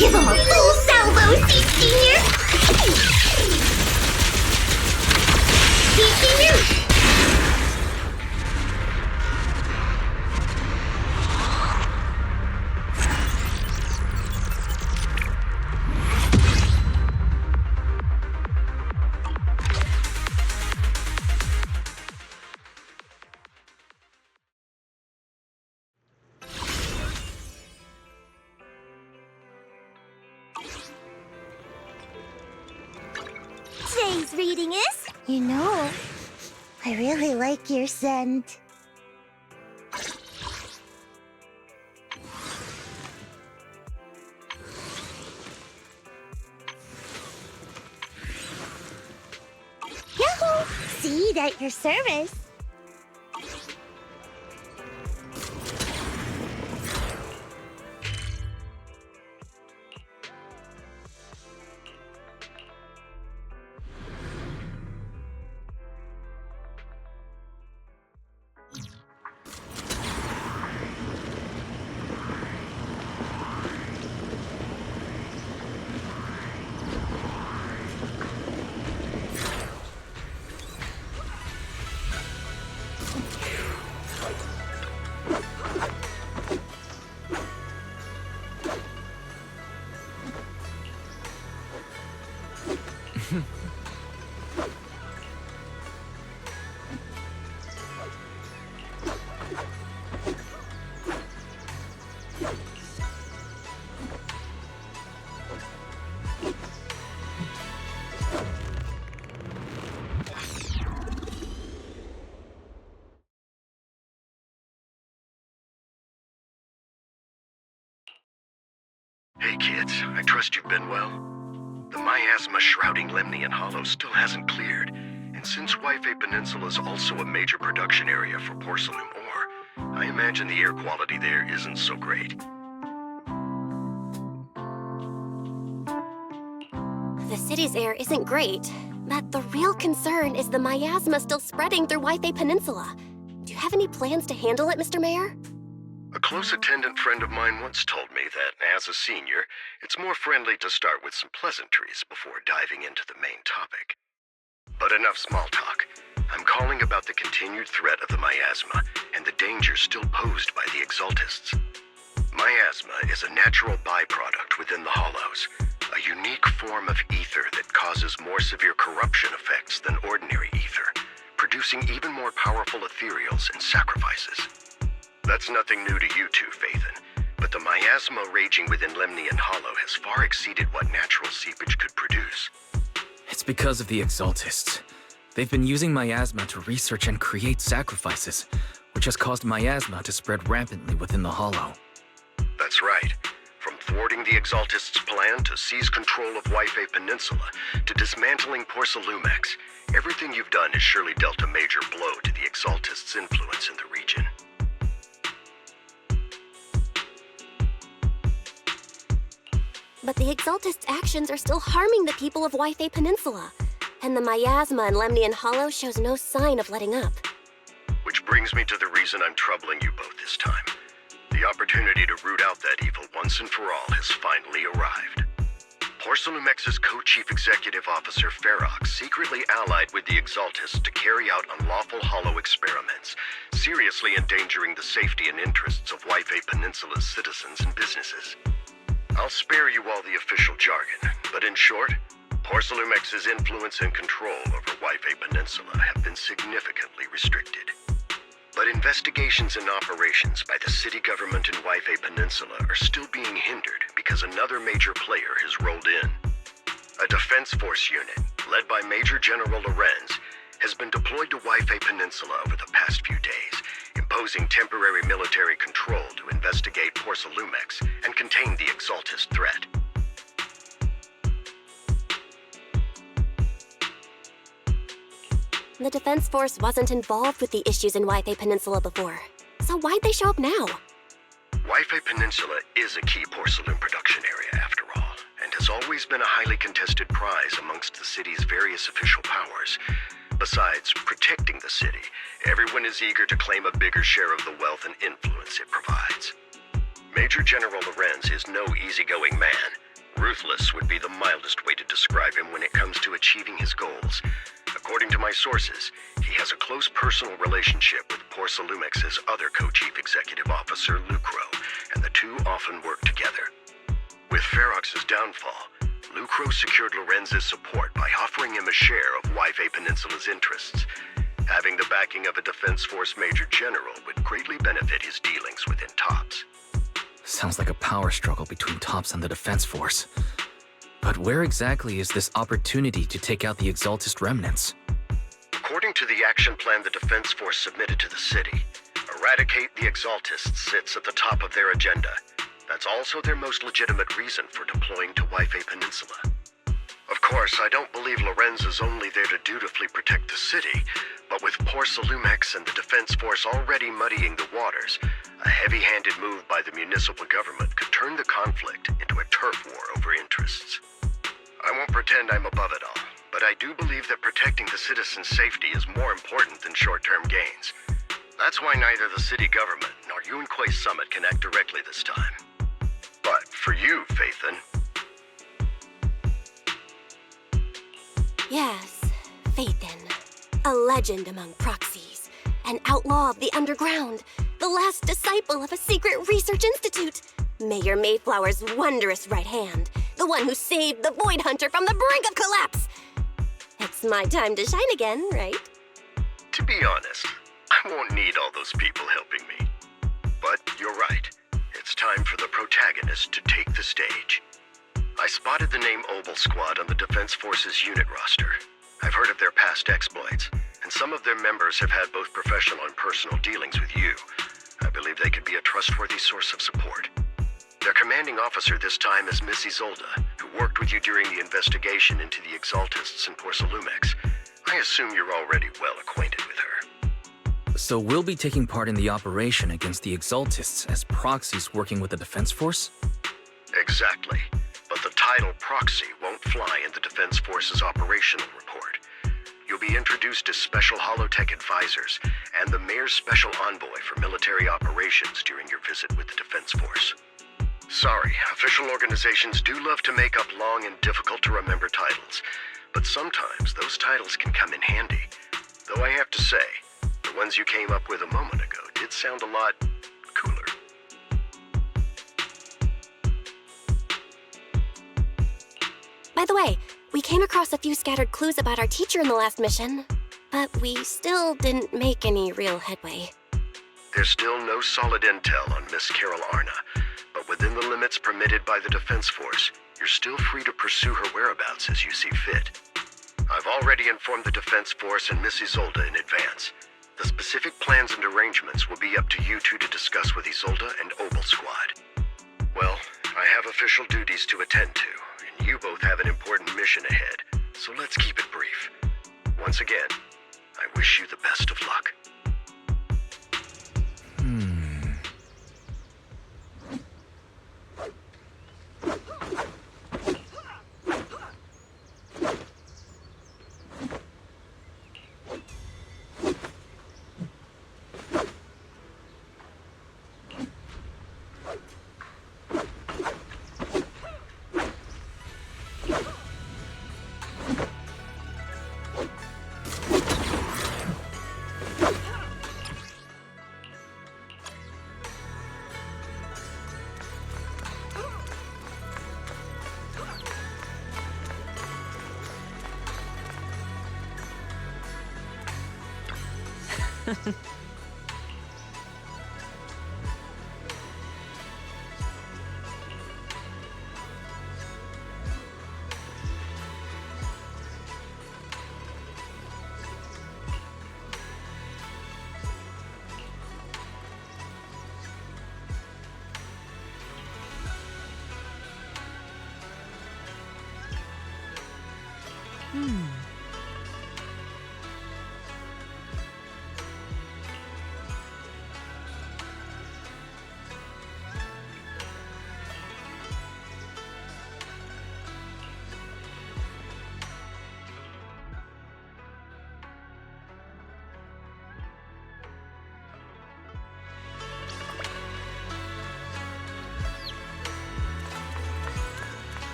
Give him a full salvo, C-Senior! C-Senior! Today's reading is... You know, I really like your scent. Yahoo! Seed at your service. Hey kids, I trust you've been well. The miasma shrouding Lemnian Hollow still hasn't cleared, and since Wi-Fi Peninsula is also a major production area for porcelain ore, I imagine the air quality there isn't so great. The city's air isn't great, but the real concern is the miasma still spreading through Wi-Fi Peninsula. Do you have any plans to handle it, Mr. Mayor? A close attendant friend of mine once told me that, as a senior, it's more friendly to start with some pleasantries before diving into the main topic. But enough small talk. I'm calling about the continued threat of the miasma and the dangers still posed by the Exaltists. Miasma is a natural byproduct within the Hollows, a unique form of ether that causes more severe corruption effects than ordinary ether, producing even more powerful ethereals and sacrifices. That's nothing new to you two, Phaethon, but the miasma raging within Lemnian Hollow has far exceeded what natural seepage could produce. It's because of the Exaltists. They've been using miasma to research and create sacrifices, which has caused miasma to spread rampantly within the Hollow. That's right. From thwarting the Exaltists' plan to seize control of Wi-Fi Peninsula to dismantling Porcelumex, everything you've done has surely dealt a major blow to the Exaltists' influence in the region. But the Exaltists' actions are still harming the people of Wi-Fi Peninsula, and the miasma in Lemnian Hollow shows no sign of letting up. Which brings me to the reason I'm troubling you both this time. The opportunity to root out that evil once and for all has finally arrived. Porcelumex's co-chief executive officer Ferox secretly allied with the Exaltists to carry out unlawful hollow experiments, seriously endangering the safety and interests of Yfei Peninsula's citizens and businesses. I'll spare you all the official jargon, but in short, Porcelumex's influence and control over Yfei Peninsula have been significantly restricted. But investigations and operations by the city government in Yfei Peninsula are still being hindered because another major player has rolled in. A defense force unit, led by Major General Lorenz, has been deployed to Yfei Peninsula over the past few days, imposing temporary military control to investigate Porcelumex and contain the Exaltist threat. The Defense Force wasn't involved with the issues in Yfei Peninsula before. So why'd they show up now? Yfei Peninsula is a key porcelain production area, after all, and has always been a highly contested prize amongst the city's various official powers. Besides protecting the city, everyone is eager to claim a bigger share of the wealth and influence it provides. Major General Lorenz is no easygoing man. Ruthless would be the mildest way to describe him when it comes to achieving his goals. According to my sources, he has a close personal relationship with Porcelumex's other co-chief executive officer, Lucro, and the two often work together. With Ferox's downfall, Lucro secured Lorenz's support by offering him a share of Yfei Peninsula's interests. Having the backing of a Defense Force Major General would greatly benefit his dealings within TOPS. Sounds like a power struggle between TOPS and the Defense Force. But where exactly is this opportunity to take out the Exaltist remnants? According to the action plan the Defense Force submitted to the city, eradicate the Exaltists sits at the top of their agenda. That's also their most legitimate reason for deploying to Yfei Peninsula. Of course, I don't believe Lorenz is only there to dutifully protect the city, but with Porcelumex and the Defense Force already muddying the waters, a heavy-handed move by the municipal government could turn the conflict into a turf war over interests. I won't pretend I'm above it all, but I do believe that protecting the citizens' safety is more important than short-term gains. That's why neither the city government nor Yunquei Summit can act directly this time. But for you, Phaethon... Yes, Phaethon. A legend among Proxies. An outlaw of the underground. The last disciple of a secret research institute. Mayor Mayflower's wondrous right hand. The one who saved the Void Hunter from the brink of collapse. It's my time to shine again, right? To be honest, I won't need all those people helping me. But you're right. It's time for the protagonist to take the stage. I spotted the name Obel Squad on the Defense Force's unit roster. I've heard of their past exploits, and some of their members have had both professional and personal dealings with you. I believe they could be a trustworthy source of support. Their commanding officer this time is Miss Isolde, who worked with you during the investigation into the Exaltists and Porcelumex. I assume you're already well acquainted with her. So we'll be taking part in the operation against the Exaltists as proxies working with the Defense Force? Exactly. But the title Proxy won't fly in the Defense Force's operational report. You'll be introduced as Special Holotech Advisors and the Mayor's Special Envoy for Military Operations during your visit with the Defense Force. Sorry, official organizations do love to make up long and difficult-to-remember titles, but sometimes those titles can come in handy. Though I have to say, the ones you came up with a moment ago did sound a lot cooler. By the way, we came across a few scattered clues about our teacher in the last mission, but we still didn't make any real headway. There's still no solid intel on Miss Carol Arna, but within the limits permitted by the Defense Force, you're still free to pursue her whereabouts as you see fit. I've already informed the Defense Force and Miss Isolde in advance. The specific plans and arrangements will be up to you two to discuss with Isolde and Obel Squad. Well, I have official duties to attend to, and you both have an important mission ahead, so let's keep it brief. Once again, I wish you the best of luck.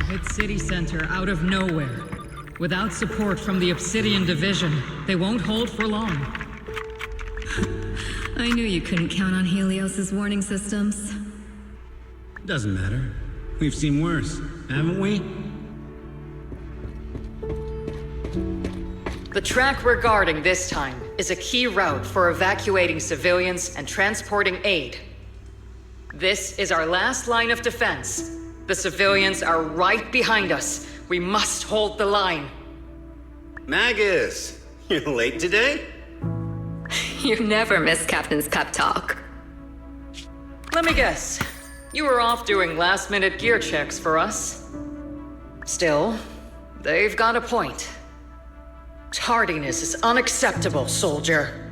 Hit city center out of nowhere. Without support from the Obsidian Division, they won't hold for long. I knew you couldn't count on Helios's warning systems. Doesn't matter. We've seen worse, haven't we? The track we're guarding this time is a key route for evacuating civilians and transporting aid. This is our last line of defense. The civilians are right behind us. We must hold the line. Magus, you're late today? You never miss Captain's pep talk. Let me guess. You were off doing last-minute gear checks for us. Still, they've got a point. Tardiness is unacceptable, soldier.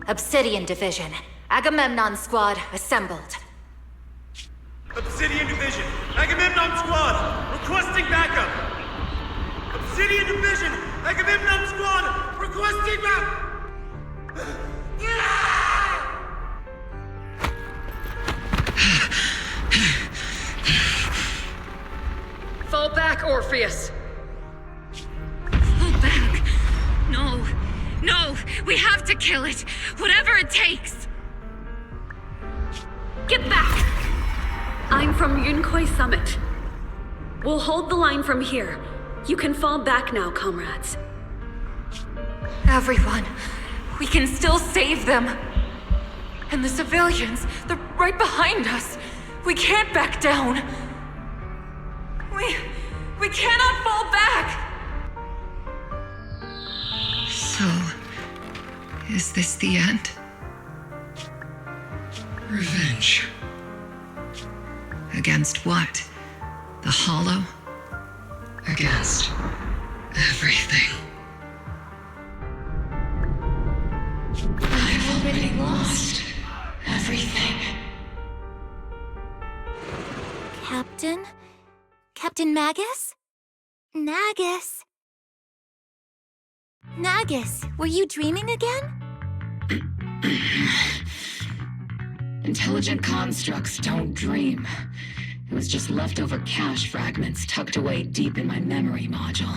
Obsidian Division. Agamemnon Squad assembled. Obsidian Division, Agamemnon Squad, requesting backup! Obsidian Division, Agamemnon Squad, requesting Fall back, Orpheus! Fall back! No! No! We have to kill it! Whatever it takes! Get back! I'm from Yunkoi Summit. We'll hold the line from here. You can fall back now, comrades. Everyone, we can still save them. And the civilians, they're right behind us. We can't back down. We cannot fall back! So, is this the end? Revenge. Against what? The Hollow? Against everything. I've already lost everything. Captain? Captain Magus? Nagus? Nagus, were you dreaming again? Intelligent constructs don't dream. It was just leftover cache fragments tucked away deep in my memory module.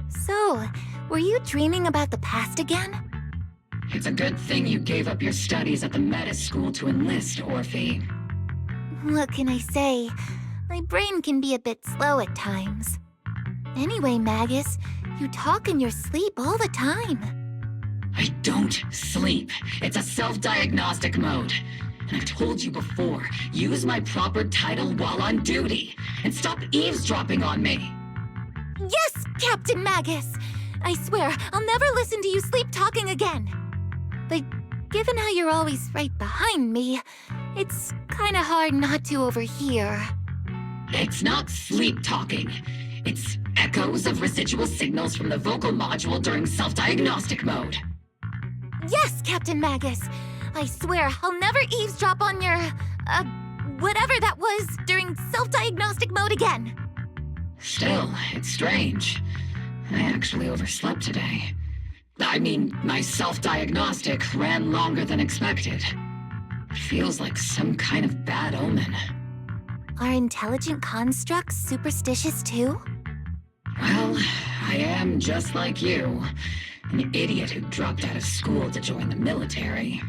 So, were you dreaming about the past again? It's a good thing you gave up your studies at the Meta School to enlist, Orphe. What can I say? My brain can be a bit slow at times. Anyway, Magus, you talk in your sleep all the time. I don't sleep. It's a self-diagnostic mode. And I've told you before, use my proper title while on duty, and stop eavesdropping on me. Yes, Captain Magus! I swear, I'll never listen to you sleep-talking again. But given how you're always right behind me, it's kinda hard not to overhear. It's not sleep-talking. It's echoes of residual signals from the vocal module during self-diagnostic mode. Yes, Captain Magus. I swear, I'll never eavesdrop on your, whatever that was during self-diagnostic mode again. Still, it's strange. I actually overslept today. I mean, my self-diagnostic ran longer than expected. It feels like some kind of bad omen. Are intelligent constructs superstitious too? Well, I am just like you. An idiot who dropped out of school to join the military.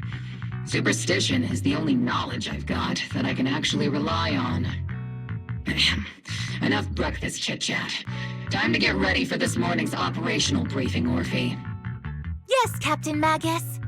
Superstition is the only knowledge I've got that I can actually rely on. Enough breakfast chit-chat. Time to get ready for this morning's operational briefing, Orphe. Yes, Captain Magus.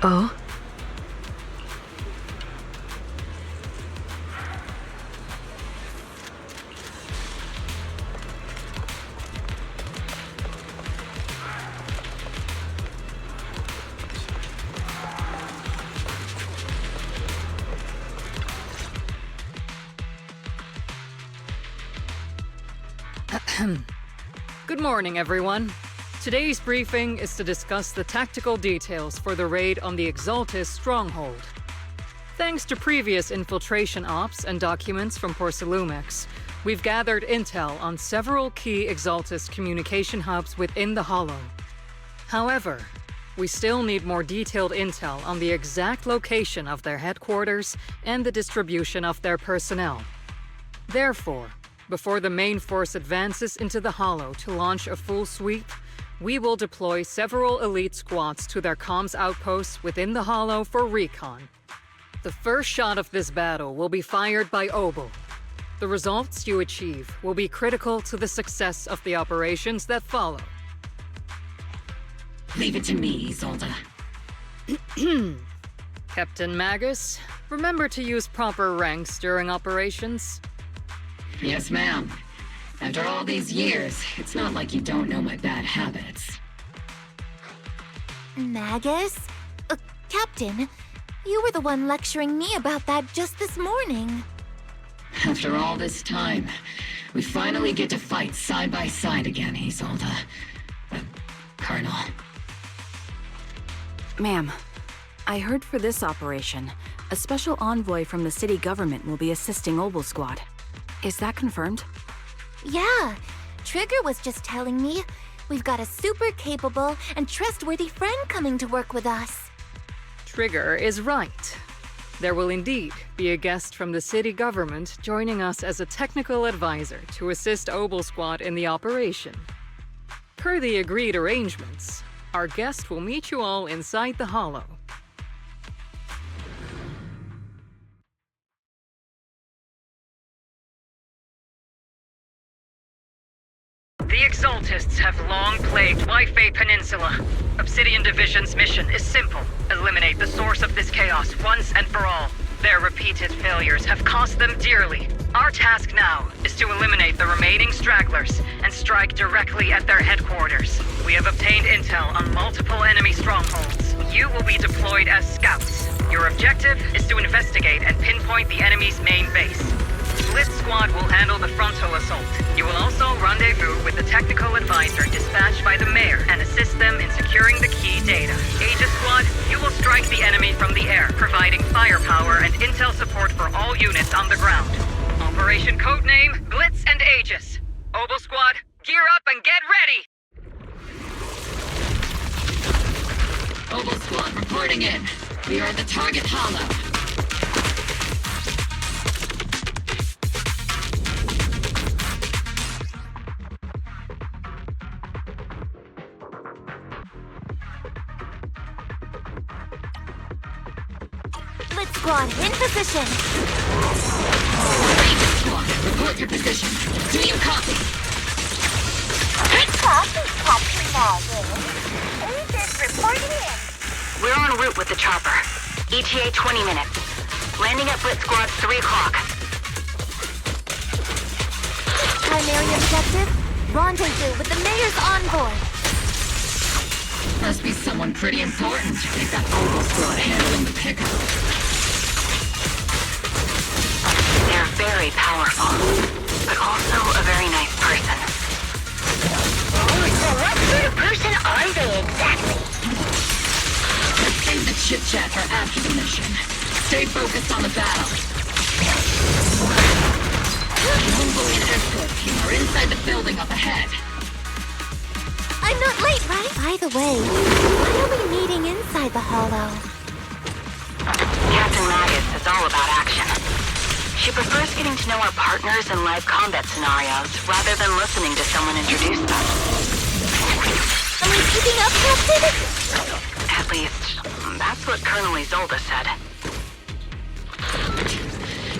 Oh? Good morning, everyone. Today's briefing is to discuss the tactical details for the raid on the Exaltis stronghold. Thanks to previous infiltration ops and documents from Porcelumex, we've gathered intel on several key Exaltis communication hubs within the Hollow. However, we still need more detailed intel on the exact location of their headquarters and the distribution of their personnel. Therefore, before the main force advances into the Hollow to launch a full sweep, we will deploy several elite squads to their comms outposts within the Hollow for recon. The first shot of this battle will be fired by Obel. The results you achieve will be critical to the success of the operations that follow. Leave it to me, Isolde. Captain Magus, remember to use proper ranks during operations? Yes, ma'am. After all these years, it's not like you don't know my bad habits. Magus? Captain, you were the one lecturing me about that just this morning. After all this time, we finally get to fight side by side again, Isolde. Colonel. Ma'am, I heard for this operation, a special envoy from the city government will be assisting Obel Squad. Is that confirmed? Yeah, Trigger was just telling me we've got a super capable and trustworthy friend coming to work with us. Trigger is right. There will indeed be a guest from the city government joining us as a technical advisor to assist Obel Squad in the operation. Per the agreed arrangements, our guest will meet you all inside the Hollow. The Exaltists have long plagued Wi-Fi Peninsula. Obsidian Division's mission is simple. Eliminate the source of this chaos once and for all. Their repeated failures have cost them dearly. Our task now is to eliminate the remaining stragglers and strike directly at their headquarters. We have obtained intel on multiple enemy strongholds. You will be deployed as scouts. Your objective is to investigate and pinpoint the enemy's main base. Blitz Squad will handle the frontal assault. You will also rendezvous with the technical advisor dispatched by the mayor and assist them in securing the key data. Aegis Squad, you will strike the enemy from the air, providing firepower and intel support for all units on the ground. Operation codename Blitz and Aegis. Obel Squad, gear up and get ready! Obel Squad reporting in. We are at the target hollow. Blitz Squad, in position! Aegis Squad, report your position. Do you copy? Copy, Captain Magus. Aegis reporting in. We're en route with the chopper. ETA 20 minutes. Landing at Blitz Squad 3 o'clock. Primary objective? Rendezvous with the mayor's envoy. Must be someone pretty important if that Obel Squad handling the pickup. They're very powerful, but also a very nice person. Oh, so what sort of person are they exactly? Let's save the chit-chat for after the mission. Stay focused on the battle. The envoy and escort team are inside the building up ahead. I'm not late, right? By the way, why are we meeting inside the Hollow? Captain Magus is all about action. She prefers getting to know our partners in live combat scenarios rather than listening to someone introduce them. Am I keeping up, Captain? At least, that's what Colonel Isolde said.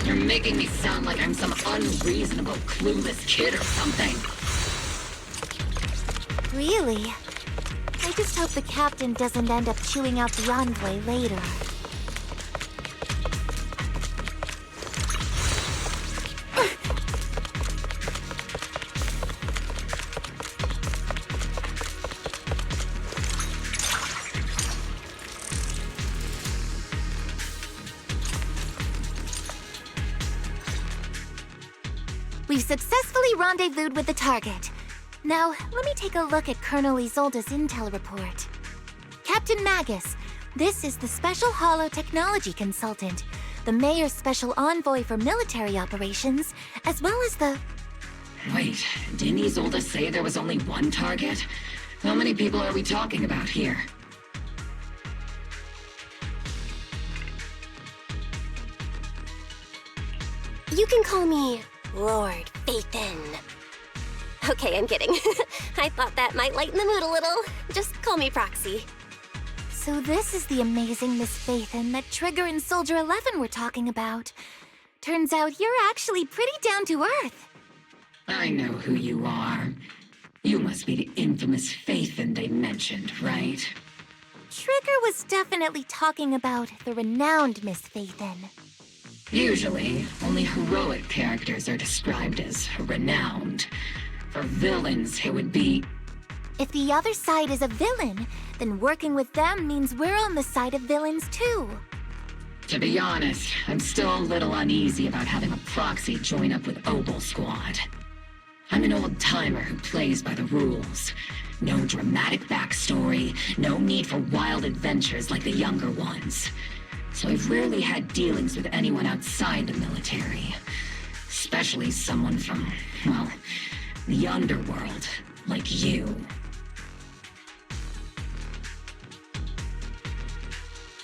You're making me sound like I'm some unreasonable, clueless kid or something. Really? I just hope the captain doesn't end up chewing out the envoy later. We've successfully rendezvoused with the target. Now, let me take a look at Colonel Isolde's intel report. Captain Magus, this is the Special Holo Technology Consultant, the Mayor's Special Envoy for Military Operations, as well as the... Wait, didn't Isolde say there was only one target? How many people are we talking about here? You can call me Lord Phaethon. Okay, I'm kidding. I thought that might lighten the mood a little. Just call me Proxy. So this is the amazing Miss Phaethon that Trigger and Soldier 11 were talking about. Turns out you're actually pretty down to earth. I know who you are. You must be the infamous Phaethon they mentioned, right? Trigger was definitely talking about the renowned Miss Phaethon. Usually, only heroic characters are described as renowned. For villains, it would be... If the other side is a villain, then working with them means we're on the side of villains too. To be honest, I'm still a little uneasy about having a proxy join up with Obel Squad. I'm an old-timer who plays by the rules. No dramatic backstory, no need for wild adventures like the younger ones. So I've rarely had dealings with anyone outside the military. Especially someone from, well, the underworld, like you.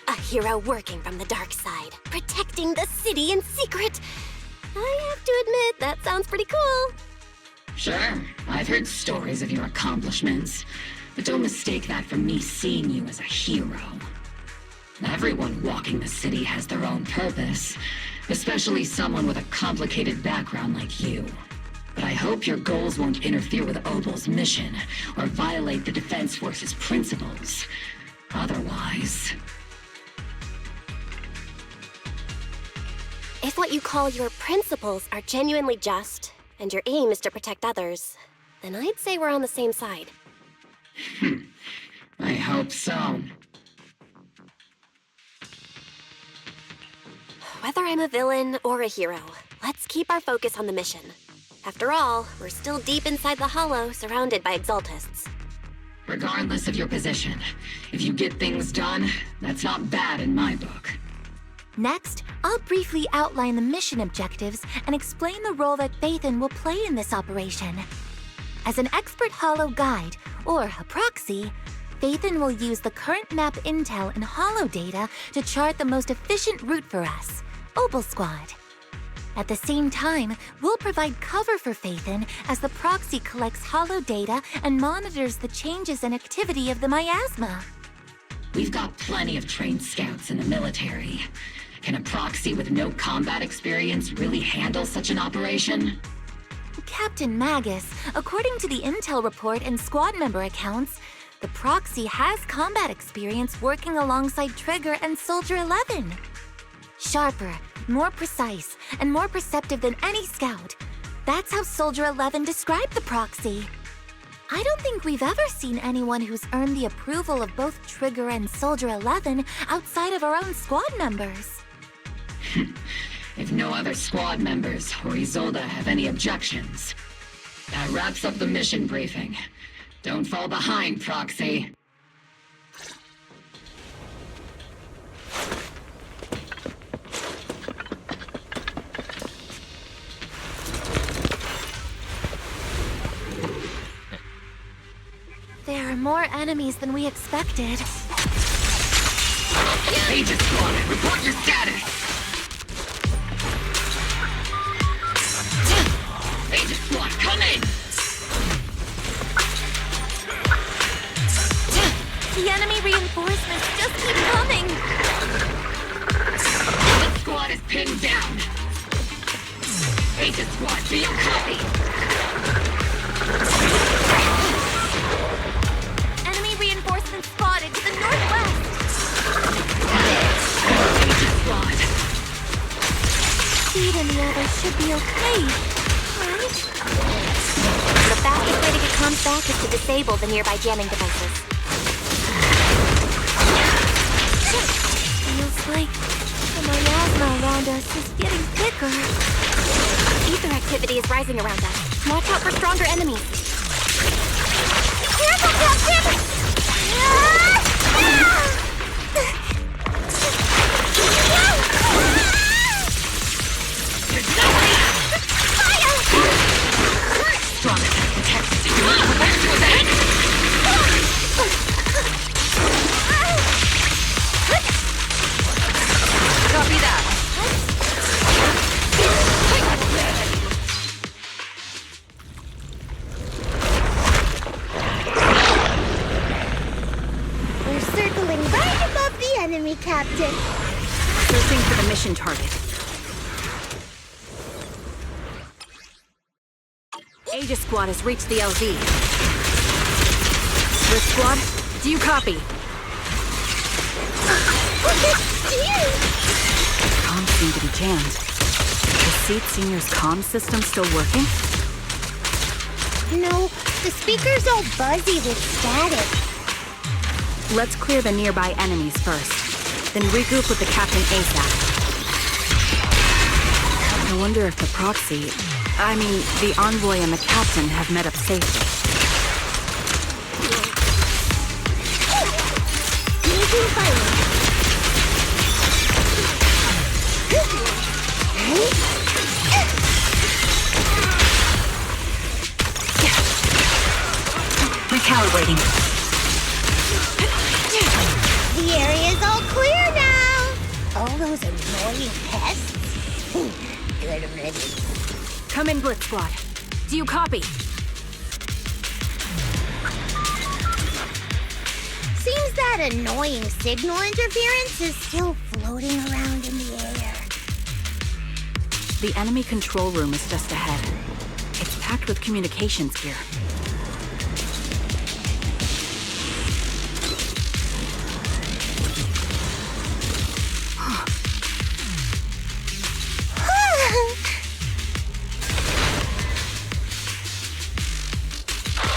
A hero working from the dark side, protecting the city in secret. I have to admit, that sounds pretty cool. Sure, I've heard stories of your accomplishments, but don't mistake that for me seeing you as a hero. Everyone walking the city has their own purpose, especially someone with a complicated background like you. But I hope your goals won't interfere with Obel's mission, or violate the Defense Force's principles. Otherwise... If what you call your principles are genuinely just, and your aim is to protect others, then I'd say we're on the same side. I hope so. Whether I'm a villain or a hero, let's keep our focus on the mission. After all, we're still deep inside the Hollow, surrounded by Exaltists. Regardless of your position, if you get things done, that's not bad in my book. Next, I'll briefly outline the mission objectives and explain the role that Phaethon will play in this operation. As an expert Hollow guide, or a proxy, Phaethon will use the current map intel and Hollow data to chart the most efficient route for us, Obel Squad. At the same time, we'll provide cover for Phaethon as the proxy collects Hollow data and monitors the changes and activity of the miasma. We've got plenty of trained scouts in the military. Can a proxy with no combat experience really handle such an operation? Captain Magus, according to the intel report and squad member accounts, the proxy has combat experience working alongside Trigger and Soldier 11. Sharper, more precise, and more perceptive than any scout. That's how Soldier 11 described the proxy. I don't think we've ever seen anyone who's earned the approval of both Trigger and Soldier 11 outside of our own squad members. If no other squad members or Isolde have any objections, that wraps up the mission briefing. Don't fall behind, Proxy. There are more enemies than we expected. Agent Squad, report your status! Agent Squad, come in! The enemy reinforcements just keep coming! Agent Squad is pinned down! Agent Squad, do you copy? Enemy reinforcements spotted to the northwest! Agent Squad! Speed and the others should be okay, right? The fastest way to get comms back is to disable the nearby jamming devices. Feels like the miasma around us is getting thicker. Ether activity is rising around us. Watch out for stronger enemies. Careful, Captain! Strong attack protects you. Back to attack! Copy that. We're circling right above the enemy, Captain. Searching for the mission target. Aegis Squad has reached the LZ. Swift Squad, do you copy? Comms seem to be jammed. Is Seed Senior's comm system still working? No, the speaker's all buzzy with static. Let's clear the nearby enemies first, then regroup with the Captain ASAP. I wonder if the Proxy, the Envoy and the Captain have met up safely. Making fire. Recalibrating. The area's all clear now. All those annoying pests? Good riddance. Come in, Blitz Squad. Do you copy? Seems that annoying signal interference is still floating around in the air. The enemy control room is just ahead. It's packed with communications gear.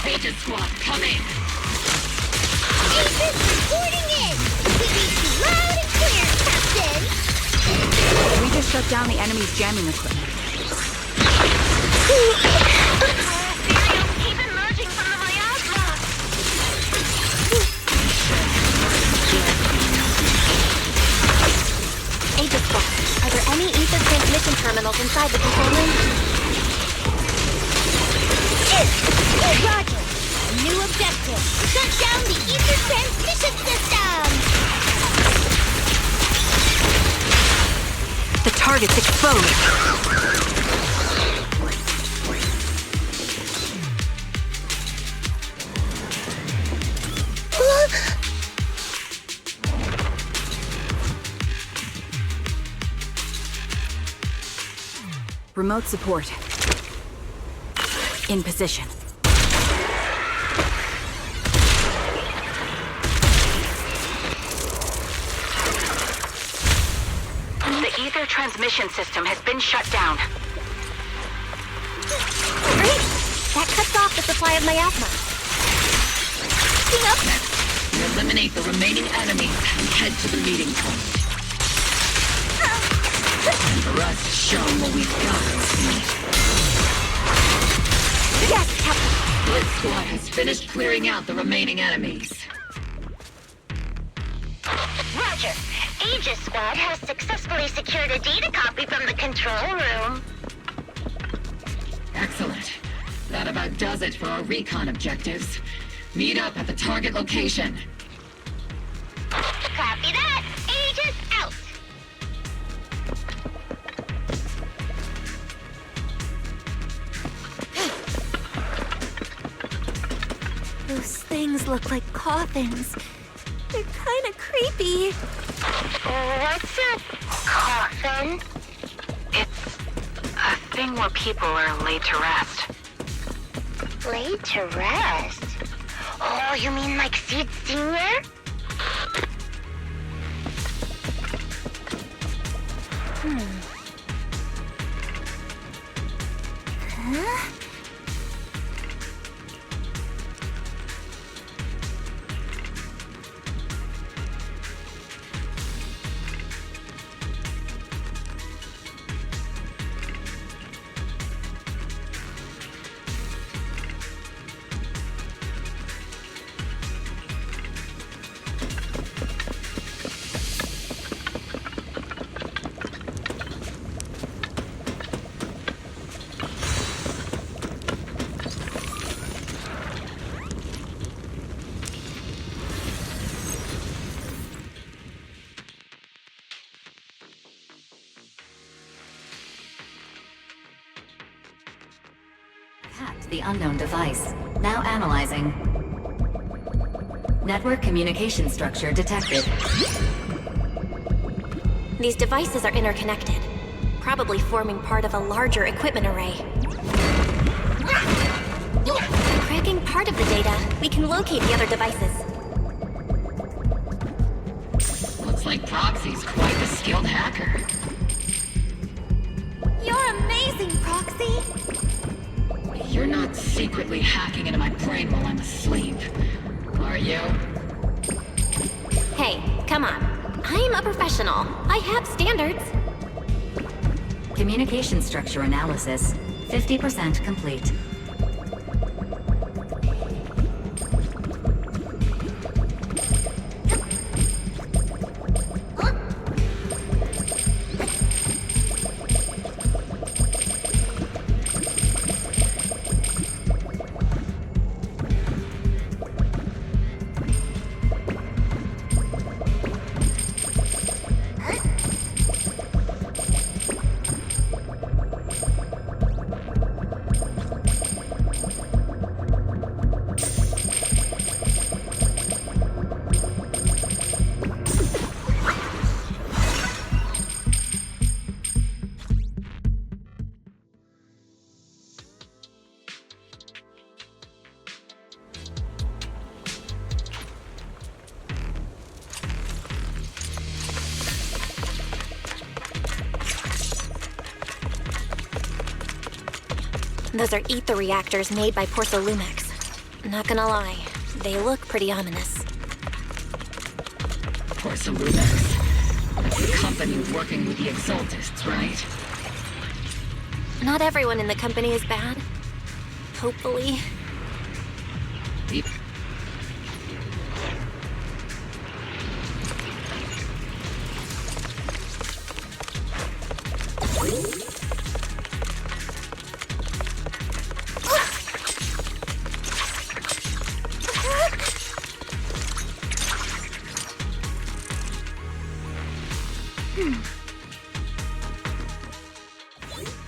Aegis Squad, come in! Aegis reporting in! We read you loud and clear, Captain! We just shut down the enemy's jamming equipment. Ethereals keep emerging from the miasma! Aegis Squad, are there any ether transmission terminals inside the control room? Roger! New objective! Shut down the ether transmission system! The target's exposed! Remote support. In position. The ether transmission system has been shut down. Great! That cuts off the supply of miasma. We eliminate the remaining enemies and head to the meeting point. And for us to show what we've got. Yes, Captain! Blitz Squad has finished clearing out the remaining enemies. Roger. Aegis Squad has successfully secured a data copy from the control room. Excellent. That about does it for our recon objectives. Meet up at the target location. Copy that. Aegis out. Those things look like coffins. They're kind of creepy. What's a coffin? It's a thing where people are laid to rest. Laid to rest? Oh, you mean like Seed Senior? Huh? the unknown device. Now analyzing. Network communication structure detected. These devices are interconnected, probably forming part of a larger equipment array. By cracking part of the data, we can locate the other devices. Looks like Proxy's quite the skilled hacker. You're amazing, Proxy! You're not secretly hacking into my brain while I'm asleep, are you? Hey, come on. I'm a professional. I have standards. Communication structure analysis. 50% complete. Those are ether reactors made by Porcelumex. Not gonna lie, they look pretty ominous. Porcelumex. That's the company working with the Exaltists, right? Not everyone in the company is bad. Hopefully.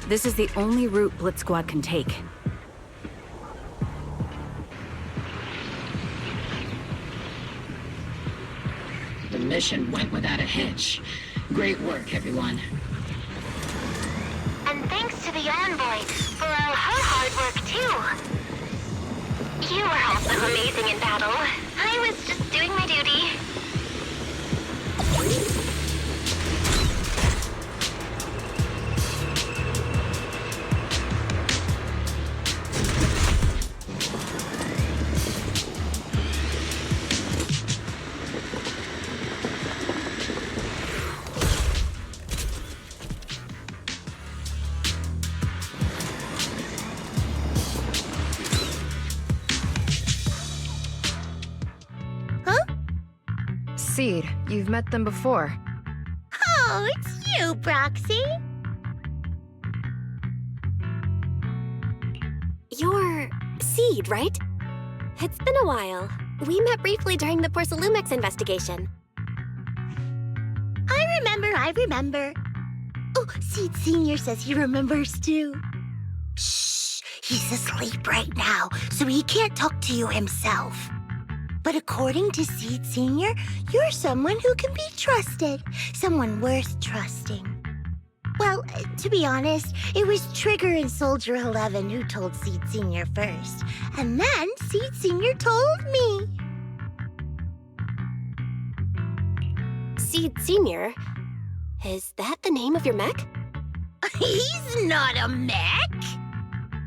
This is the only route Blitz Squad can take. The mission went without a hitch. Great work, everyone. And thanks to the Envoy for all her hard work, too. You were also amazing in battle. I was just doing my duty. Seed, you've met them before. Oh, it's you, Proxy. You're Seed, right? It's been a while. We met briefly during the Porcelumex investigation. I remember. Oh, Seed Sr. says he remembers too. Shh, he's asleep right now, so he can't talk to you himself. But according to Seed Sr., you're someone who can be trusted. Someone worth trusting. Well, to be honest, it was Trigger and Soldier 11 who told Seed Sr. first. And then Seed Sr. told me. Seed Sr.? Is that the name of your mech? He's not a mech.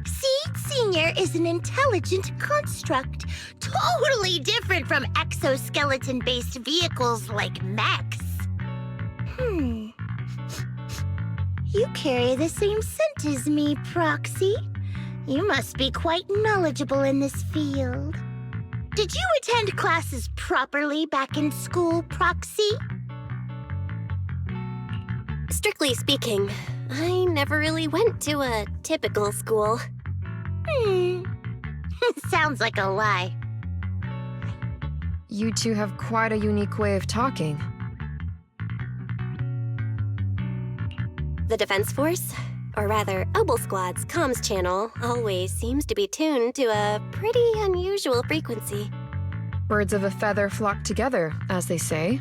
Seed Sr. is an intelligent construct, totally different from exoskeleton-based vehicles like mechs. You carry the same scent as me, Proxy. You must be quite knowledgeable in this field. Did you attend classes properly back in school, Proxy? Strictly speaking, I never really went to a typical school. Sounds like a lie. You two have quite a unique way of talking. The Defense Force? Or rather, Obel Squad's comms channel always seems to be tuned to a pretty unusual frequency. Birds of a feather flock together, as they say.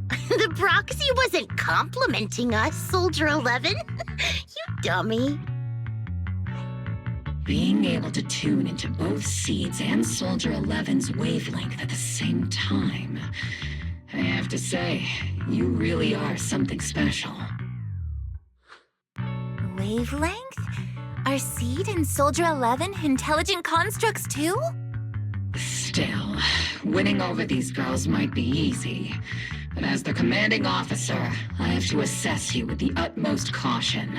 The Proxy wasn't complimenting us, Soldier 11. You dummy. Being able to tune into both Seed's and Soldier 11's wavelength at the same time. I have to say, you really are something special. Wavelength? Are Seed and Soldier 11 intelligent constructs too? Still, winning over these girls might be easy. But as their commanding officer, I have to assess you with the utmost caution.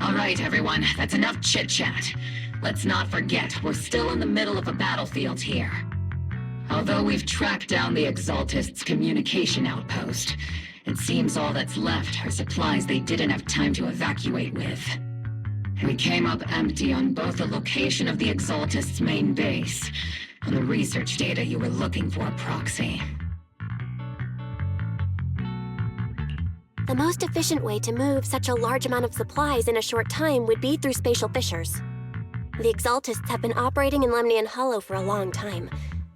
All right, everyone, that's enough chit-chat. Let's not forget, we're still in the middle of a battlefield here. Although we've tracked down the Exaltists' communication outpost, it seems all that's left are supplies they didn't have time to evacuate with. We came up empty on both the location of the Exaltists' main base and the research data you were looking for, Proxy. The most efficient way to move such a large amount of supplies in a short time would be through spatial fissures. The Exaltists have been operating in Lemnian Hollow for a long time.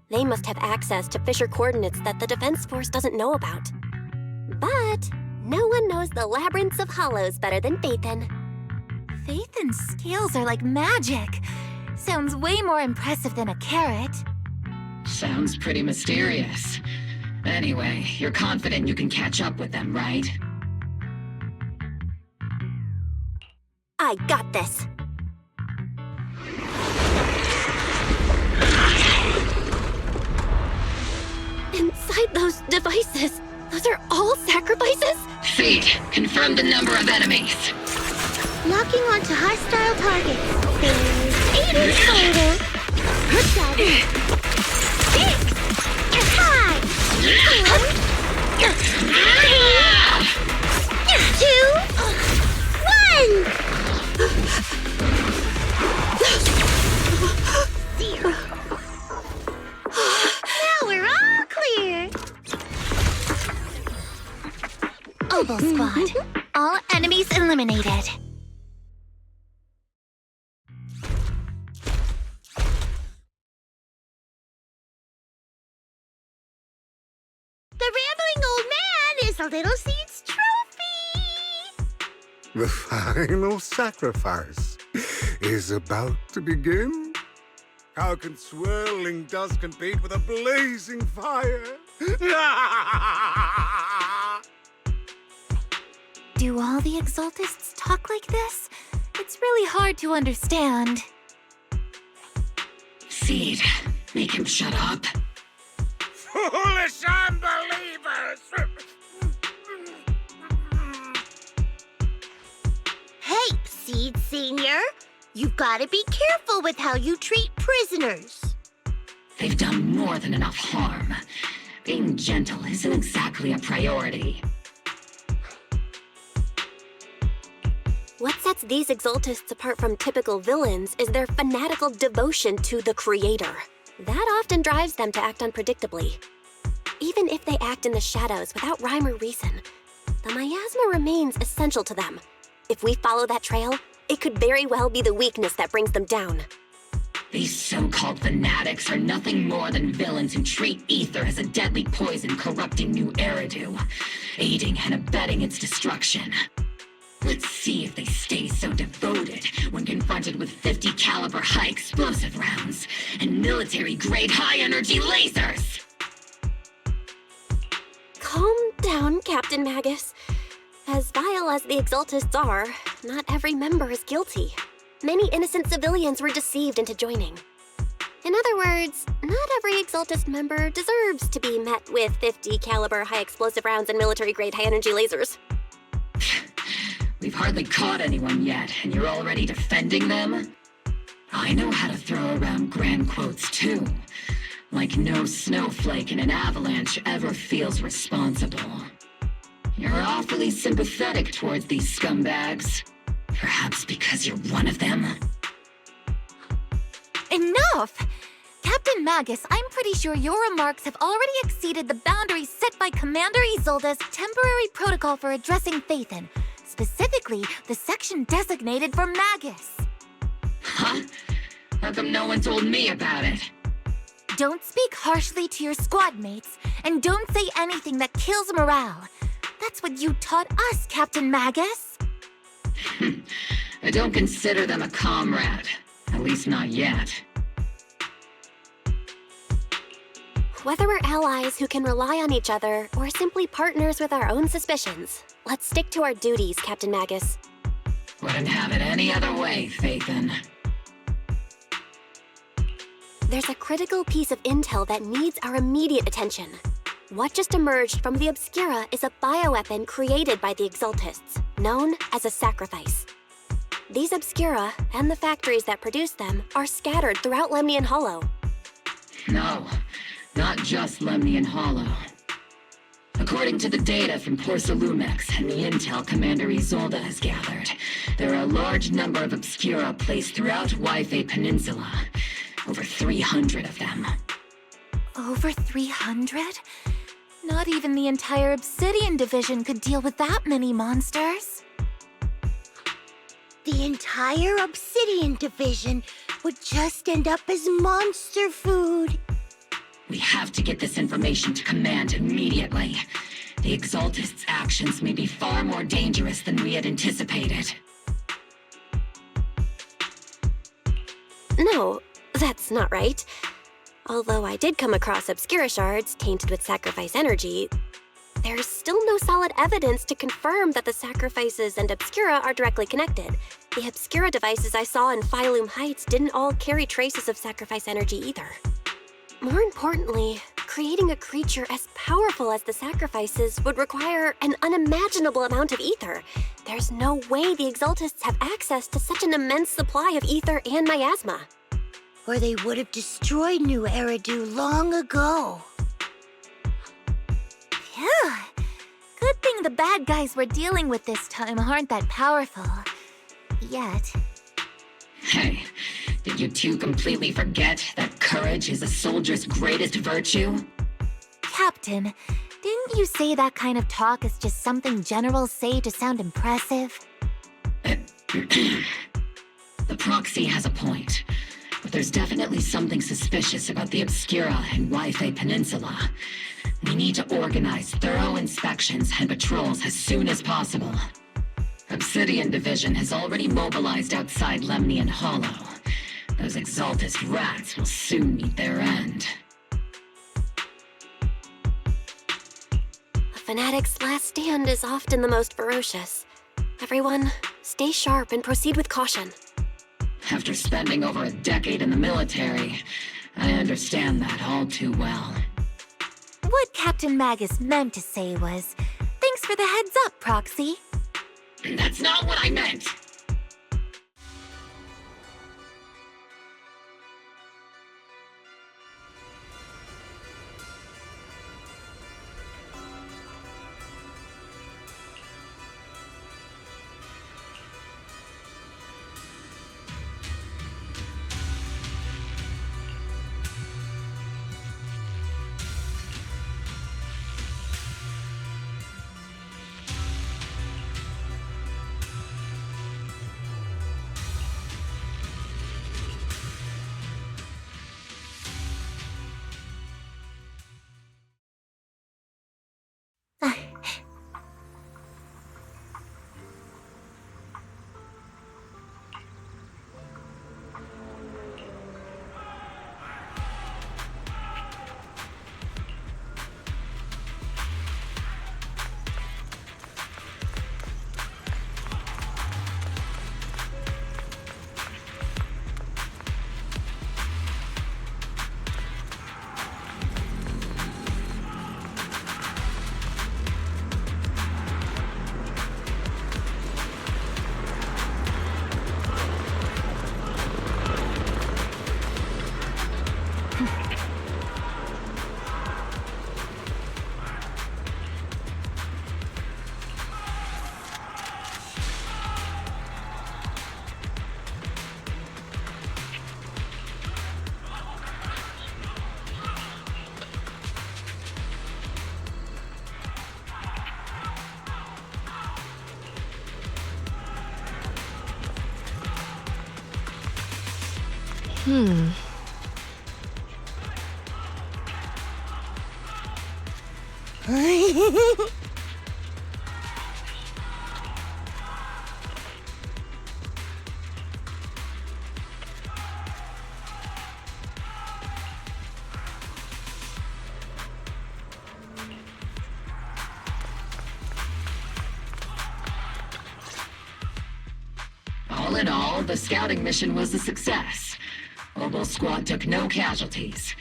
They must have access to fissure coordinates that the Defense Force doesn't know about. But no one knows the labyrinths of hollows better than Phaethon. Phaethon's scales are like magic. Sounds way more impressive than a carrot. Sounds pretty mysterious. Anyway, you're confident you can catch up with them, right? I got this. Inside those devices, those are all sacrifices? Seed, confirm the number of enemies. Locking onto hostile targets. There's 8 in total. 7, 6, 5, 4, 3, 2, 1. 0. Now we're all clear. Obel Squad. All enemies eliminated. The rambling old man is a little Seed's trophy. The final sacrifice is about to begin. How can swirling dust compete with a blazing fire? Do all the Exaltists talk like this? It's really hard to understand. Seed, make him shut up. Foolish unbelievers! Hey, Seed Senior. You've got to be careful with how you treat prisoners. They've done more than enough harm. Being gentle isn't exactly a priority. What sets these Exaltists apart from typical villains is their fanatical devotion to the Creator. That often drives them to act unpredictably. Even if they act in the shadows without rhyme or reason, the miasma remains essential to them. If we follow that trail, it could very well be the weakness that brings them down. These so-called fanatics are nothing more than villains who treat ether as a deadly poison corrupting New Eridu, aiding and abetting its destruction. Let's see if they stay so devoted when confronted with 50 caliber high explosive rounds and military-grade high-energy lasers! Calm down, Captain Magus. As vile as the Exaltists are, not every member is guilty. Many innocent civilians were deceived into joining. In other words, not every Exaltist member deserves to be met with 50 caliber high explosive rounds and military-grade high-energy lasers. We've hardly caught anyone yet, and you're already defending them? I know how to throw around grand quotes too. Like no snowflake in an avalanche ever feels responsible. You're awfully sympathetic towards these scumbags. Perhaps because you're one of them? Enough! Captain Magus, I'm pretty sure your remarks have already exceeded the boundaries set by Commander Isolde's temporary protocol for addressing Phaethon. specifically the section designated for Magus. Huh? How come no one told me about it? Don't speak harshly to your squad mates, and don't say anything that kills morale. That's what you taught us, Captain Magus. I don't consider them a comrade. At least not yet. Whether we're allies who can rely on each other, or simply partners with our own suspicions, let's stick to our duties, Captain Magus. Wouldn't have it any other way, Phaethon. There's a critical piece of intel that needs our immediate attention. What just emerged from the Obscura is a bioweapon created by the Exaltists, known as a sacrifice. These Obscura, and the factories that produce them, are scattered throughout Lemnian Hollow. No, not just Lemnian Hollow. According to the data from Porcelumex and the intel Commander Isolde has gathered, there are a large number of Obscura placed throughout Yphae Peninsula. Over 300 of them. Over 300? Not even the entire Obsidian Division could deal with that many monsters. The entire Obsidian Division would just end up as monster food. We have to get this information to Command immediately. The Exaltists' actions may be far more dangerous than we had anticipated. No, that's not right. Although I did come across Obscura shards tainted with sacrifice energy, there's still no solid evidence to confirm that the sacrifices and Obscura are directly connected. The Obscura devices I saw in Phylum Heights didn't all carry traces of sacrifice energy either. More importantly, creating a creature as powerful as the sacrifices would require an unimaginable amount of ether. There's no way the Exaltists have access to such an immense supply of ether and miasma. Or they would have destroyed New Eridu long ago. Phew. Good thing the bad guys we're dealing with this time aren't that powerful. Yet. Hey, did you two completely forget that courage is a soldier's greatest virtue? Captain, didn't you say that kind of talk is just something generals say to sound impressive? The Proxy has a point. But there's definitely something suspicious about the Obscura and Yphae Peninsula. We need to organize thorough inspections and patrols as soon as possible. Obsidian Division has already mobilized outside Lemnian Hollow. Those Exaltist rats will soon meet their end. A fanatic's last stand is often the most ferocious. Everyone, stay sharp and proceed with caution. After spending over a decade in the military, I understand that all too well. What Captain Magus meant to say was, thanks for the heads up, Proxy. That's not what I meant! All in all, the scouting mission was a success. Obel Squad took no casualties.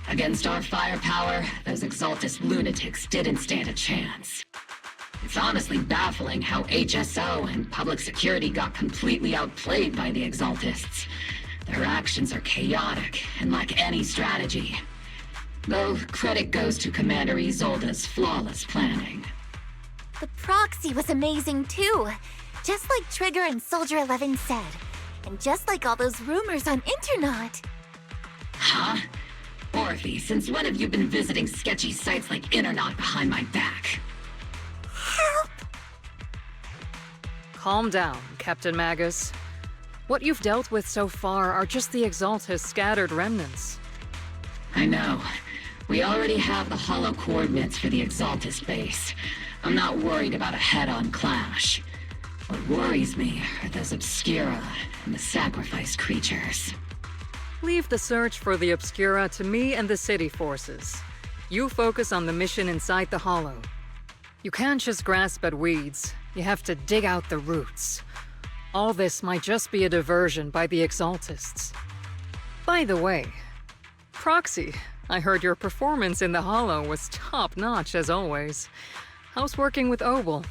Against our firepower, those Exaltist lunatics didn't stand a chance. It's honestly baffling how HSO and public security got completely outplayed by the Exaltists. Their actions are chaotic and lack any strategy. Though credit goes to Commander Isolde's flawless planning. The Proxy was amazing too. Just like Trigger and Soldier 11 said. And just like all those rumors on Internet. Huh? Orphe, since when have you been visiting sketchy sites like Internet behind my back? Help! Calm down, Captain Magus. What you've dealt with so far are just the Exaltist scattered remnants. I know. We already have the hollow coordinates for the Exaltist base. I'm not worried about a head-on clash. What worries me are those Obscura and the Sacrifice creatures. Leave the search for the Obscura to me and the city forces. You focus on the mission inside the Hollow. You can't just grasp at weeds. You have to dig out the roots. All this might just be a diversion by the Exaltists. By the way, Proxy, I heard your performance in the Hollow was top-notch as always. How's working with Obel?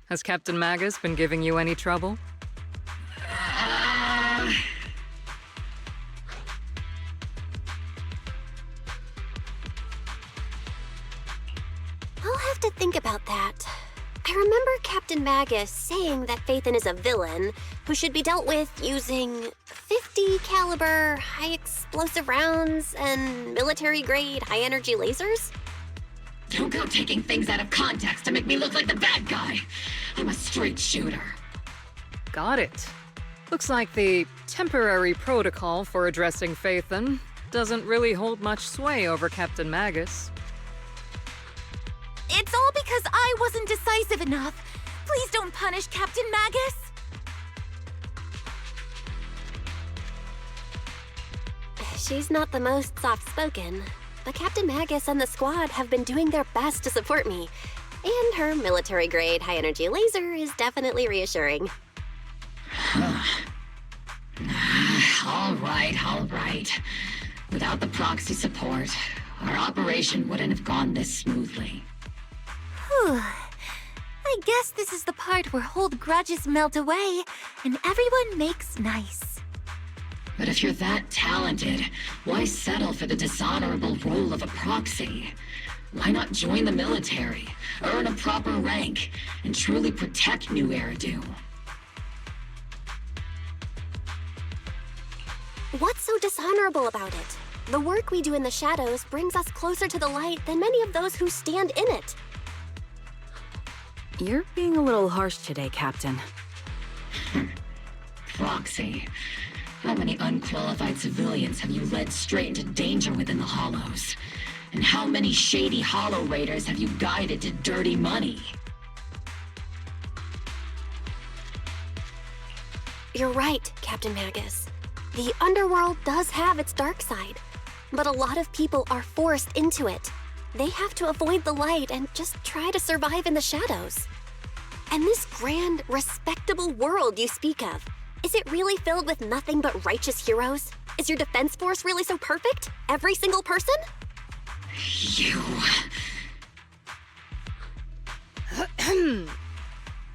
Has Captain Magus been giving you any trouble? I'll have to think about that. I remember Captain Magus saying that Phaethon is a villain who should be dealt with using 50 caliber, high explosive rounds and military-grade high-energy lasers? Don't go taking things out of context to make me look like the bad guy. I'm a straight shooter. Got it. Looks like the temporary protocol for addressing Phaethon doesn't really hold much sway over Captain Magus. It's all because I wasn't decisive enough. Please don't punish Captain Magus. She's not the most soft-spoken, but Captain Magus and the squad have been doing their best to support me. And her military-grade high-energy laser is definitely reassuring. All right. Without the Proxy support, our operation wouldn't have gone this smoothly. Whew. I guess this is the part where old grudges melt away and everyone makes nice. But if you're that talented, why settle for the dishonorable role of a proxy? Why not join the military, earn a proper rank, and truly protect New Eridu? What's so dishonorable about it? The work we do in the shadows brings us closer to the light than many of those who stand in it. You're being a little harsh today, Captain. Proxy. How many unqualified civilians have you led straight into danger within the Hollows? And how many shady Hollow Raiders have you guided to dirty money? You're right, Captain Magus. The underworld does have its dark side, but a lot of people are forced into it. They have to avoid the light and just try to survive in the shadows. And this grand, respectable world you speak of, is it really filled with nothing but righteous heroes? Is your defense force really so perfect? Every single person? You...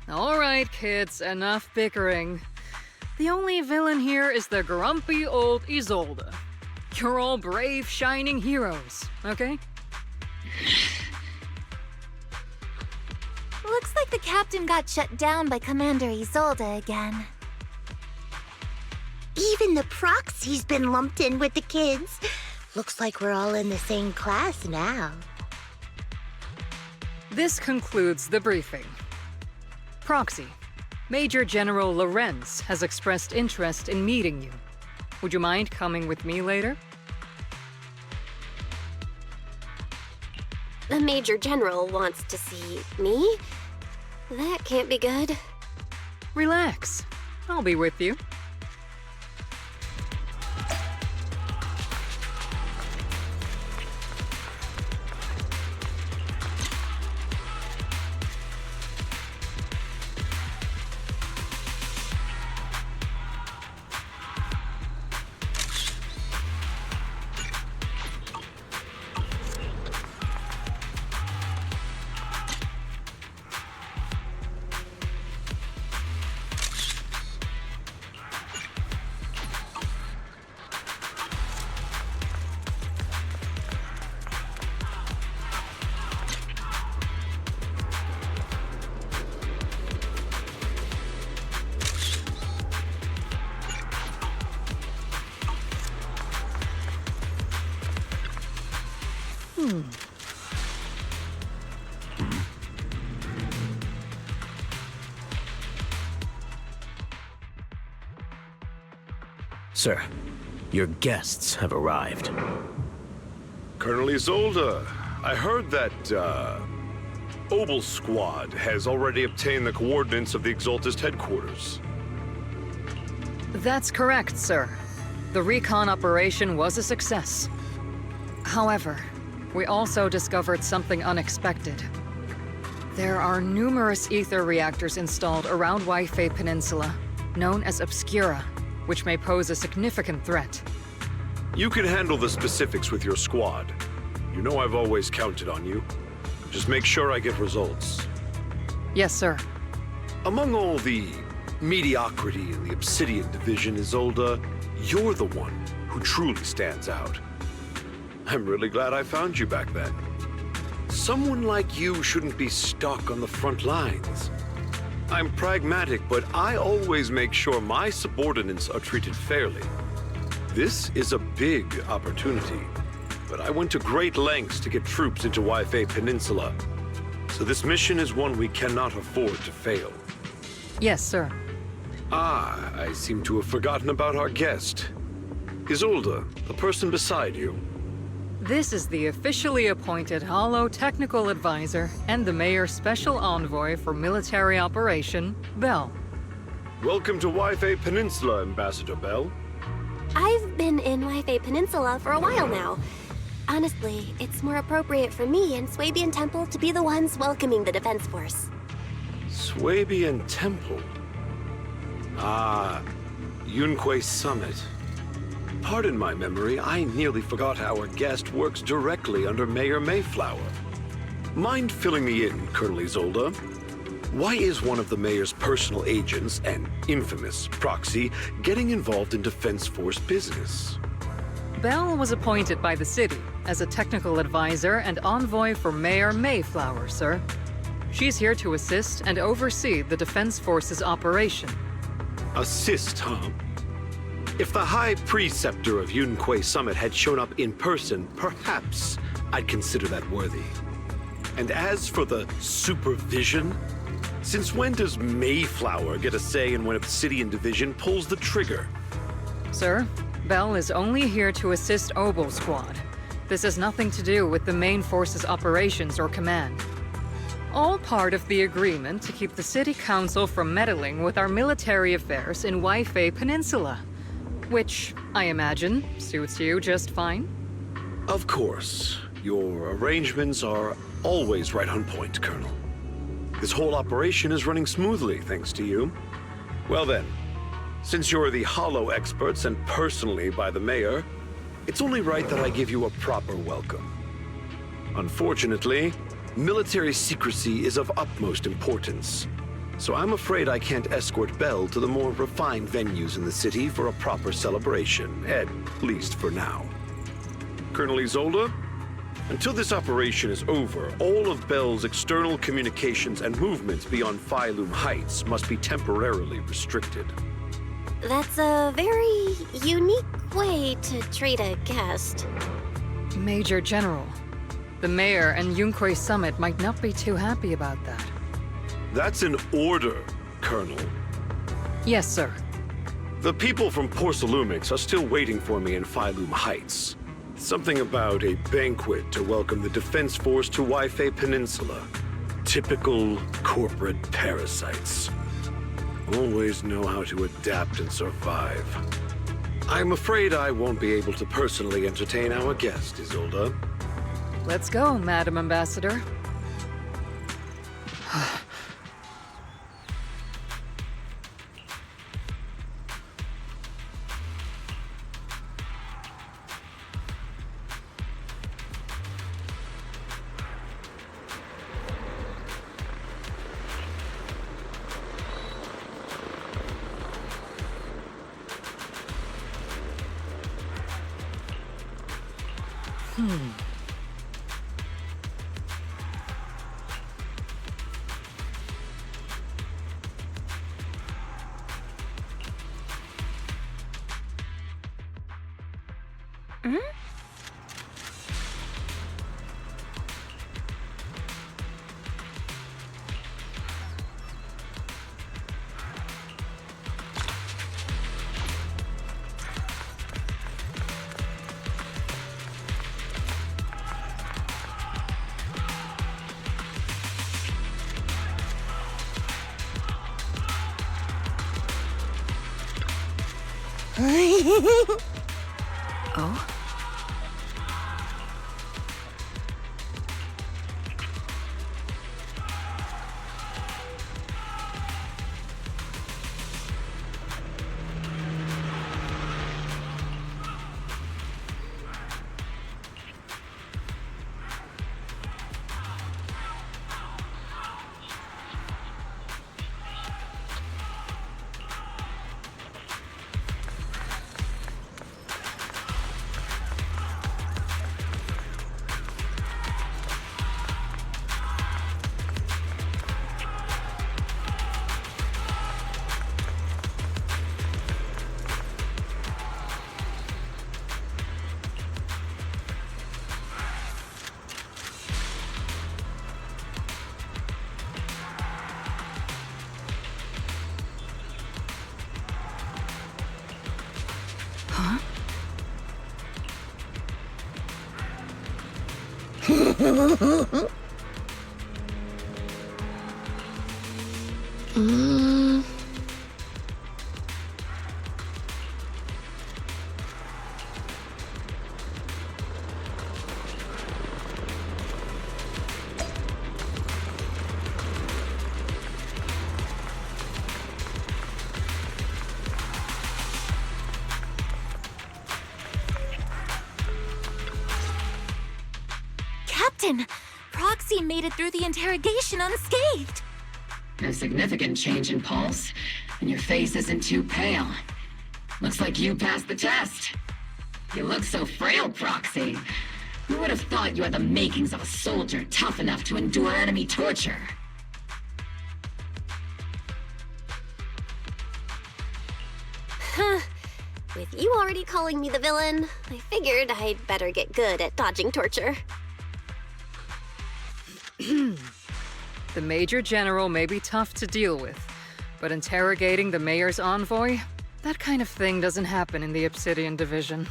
All right, kids, enough bickering. The only villain here is the grumpy old Isolde. You're all brave, shining heroes, okay? Looks like the captain got shut down by Commander Isolde again. Even the Proxy's been lumped in with the kids. Looks like we're all in the same class now. This concludes the briefing. Proxy, Major General Lorenz has expressed interest in meeting you. Would you mind coming with me later? The Major General wants to see me? That can't be good. Relax. I'll be with you. Sir, your guests have arrived. Colonel Isolde, I heard that, Obel Squad has already obtained the coordinates of the Exaltist headquarters. That's correct, sir. The recon operation was a success. However, we also discovered something unexpected. There are numerous ether reactors installed around Wi-Fi Peninsula, known as Obscura, which may pose a significant threat. You can handle the specifics with your squad. You know I've always counted on you. Just make sure I get results. Yes, sir. Among all the mediocrity in the Obsidian Division, Isolde, you're the one who truly stands out. I'm really glad I found you back then. Someone like you shouldn't be stuck on the front lines. I'm pragmatic, but I always make sure my subordinates are treated fairly. This is a big opportunity, but I went to great lengths to get troops into Wi-Fi Peninsula. So this mission is one we cannot afford to fail. Yes, sir. Ah, I seem to have forgotten about our guest. Isolde, the person beside you. This is the officially appointed Hollow Technical Advisor and the Mayor's Special Envoy for Military Operation, Belle. Welcome to Wi-Fi Peninsula, Ambassador Belle. I've been in Wi-Fi Peninsula for a while now. Honestly, it's more appropriate for me and Swabian Temple to be the ones welcoming the Defense Force. Swabian Temple? Ah, Yunque Summit. Pardon my memory, I nearly forgot our guest works directly under Mayor Mayflower. Mind filling me in, Colonel Isolde? Why is one of the mayor's personal agents, an infamous Proxy, getting involved in Defense Force business? Belle was appointed by the city as a technical advisor and envoy for Mayor Mayflower, sir. She's here to assist and oversee the Defense Force's operation. Assist, huh? If the High Preceptor of Yunque Summit had shown up in person, perhaps I'd consider that worthy. And as for the supervision, since when does Mayflower get a say in when Obsidian Division pulls the trigger? Sir, Belle is only here to assist Obel Squad. This has nothing to do with the main force's operations or command. All part of the agreement to keep the City Council from meddling with our military affairs in Wi-Fi Peninsula. Which, I imagine, suits you just fine? Of course. Your arrangements are always right on point, Colonel. This whole operation is running smoothly, thanks to you. Well then, since you're the Hollow experts and personally by the Mayor, it's only right that I give you a proper welcome. Unfortunately, military secrecy is of utmost importance. So I'm afraid I can't escort Belle to the more refined venues in the city for a proper celebration, at least for now. Colonel Isolde, until this operation is over, all of Belle's external communications and movements beyond Phylum Heights must be temporarily restricted. That's a very unique way to treat a guest. Major General, the Mayor and Yunque Summit might not be too happy about that. That's an order, Colonel. Yes, sir. The people from Porcelumix are still waiting for me in Phylum Heights. Something about a banquet to welcome the Defense Force to Wi-Fi Peninsula. Typical corporate parasites. Always know how to adapt and survive. I'm afraid I won't be able to personally entertain our guest, Isolde. Let's go, Madam Ambassador. Oh? Captain! Proxy made it through the interrogation unscathed! A significant change in pulse, and your face isn't too pale. Looks like you passed the test. You look so frail, Proxy. Who would have thought you had the makings of a soldier tough enough to endure enemy torture? With you already calling me the villain, I figured I'd better get good at dodging torture. The Major General may be tough to deal with, but interrogating the Mayor's envoy? That kind of thing doesn't happen in the Obsidian Division.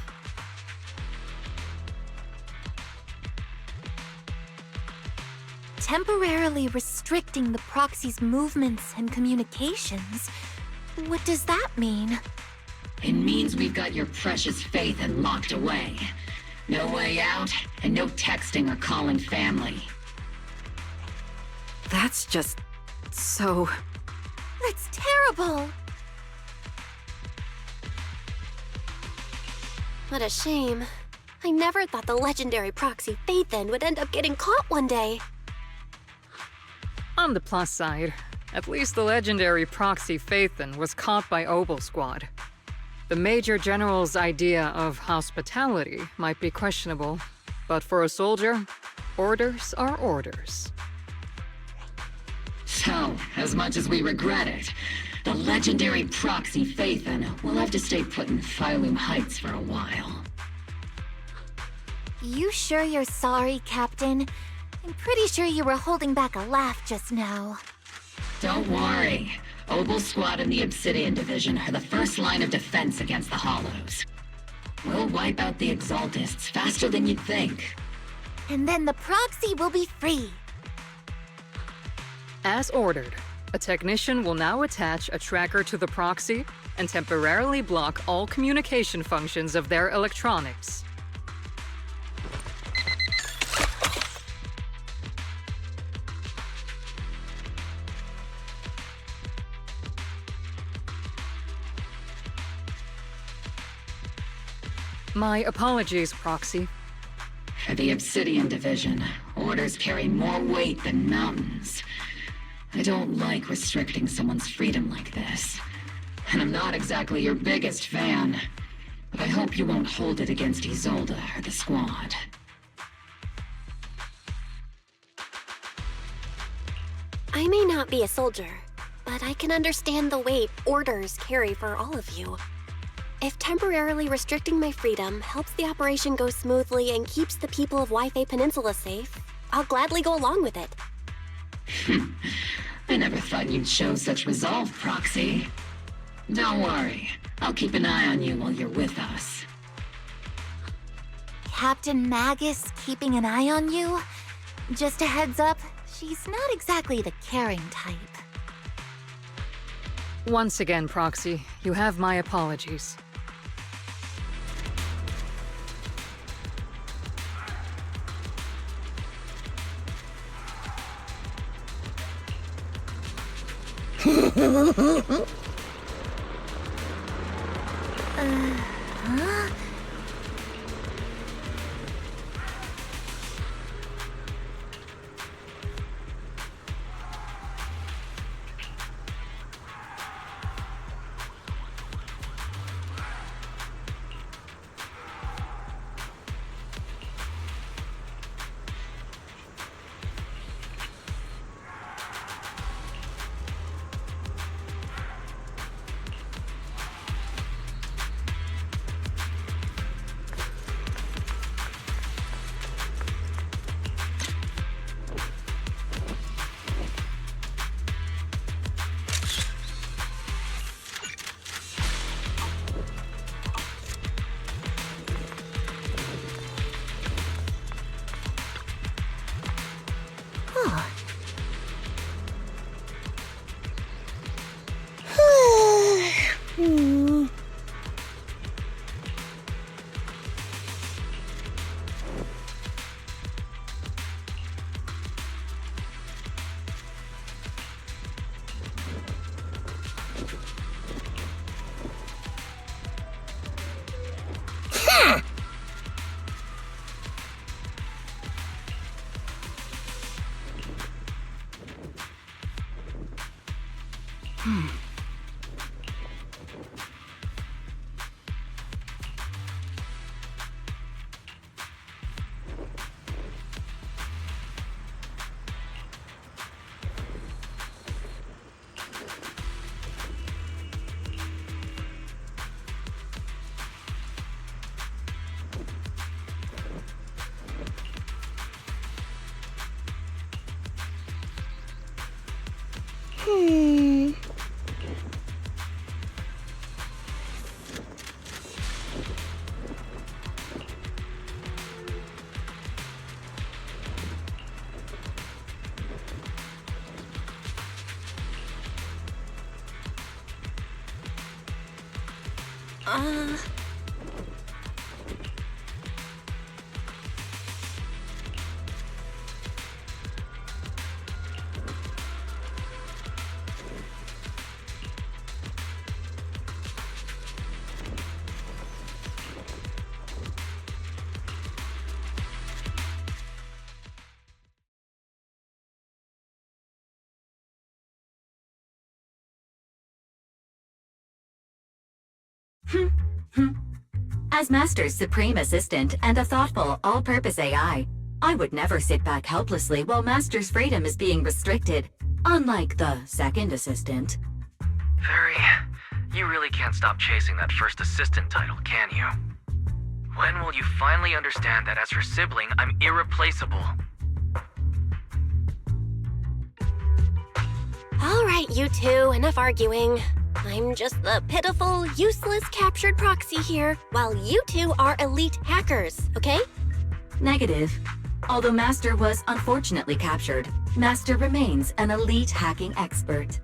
Temporarily restricting the Proxy's movements and communications? What does that mean? It means we've got your precious Phaethon locked away. No way out, and no texting or calling family. That's just... so... That's terrible! What a shame. I never thought the legendary Proxy Phaethon would end up getting caught one day. On the plus side, at least the legendary Proxy Phaethon was caught by Obel Squad. The Major General's idea of hospitality might be questionable, but for a soldier, orders are orders. So, as much as we regret it, the legendary Proxy Phaethon will have to stay put in Phylum Heights for a while. You sure you're sorry, Captain? I'm pretty sure you were holding back a laugh just now. Don't worry. Obel Squad and the Obsidian Division are the first line of defense against the Hollows. We'll wipe out the Exaltists faster than you'd think. And then the Proxy will be free. As ordered, a technician will now attach a tracker to the Proxy and temporarily block all communication functions of their electronics. My apologies, Proxy. For the Obsidian Division, orders carry more weight than mountains. I don't like restricting someone's freedom like this. And I'm not exactly your biggest fan. But I hope you won't hold it against Isolde or the Squad. I may not be a soldier, but I can understand the weight orders carry for all of you. If temporarily restricting my freedom helps the operation go smoothly and keeps the people of Wi-Fi Peninsula safe, I'll gladly go along with it. I never thought you'd show such resolve, Proxy. Don't worry, I'll keep an eye on you while you're with us. Captain Magus keeping an eye on you? Just a heads up, she's not exactly the caring type. Once again, Proxy, you have my apologies. Huh? As Master's supreme assistant and a thoughtful, all-purpose AI, I would never sit back helplessly while Master's freedom is being restricted, unlike the second assistant. Very. You really can't stop chasing that first assistant title, can you? When will you finally understand that as her sibling, I'm irreplaceable? All right, you two, enough arguing. I'm just the pitiful, useless captured proxy here, while you two are elite hackers, okay? Negative. Although Master was unfortunately captured, Master remains an elite hacking expert.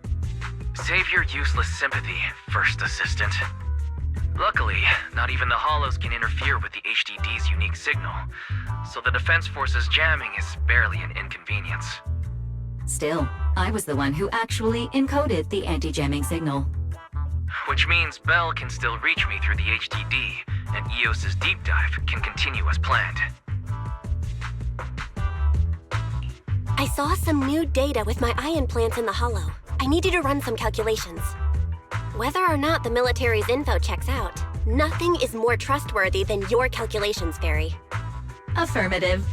Save your useless sympathy, First Assistant. Luckily, not even the Hollows can interfere with the HDD's unique signal, so the Defense Force's jamming is barely an inconvenience. Still, I was the one who actually encoded the anti-jamming signal. Which means Belle can still reach me through the HDD, and EOS's deep dive can continue as planned. I saw some new data with my ion plants in the Hollow. I need you to run some calculations. Whether or not the military's info checks out, nothing is more trustworthy than your calculations, Fairy. Affirmative.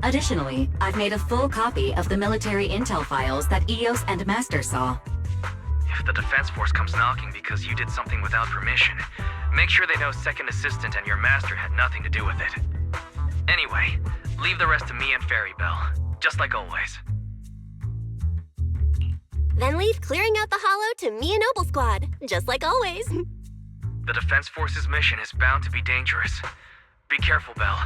Additionally, I've made a full copy of the military intel files that EOS and Master saw. If the Defense Force comes knocking because you did something without permission, make sure they know Second Assistant and your Master had nothing to do with it. Anyway, leave the rest to me and Fairy Belle, just like always. Then leave clearing out the Hollow to me and Noble Squad, just like always. The Defense Force's mission is bound to be dangerous. Be careful, Belle.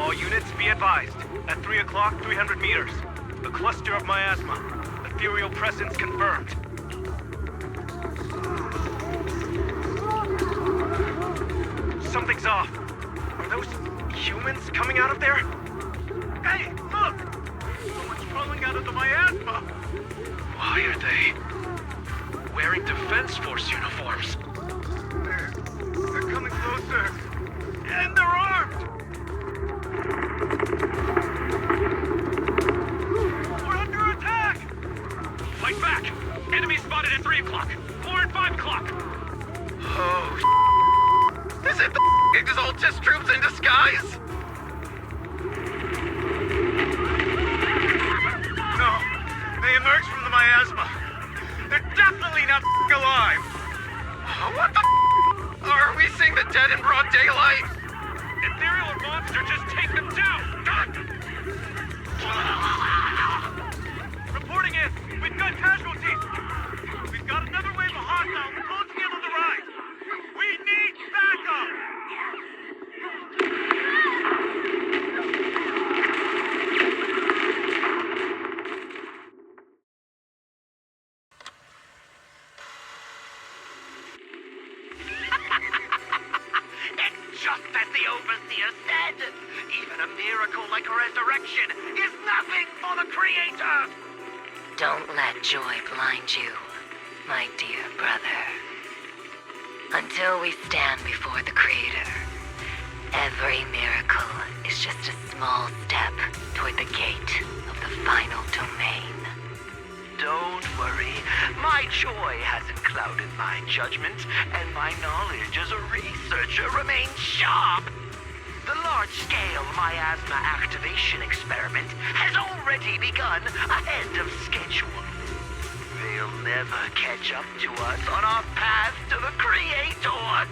All units, be advised. At 3 o'clock, 300 meters. The cluster of miasma. Ethereal presence confirmed. Something's off. Are those humans coming out of there? Hey, look! Someone's crawling out of the miasma! Why are they wearing Defense Force uniforms? They're coming closer. And they're armed! We're under attack! Fight back! Enemy spotted at 3 o'clock. 4 and 5 o'clock. Oh, is it the Exaltis troops in disguise? No, they emerged from the miasma. They're definitely not alive. What the are we seeing the dead in broad daylight? Ethereal or monster, just take them down! Reporting in, we've got casualties. We've got another wave of hostiles closing in on the right. We need backup! It's just as the Overseer said. Even a miracle like resurrection is nothing for the Creator. Don't let joy blind you, my dear brother. Until we stand before the Creator, every miracle is just a small step toward the gate of the final domain. don't worry. My joy hasn't clouded my judgment, and my knowledge as a researcher remains sharp. The large-scale miasma activation experiment has already begun ahead of schedule. They'll never catch up to us on our path to the Creator.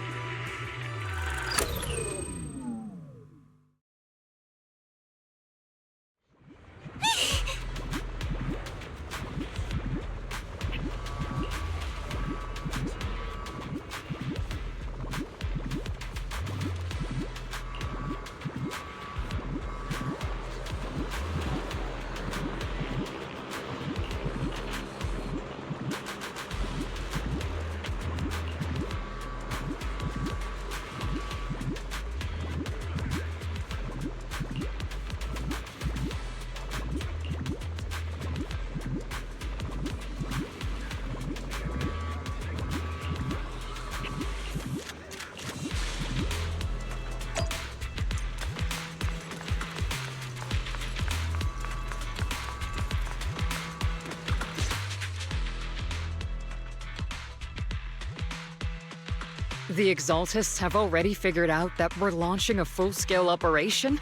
The Exaltists have already figured out that we're launching a full-scale operation?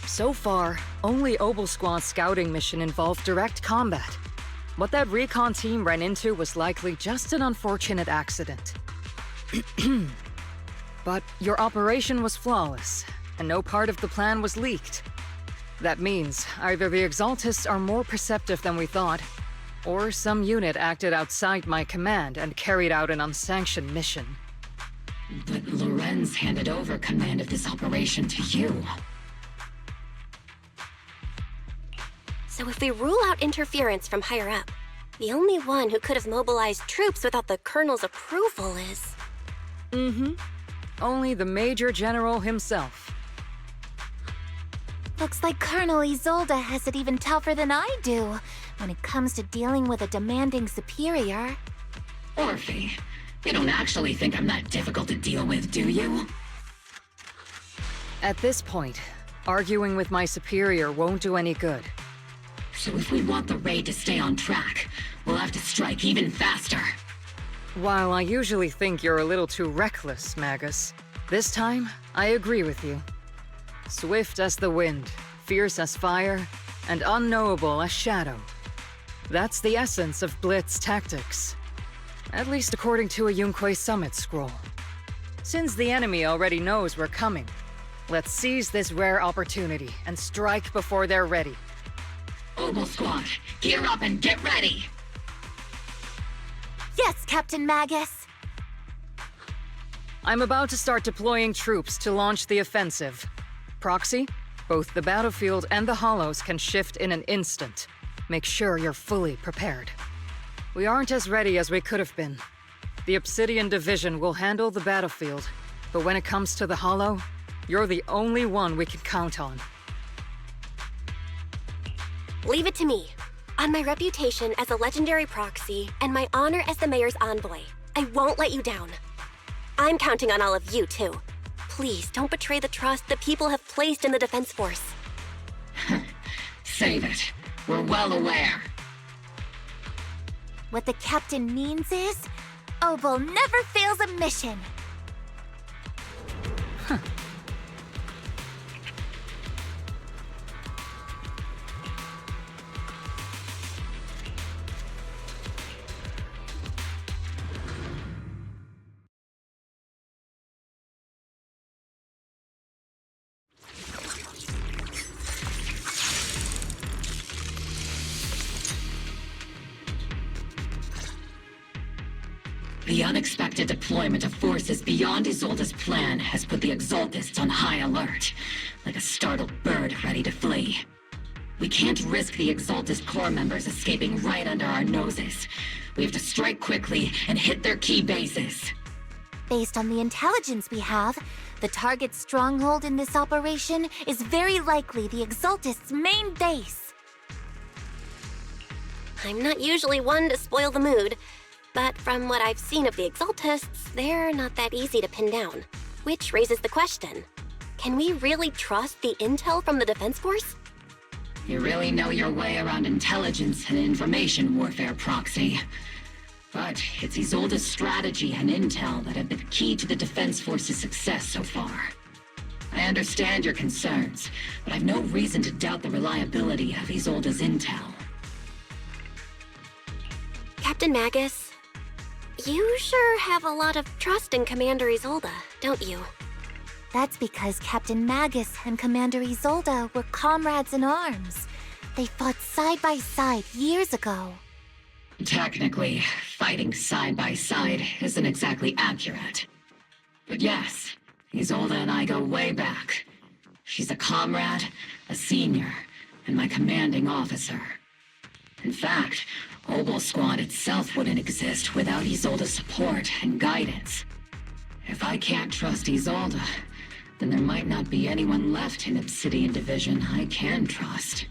So far, only Obel Squad's scouting mission involved direct combat. What that recon team ran into was likely just an unfortunate accident. But your operation was flawless, and no part of the plan was leaked. That means either the Exaltists are more perceptive than we thought, or some unit acted outside my command and carried out an unsanctioned mission. But Lorenz handed over command of this operation to you. So if we rule out interference from higher up, the only one who could have mobilized troops without the Colonel's approval is... Only the Major General himself. Looks like Colonel Isolde has it even tougher than I do when it comes to dealing with a demanding superior. Orphe, you don't actually think I'm that difficult to deal with, do you? At this point, arguing with my superior won't do any good. So if we want the raid to stay on track, we'll have to strike even faster. While I usually think you're a little too reckless, Magus, this time, I agree with you. Swift as the wind, fierce as fire, and unknowable as shadow. That's the essence of Blitz tactics. At least according to a Yunque Summit scroll. Since the enemy already knows we're coming, let's seize this rare opportunity and strike before they're ready. Obel Squad, gear up and get ready! Yes, Captain Magus! I'm about to start deploying troops to launch the offensive. Proxy, both the battlefield and the hollows can shift in an instant. Make sure you're fully prepared. We aren't as ready as we could have been. The Obsidian Division will handle the battlefield, but when it comes to the hollow, you're the only one we can count on. Leave it to me. On my reputation as a legendary proxy and my honor as the mayor's envoy, I won't let you down. I'm counting on all of you, too. Please don't betray the trust that people have placed in the Defense Force. Save it. We're well aware. What the captain means is, Obel never fails a mission. The unexpected deployment of forces beyond Isolde's plan has put the Exaltists on high alert, like a startled bird ready to flee. We can't risk the Exaltist Corps members escaping right under our noses. We have to strike quickly and hit their key bases. Based on the intelligence we have, the target's stronghold in this operation is very likely the Exaltists' main base. I'm not usually one to spoil the mood, but from what I've seen of the Exaltists, they're not that easy to pin down. Which raises the question, can we really trust the intel from the Defense Force? You really know your way around intelligence and information warfare, Proxy. But it's Isolde's strategy and intel that have been key to the Defense Force's success so far. I understand your concerns, but I've no reason to doubt the reliability of Isolde's intel. Captain Magus, you sure have a lot of trust in Commander Isolde, don't you? That's because Captain Magus and Commander Isolde were comrades in arms. They fought side by side years ago. Technically, fighting side by side isn't exactly accurate. But yes, Isolde and I go way back. She's a comrade, a senior, and my commanding officer. In fact, Obel Squad itself wouldn't exist without Isolde's support and guidance. If I can't trust Isolde, then there might not be anyone left in Obsidian Division I can trust.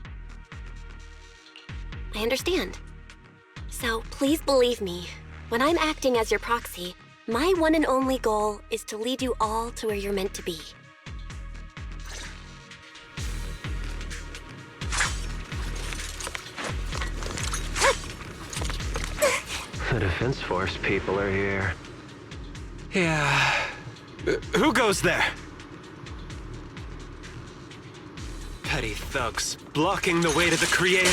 I understand. So please believe me, when I'm acting as your proxy, my one and only goal is to lead you all to where you're meant to be. The Defense Force people are here. Yeah. Who goes there? Petty thugs, blocking the way to the Creator.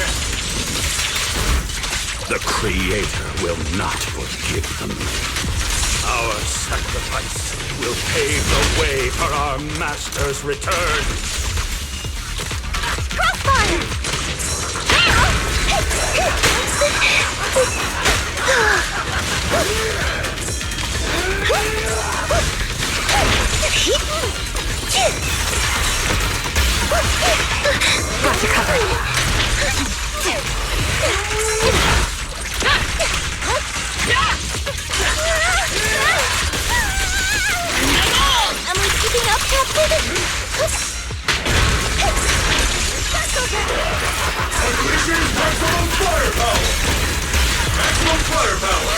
The Creator will not forgive them. Our sacrifice will pave the way for our Master's return. Crossfire! Got you covered. Am I keeping up, Captain? Unleashing maximum firepower! Maximum firepower!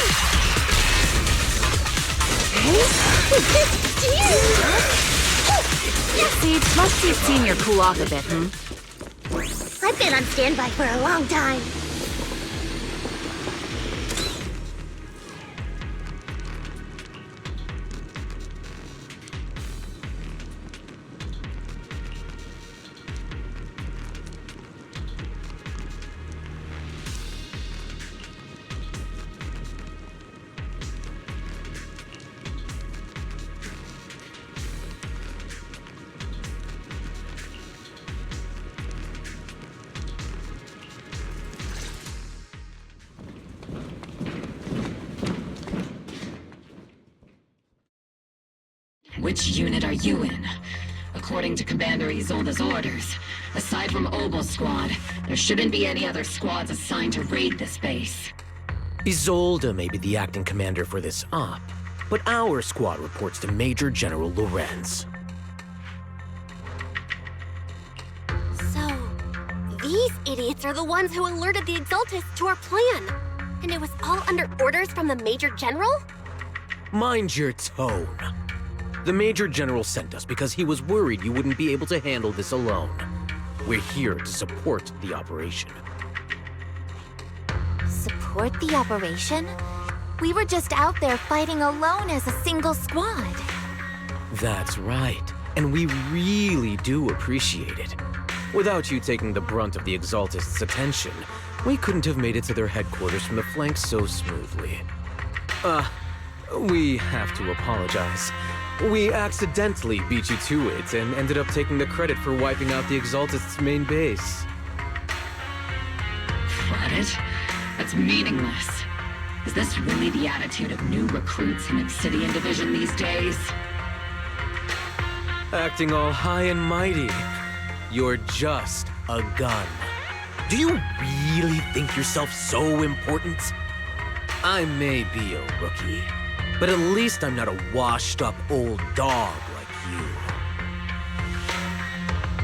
Siege, must see Senior cool off a bit, I've been on standby for a long time. Which unit are you in? According to Commander Isolde's orders, aside from Obel Squad, there shouldn't be any other squads assigned to raid this base. Isolde may be the acting commander for this op, but our squad reports to Major General Lorenz. So, these idiots are the ones who alerted the Exaltists to our plan. And it was all under orders from the Major General? Mind your tone. The Major General sent us because he was worried you wouldn't be able to handle this alone. We're here to support the operation. Support the operation? We were just out there fighting alone as a single squad. That's right, and we really do appreciate it. Without you taking the brunt of the Exaltists' attention, we couldn't have made it to their headquarters from the flank so smoothly. We have to apologize. We accidentally beat you to it and ended up taking the credit for wiping out the Exaltists' main base. Credit? That's meaningless. Is this really the attitude of new recruits in Obsidian Division these days? Acting all high and mighty. You're just a gun. Do you really think yourself so important? I may be a rookie, but at least I'm not a washed-up old dog like you.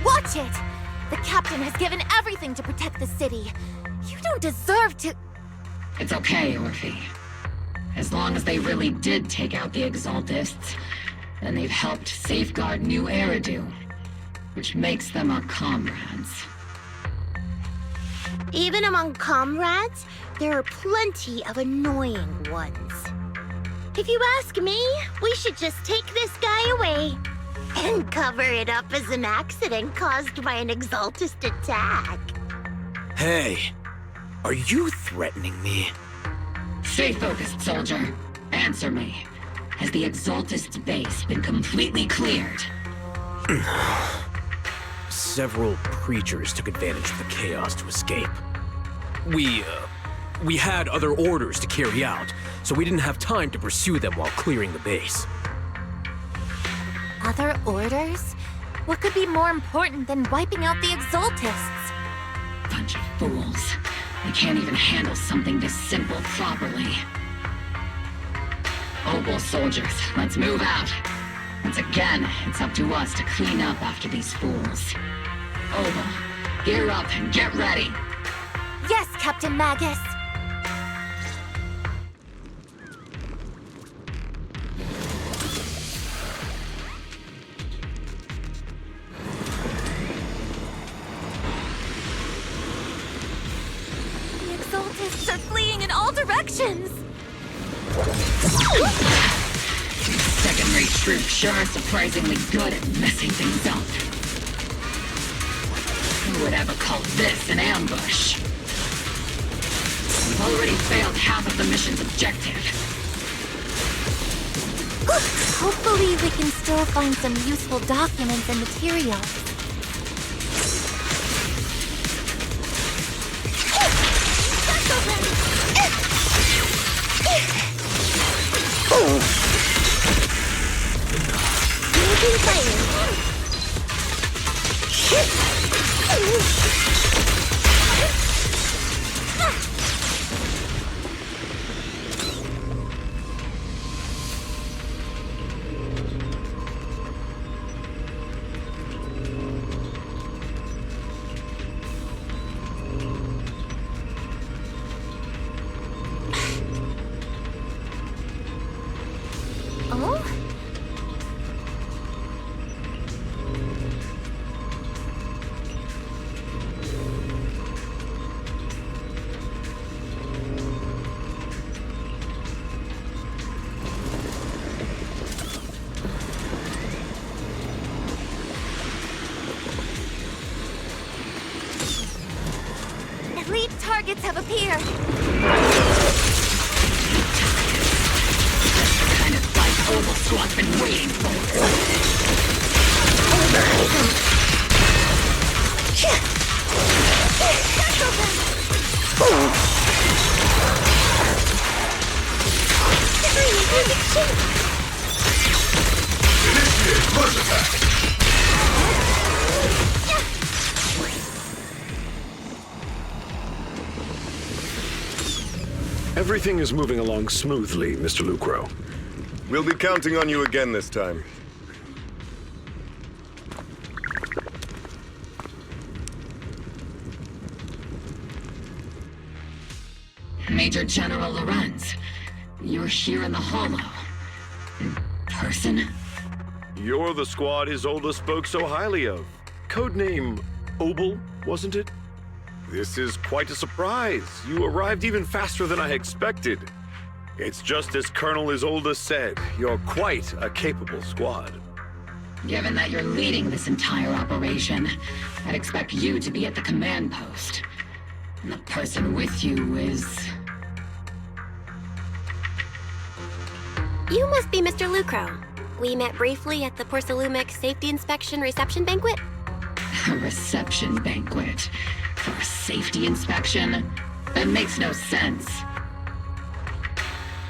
Watch it! The captain has given everything to protect the city. You don't deserve to... It's okay, Orphe. As long as they really did take out the Exaltists, then they've helped safeguard New Eridu, which makes them our comrades. Even among comrades, there are plenty of annoying ones. If you ask me, we should just take this guy away and cover it up as an accident caused by an Exaltist attack. Hey, are you threatening me? Stay focused, soldier. Answer me. Has the Exaltist's base been completely cleared? Several creatures took advantage of the chaos to escape. We had other orders to carry out, so we didn't have time to pursue them while clearing the base. Other orders? What could be more important than wiping out the Exaltists? Bunch of fools. They can't even handle something this simple properly. Opal soldiers, let's move out. Once again, it's up to us to clean up after these fools. Opal, gear up and get ready. Yes, Captain Magus. The Exaltists are fleeing in all directions. These second-rate troops sure are surprisingly good at messing things up. Who would ever call this an ambush? We've already failed half of the mission's objective. Hopefully we can still find some useful documents and materials. Elite targets have appeared. The kind of fight Opal Squad's been waiting for. Initiate first attack! Everything is moving along smoothly, Mr. Lucro. We'll be counting on you again this time. Major General Lorenz, you're here in the Hollow. In person? You're the squad Isolde spoke so highly of. Codename Opal, wasn't it? This is quite a surprise. You arrived even faster than I expected. It's just as Colonel Isolde said, you're quite a capable squad. Given that you're leading this entire operation, I'd expect you to be at the command post. And the person with you is... You must be Mr. Lucro. We met briefly at the Porcelumic Safety Inspection Reception Banquet. A reception banquet? For a safety inspection? That makes no sense.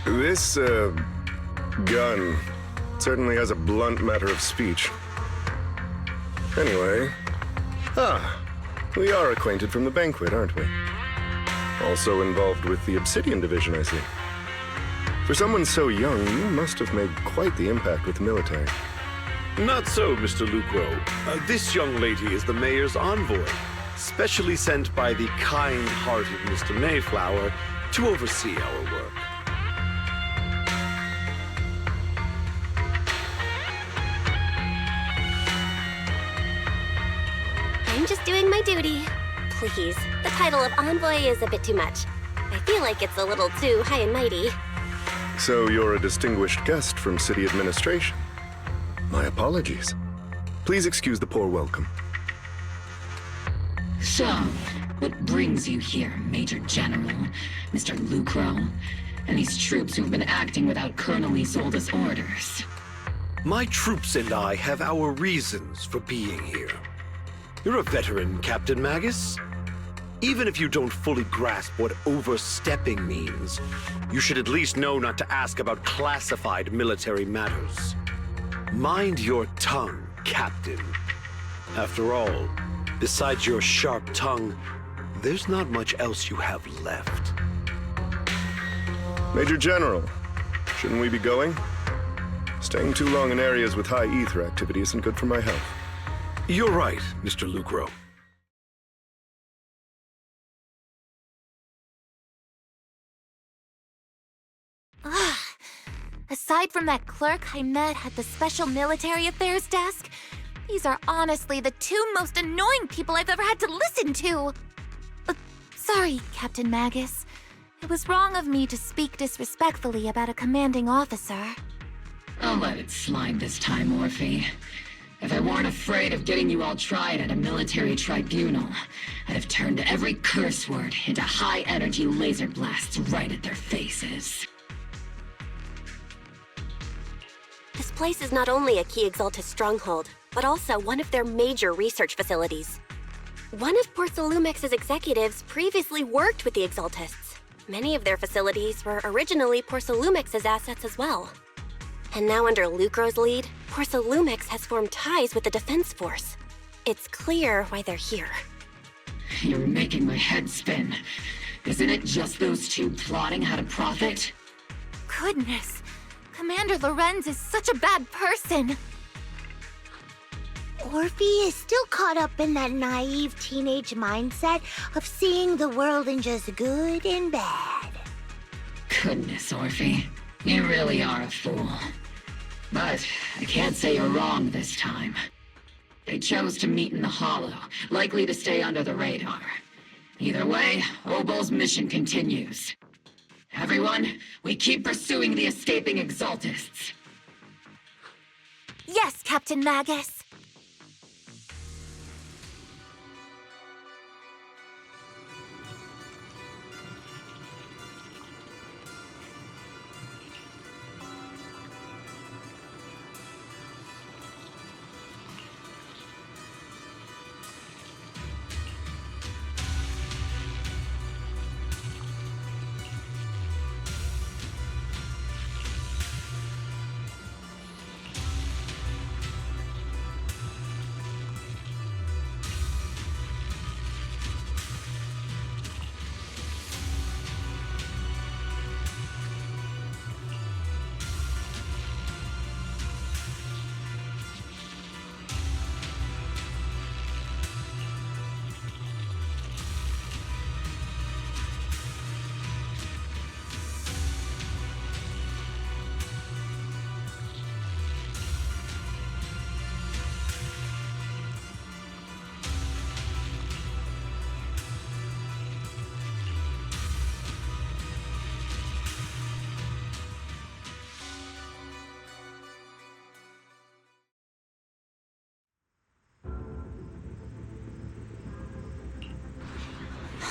This, gun certainly has a blunt matter of speech. Anyway, we are acquainted from the banquet, aren't we? Also involved with the Obsidian Division, I see. For someone so young, you must have made quite the impact with the military. Not so, Mr. Lucro. This young lady is the mayor's envoy, specially sent by the kind-hearted Mr. Mayflower to oversee our work. I'm just doing my duty. please. The title of envoy is a bit too much. I feel like it's a little too high and mighty. So you're a distinguished guest from city administration. My apologies. Please excuse the poor welcome. So, what brings you here, Major General, Mr. Lucro, and these troops who've been acting without Colonel Isolde's orders? My troops and I have our reasons for being here. You're a veteran, Captain Magus. Even if you don't fully grasp what overstepping means, you should at least know not to ask about classified military matters. Mind your tongue, Captain. After all, besides your sharp tongue, there's not much else you have left. Major General, shouldn't we be going? Staying too long in areas with high ether activity isn't good for my health. You're right, Mr. Lucro. Aside from that clerk I met at the Special Military Affairs desk, these are honestly the two most annoying people I've ever had to listen to. Sorry, Captain Magus. It was wrong of me to speak disrespectfully about a commanding officer. I'll let it slide this time, Orphe. If I weren't afraid of getting you all tried at a military tribunal, I'd have turned every curse word into high-energy laser blasts right at their faces. This place is not only a key Exaltus stronghold, but also one of their major research facilities. One of Porcelumex's executives previously worked with the Exaltists. Many of their facilities were originally Porcelumex's assets as well. And now under Lucro's lead, Porcelumex has formed ties with the Defense Force. It's clear why they're here. You're making my head spin. Isn't it just those two plotting how to profit? Goodness, Commander Lorenz is such a bad person. Orphe is still caught up in that naive teenage mindset of seeing the world in just good and bad. Goodness, Orphe. You really are a fool. But I can't say you're wrong this time. They chose to meet in the Hollow, likely to stay under the radar. Either way, Obol's mission continues. Everyone, we keep pursuing the escaping Exaltists. Yes, Captain Magus.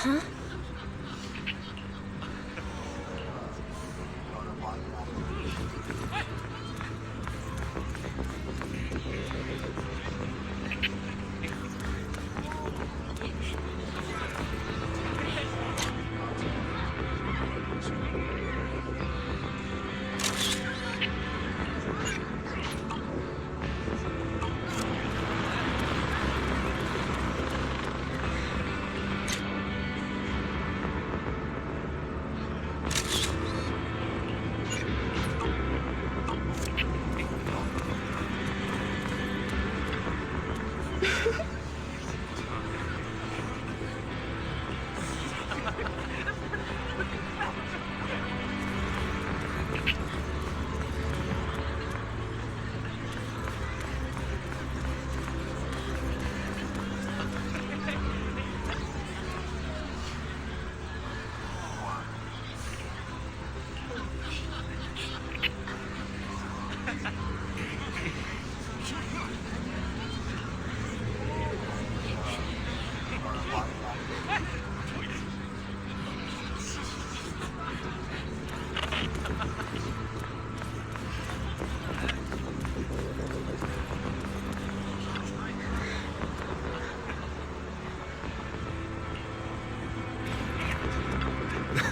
Huh?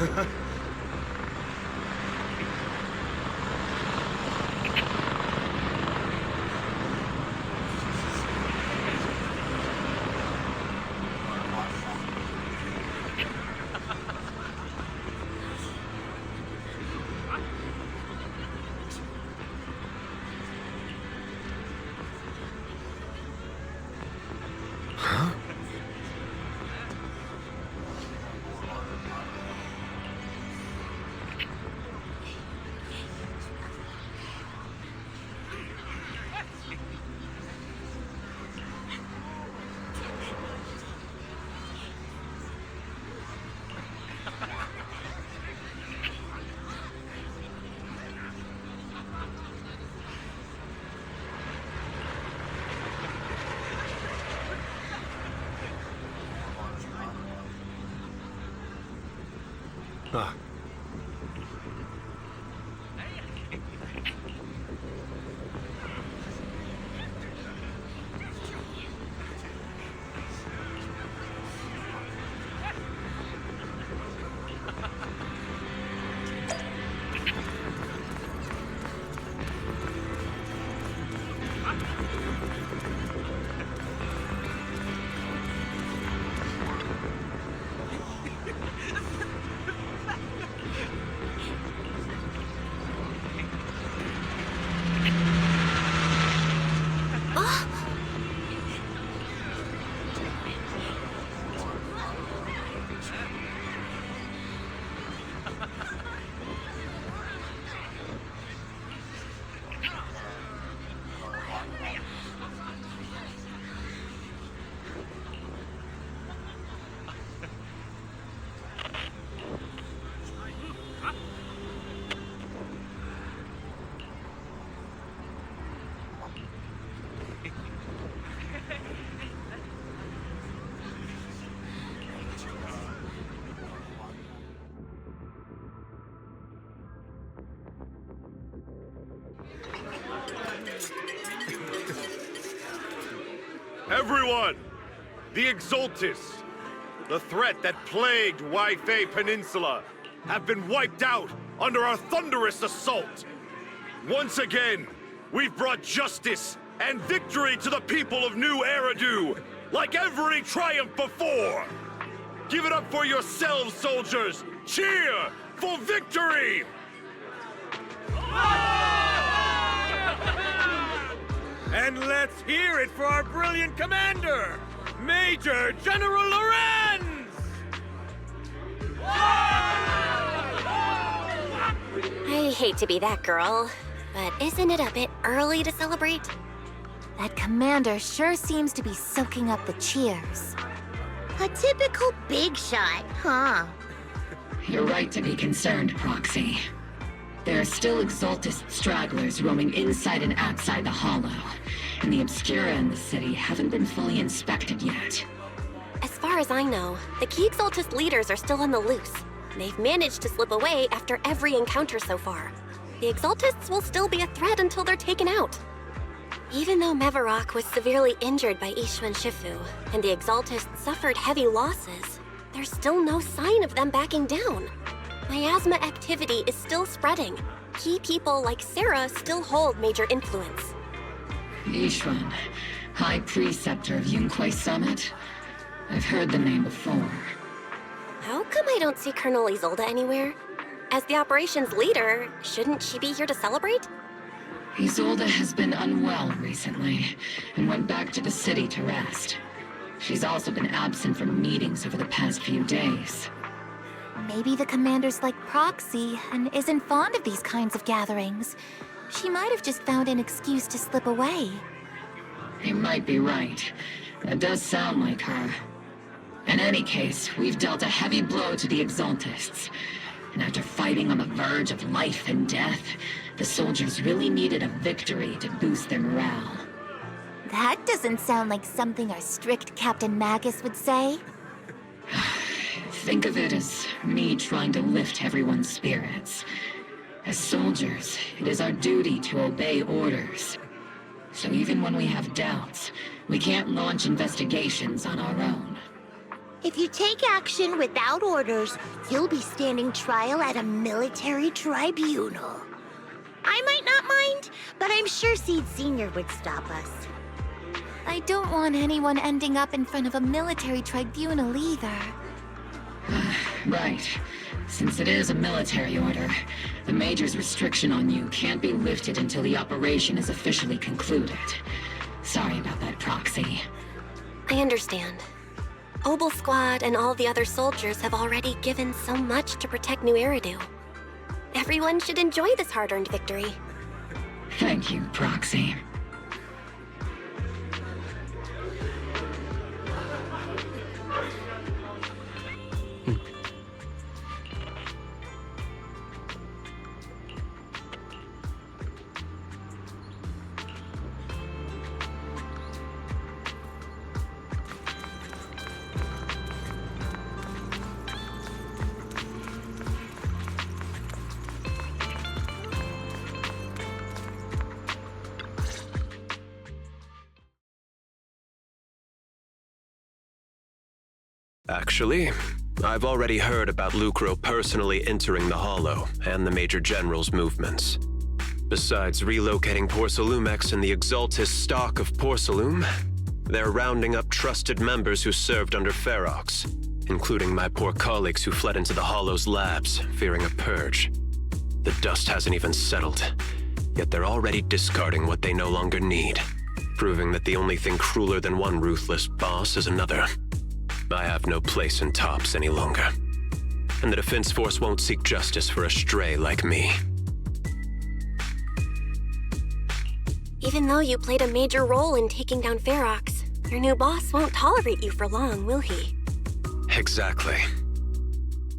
Ah. Everyone! The Exaltists, the threat that plagued Wi-Fi Peninsula, have been wiped out under our thunderous assault. Once again, we've brought justice and victory to the people of New Eridu, like every triumph before! Give it up for yourselves, soldiers! Cheer for victory! And let's hear it for our brilliant commander, Major General Lorenz! I hate to be that girl, but isn't it a bit early to celebrate? That commander sure seems to be soaking up the cheers. A typical big shot, huh? You're right to be concerned, Proxy. There are still Exaltist stragglers roaming inside and outside the Hollow, and the Obscura in the city haven't been fully inspected yet. As far as I know, the key Exaltist leaders are still on the loose. They've managed to slip away after every encounter so far. The Exaltists will still be a threat until they're taken out. Even though Mevarok was severely injured by Ishu and Shifu, and the Exaltists suffered heavy losses, there's still no sign of them backing down. Miasma activity is still spreading. Key people like Sarah still hold major influence. Ishwan, High Preceptor of Yunkwei Summit? I've heard the name before. How come I don't see Colonel Isolde anywhere? As the operations leader, shouldn't she be here to celebrate? Isolde has been unwell recently, and went back to the city to rest. She's also been absent from meetings over the past few days. Maybe the commander's like Proxy and isn't fond of these kinds of gatherings. She might have just found an excuse to slip away. You might be right. That does sound like her. In any case, we've dealt a heavy blow to the Exaltists. And after fighting on the verge of life and death, the soldiers really needed a victory to boost their morale. That doesn't sound like something our strict Captain Magus would say. Think of it as me trying to lift everyone's spirits. As soldiers, it is our duty to obey orders. So even when we have doubts, we can't launch investigations on our own. If you take action without orders, you'll be standing trial at a military tribunal. I might not mind, but I'm sure Seed Senior would stop us. I don't want anyone ending up in front of a military tribunal either. Right. Since it is a military order, the Major's restriction on you can't be lifted until the operation is officially concluded. Sorry about that, Proxy. I understand. Obel Squad and all the other soldiers have already given so much to protect New Eridu. Everyone should enjoy this hard-earned victory. Thank you, Proxy. Actually, I've already heard about Lucro personally entering the Hollow and the Major General's movements. Besides relocating Porcelumex and the Exaltis stock of Porcelume, they're rounding up trusted members who served under Ferox, including my poor colleagues who fled into the Hollow's labs, fearing a purge. The dust hasn't even settled, yet they're already discarding what they no longer need, proving that the only thing crueler than one ruthless boss is another. I have no place in Tops any longer, and the Defense Force won't seek justice for a stray like me. Even though you played a major role in taking down Ferox, your new boss won't tolerate you for long, will he? Exactly.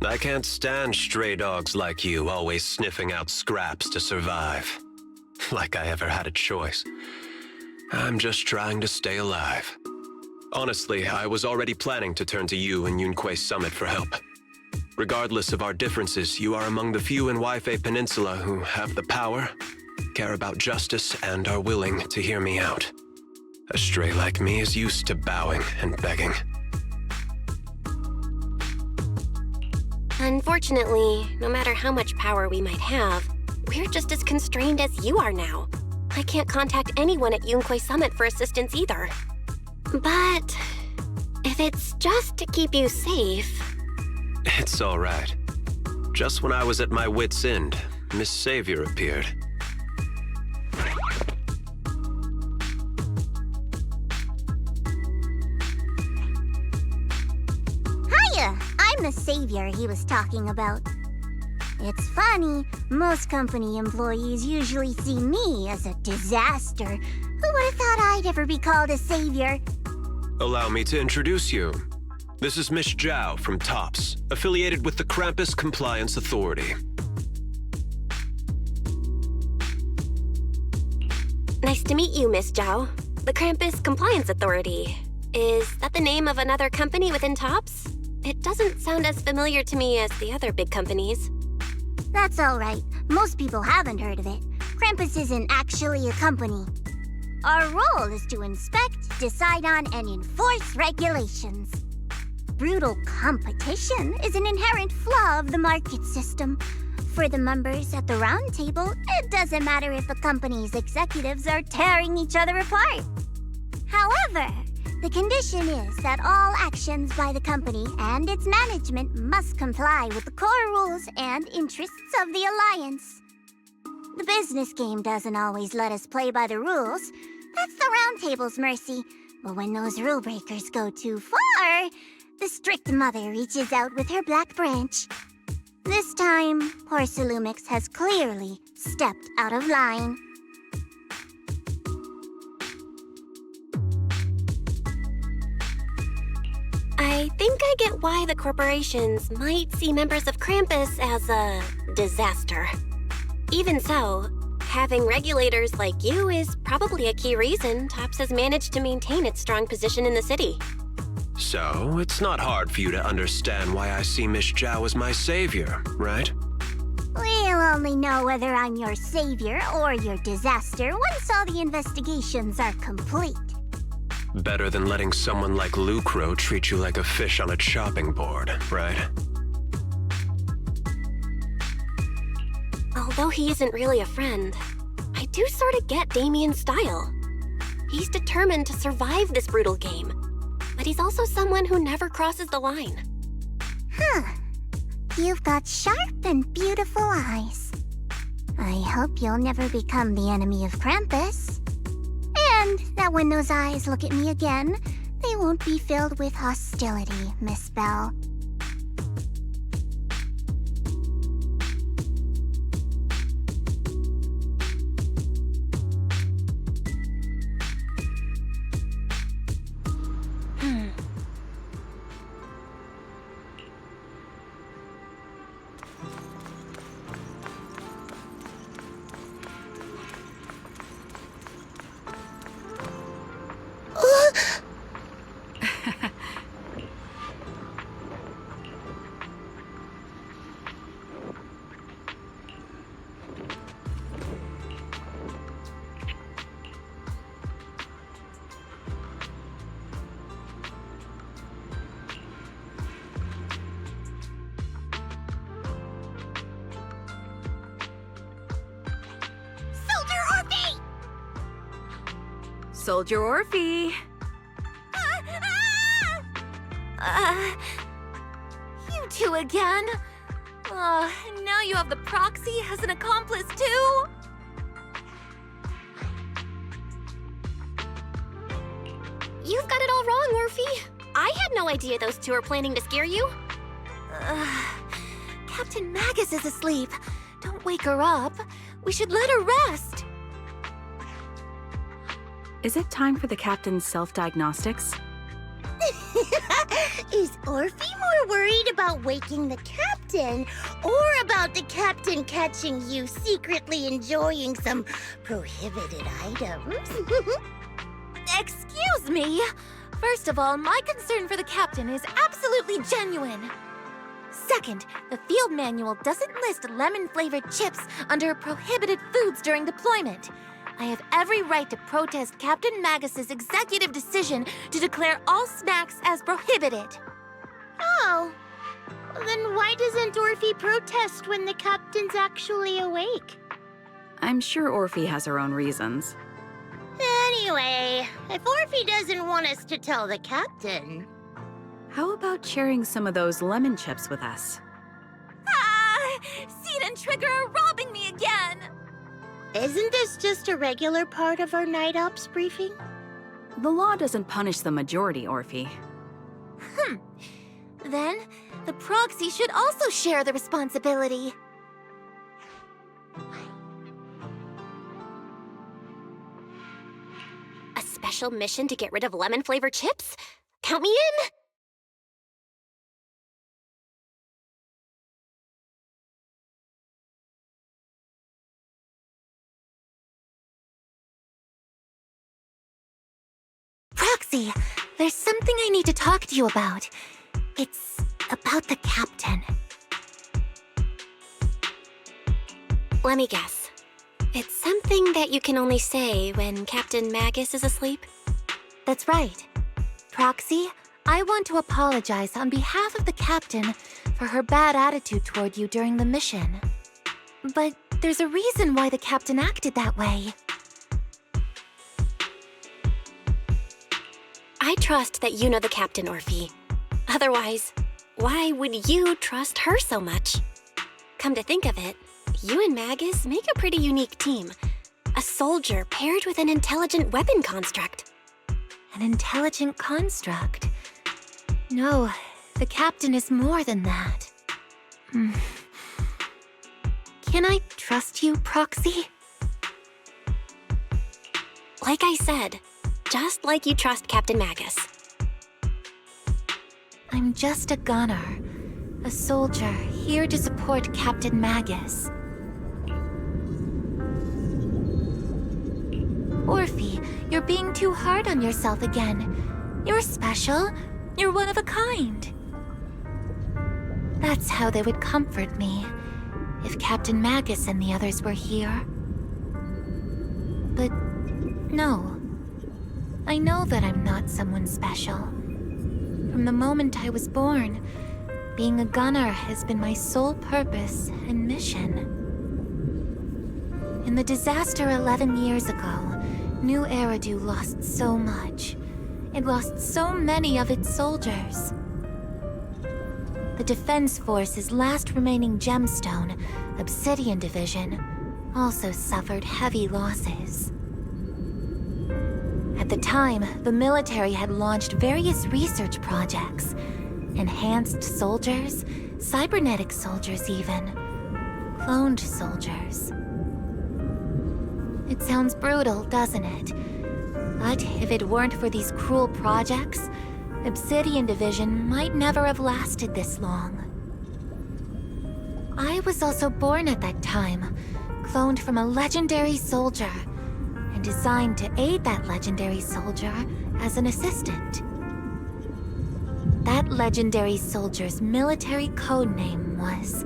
I can't stand stray dogs like you always sniffing out scraps to survive. Like I ever had a choice. I'm just trying to stay alive. Honestly, I was already planning to turn to you and Yunquei Summit for help. Regardless of our differences, you are among the few in Waifei Peninsula who have the power, care about justice, and are willing to hear me out. A stray like me is used to bowing and begging. Unfortunately, no matter how much power we might have, we're just as constrained as you are now. I can't contact anyone at Yunquei Summit for assistance either. But if it's just to keep you safe... It's all right. Just when I was at my wit's end, Miss Savior appeared. Hiya! I'm the savior he was talking about. It's funny, most company employees usually see me as a disaster. Who would have thought I'd ever be called a savior? Allow me to introduce you. This is Miss Zhao from TOPS, affiliated with the Krampus Compliance Authority. Nice to meet you, Miss Zhao. The Krampus Compliance Authority. Is that the name of another company within TOPS? It doesn't sound as familiar to me as the other big companies. That's all right. Most people haven't heard of it. Krampus isn't actually a company. Our role is to inspect, decide on, and enforce regulations. Brutal competition is an inherent flaw of the market system. For the members at the round table, it doesn't matter if a company's executives are tearing each other apart. However, the condition is that all actions by the company and its management must comply with the core rules and interests of the Alliance. The business game doesn't always let us play by the rules. That's the round table's mercy. But when those rule breakers go too far, the strict mother reaches out with her black branch. This time, Porcelumix has clearly stepped out of line. I think I get why the corporations might see members of Krampus as a disaster. Even so, having regulators like you is probably a key reason TOPS has managed to maintain its strong position in the city. So, it's not hard for you to understand why I see Miss Zhao as my savior, right? We'll only know whether I'm your savior or your disaster once all the investigations are complete. Better than letting someone like Lucro treat you like a fish on a chopping board, right? Although he isn't really a friend, I do sort of get Damien's style. He's determined to survive this brutal game, but he's also someone who never crosses the line. Huh. You've got sharp and beautiful eyes. I hope you'll never become the enemy of Krampus. And that when those eyes look at me again, they won't be filled with hostility, Miss Belle. Soldier Orphe! You two again? And now you have the Proxy as an accomplice too? You've got it all wrong, Orphe. I had no idea those two are planning to scare you. Captain Magus is asleep. Don't wake her up. We should let her rest. Is it time for the captain's self-diagnostics? Is Orphe more worried about waking the captain, or about the captain catching you secretly enjoying some prohibited items? Excuse me. First of all, my concern for the captain is absolutely genuine. Second, the field manual doesn't list lemon-flavored chips under prohibited foods during deployment. I have every right to protest Captain Magus's executive decision to declare all snacks as prohibited. Oh, then why doesn't Orphe protest when the captain's actually awake? I'm sure Orphe has her own reasons. Anyway, if Orphe doesn't want us to tell the captain... How about sharing some of those lemon chips with us? Seed and Trigger are robbing me again! Isn't this just a regular part of our night ops briefing? The law doesn't punish the majority, Orphe. Then, the Proxy should also share the responsibility. A special mission to get rid of lemon-flavored chips? Count me in! Proxy, there's something I need to talk to you about. It's about the captain. Let me guess. It's something that you can only say when Captain Magus is asleep? That's right. Proxy, I want to apologize on behalf of the captain for her bad attitude toward you during the mission. But there's a reason why the captain acted that way. I trust that you know the captain, Orphe. Otherwise, why would you trust her so much? Come to think of it, you and Magus make a pretty unique team. A soldier paired with an intelligent weapon construct. An intelligent construct? No, the captain is more than that. Can I trust you, Proxy? Like I said, just like you trust Captain Magus. I'm just a gunner. A soldier, here to support Captain Magus. Orphe, you're being too hard on yourself again. You're special. You're one of a kind. That's how they would comfort me, if Captain Magus and the others were here. But no. I know that I'm not someone special. From the moment I was born, being a gunner has been my sole purpose and mission. In the disaster 11 years ago, New Eridu lost so much. It lost so many of its soldiers. The Defense Force's last remaining gemstone, Obsidian Division, also suffered heavy losses. At the time, the military had launched various research projects. Enhanced soldiers, cybernetic soldiers even, cloned soldiers. It sounds brutal, doesn't it? But if it weren't for these cruel projects, Obsidian Division might never have lasted this long. I was also born at that time, cloned from a legendary soldier, and designed to aid that legendary soldier as an assistant. That legendary soldier's military codename was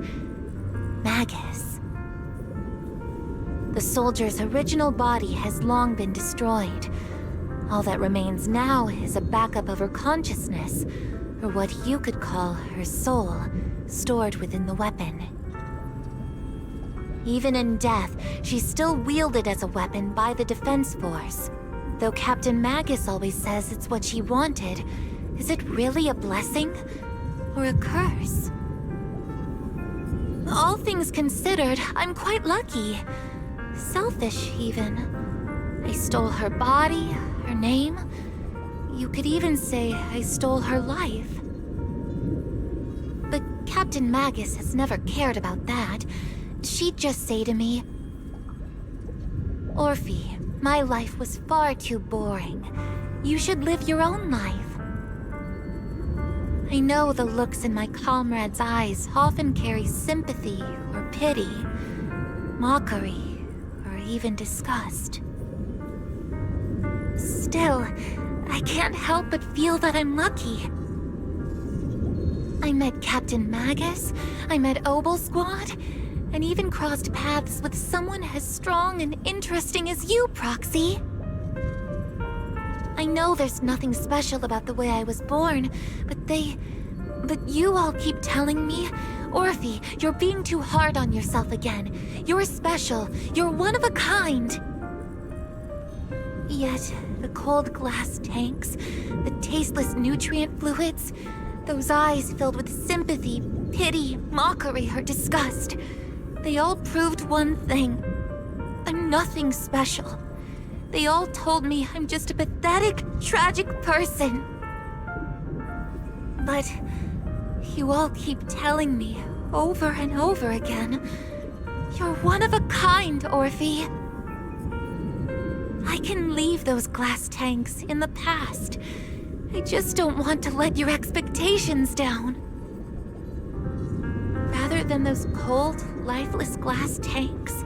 Magus. The soldier's original body has long been destroyed. All that remains now is a backup of her consciousness, or what you could call her soul, stored within the weapon. Even in death, she's still wielded as a weapon by the Defense Force. Though Captain Magus always says it's what she wanted, is it really a blessing or a curse? All things considered, I'm quite lucky. Selfish, even. I stole her body, her name. You could even say I stole her life. But Captain Magus has never cared about that. She'd just say to me, "Orphe, my life was far too boring. You should live your own life." I know the looks in my comrades' eyes often carry sympathy or pity, mockery, or even disgust. Still, I can't help but feel that I'm lucky. I met Captain Magus, I met Obel Squad, and even crossed paths with someone as strong and interesting as you, Proxy. I know there's nothing special about the way I was born, but you all keep telling me, "Orphe, you're being too hard on yourself again. You're special. You're one of a kind." Yet, the cold glass tanks, the tasteless nutrient fluids, those eyes filled with sympathy, pity, mockery, or disgust, they all proved one thing. I'm nothing special. They all told me I'm just a pathetic, tragic person. But you all keep telling me over and over again, "You're one of a kind, Orphe." I can leave those glass tanks in the past. I just don't want to let your expectations down. Rather than those cold, lifeless glass tanks,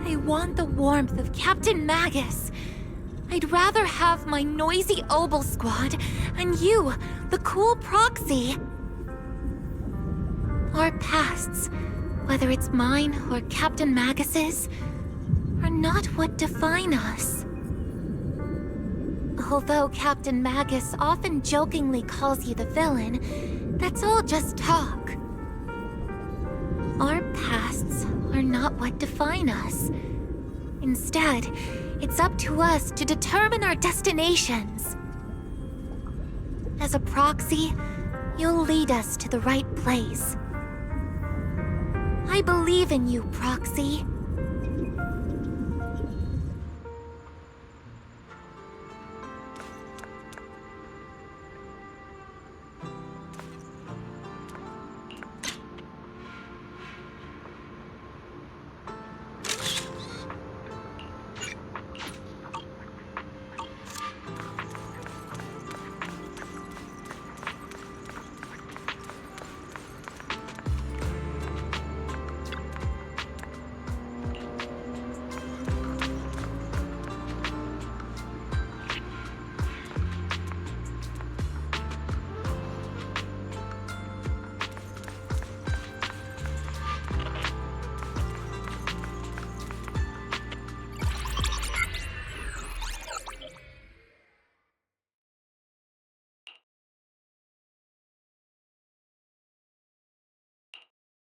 I want the warmth of Captain Magus. I'd rather have my noisy Obel Squad and you, the cool Proxy. Our pasts, whether it's mine or Captain Magus's, are not what define us. Although Captain Magus often jokingly calls you the villain, that's all just talk. Our pasts are not what define us. Instead, it's up to us to determine our destinations. As a proxy, you'll lead us to the right place. I believe in you, Proxy.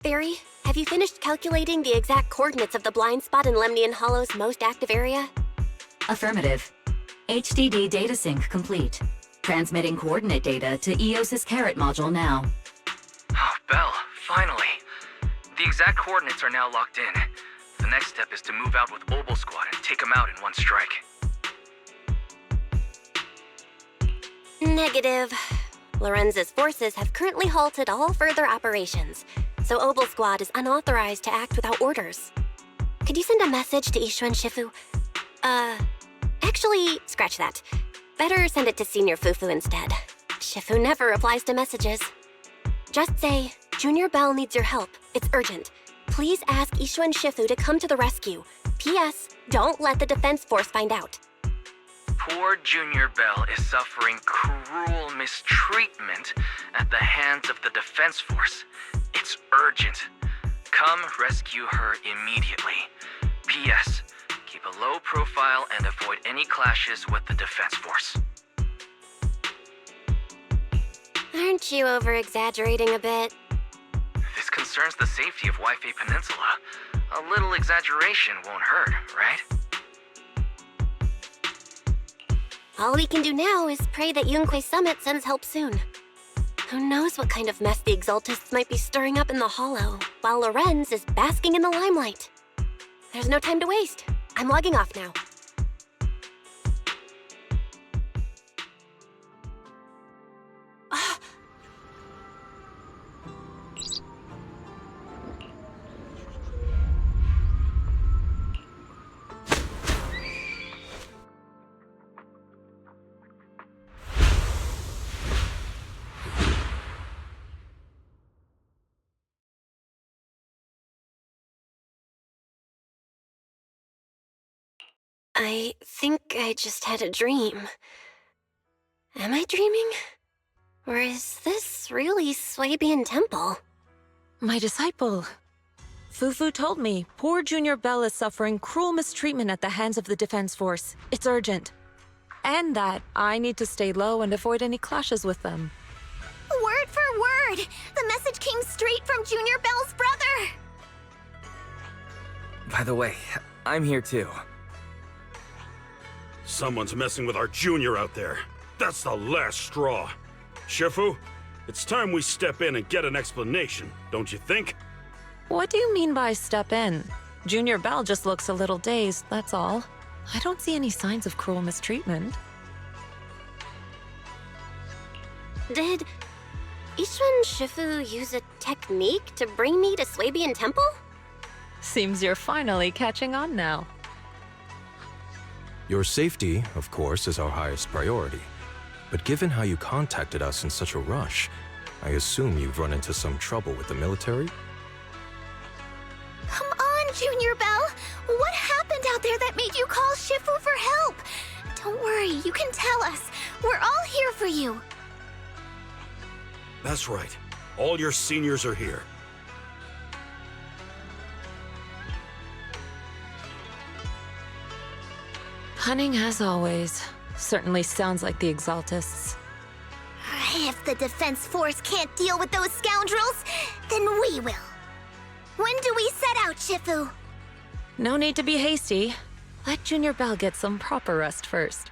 Fairy, have you finished calculating the exact coordinates of the blind spot in Lemnian Hollow's most active area? Affirmative. HDD data sync complete. Transmitting coordinate data to EOS's Carrot module now. Oh, Belle, finally. The exact coordinates are now locked in. The next step is to move out with Obel Squad and take them out in one strike. Negative. Lorenz's forces have currently halted all further operations, so Obel Squad is unauthorized to act without orders. Could you send a message to Ishu and Shifu? Actually, scratch that. Better send it to Senior Fufu instead. Shifu never replies to messages. Just say, Junior Belle needs your help. It's urgent. Please ask Ishu and Shifu to come to the rescue. P.S. Don't let the defense force find out. Poor Junior Belle is suffering cruel mistreatment at the hands of the defense force. It's urgent. Come rescue her immediately. P.S. Keep a low profile and avoid any clashes with the defense force. Aren't you over-exaggerating a bit? This concerns the safety of Wi-Fi Peninsula. A little exaggeration won't hurt, right? All we can do now is pray that Yunquei Summit sends help soon. Who knows what kind of mess the Exaltists might be stirring up in the Hollow, while Lorenz is basking in the limelight. There's no time to waste. I'm logging off now. I think I just had a dream. Am I dreaming? Or is this really Swabian Temple? My disciple. Fufu told me poor Junior Belle is suffering cruel mistreatment at the hands of the defense force. It's urgent. And that I need to stay low and avoid any clashes with them. Word for word! The message came straight from Junior Belle's brother! By the way, I'm here too. Someone's messing with our junior out there. That's the last straw. Shifu, it's time we step in and get an explanation, don't you think? What do you mean by step in? Junior Belle just looks a little dazed, that's all. I don't see any signs of cruel mistreatment. Did Ishu and Shifu use a technique to bring me to Swabian Temple? Seems you're finally catching on now. Your safety, of course, is our highest priority. But given how you contacted us in such a rush, I assume you've run into some trouble with the military? Come on, Junior Belle! What happened out there that made you call Shifu for help? Don't worry, you can tell us. We're all here for you. That's right. All your seniors are here. Cunning as always. Certainly sounds like the Exaltists. If the defense force can't deal with those scoundrels, then we will. When do we set out, Shifu? No need to be hasty. Let Junior Belle get some proper rest first.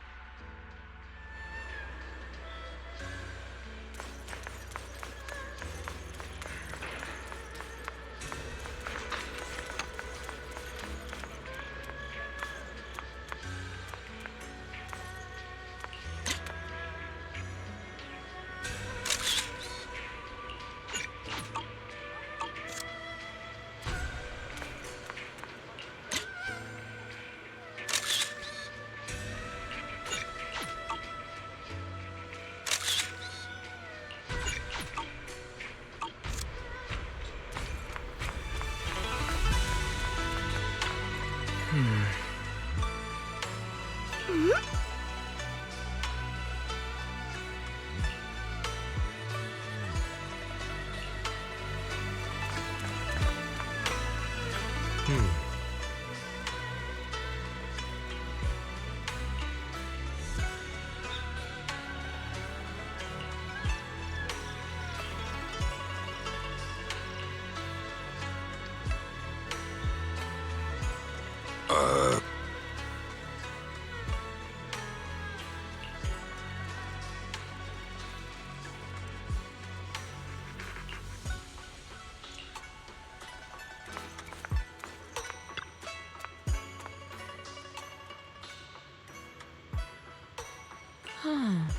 Hand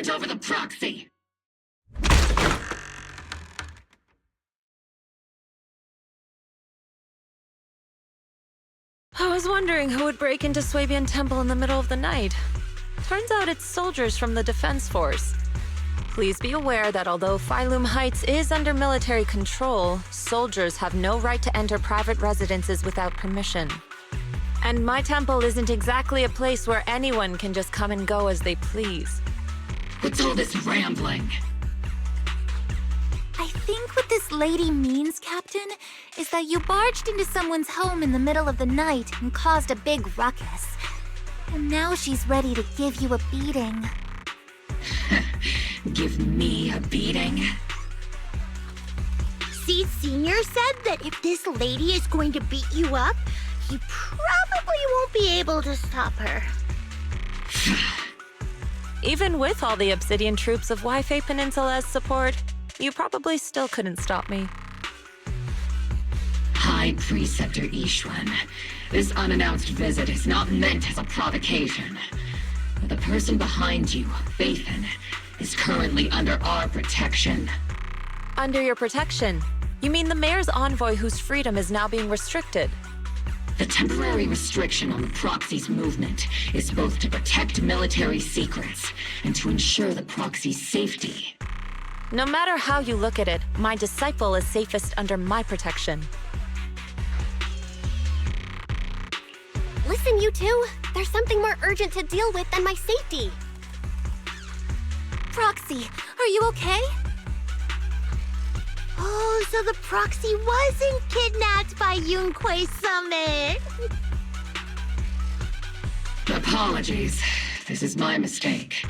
over the proxy! I was wondering who would break into Swabian Temple in the middle of the night. Turns out it's soldiers from the Defense Force. Please be aware that although Phylum Heights is under military control, soldiers have no right to enter private residences without permission. And my temple isn't exactly a place where anyone can just come and go as they please. What's all this rambling? I think what this lady means, Captain, is that you barged into someone's home in the middle of the night and caused a big ruckus. And now she's ready to give you a beating. Give me a beating? Seed Sr. said that if this lady is going to beat you up, he probably won't be able to stop her. Even with all the Obsidian troops of Wi-Fi Peninsula's support, you probably still couldn't stop me. High Preceptor Ishwan, this unannounced visit is not meant as a provocation. The person behind you, Phaethon, is currently under our protection. Under your protection? You mean the mayor's envoy whose freedom is now being restricted? The temporary restriction on the Proxy's movement is both to protect military secrets and to ensure the Proxy's safety. No matter how you look at it, my disciple is safest under my protection. Listen, you two. There's something more urgent to deal with than my safety. Proxy, are you okay? Oh, so the Proxy wasn't kidnapped by Yunquay Summit. Apologies. This is my mistake.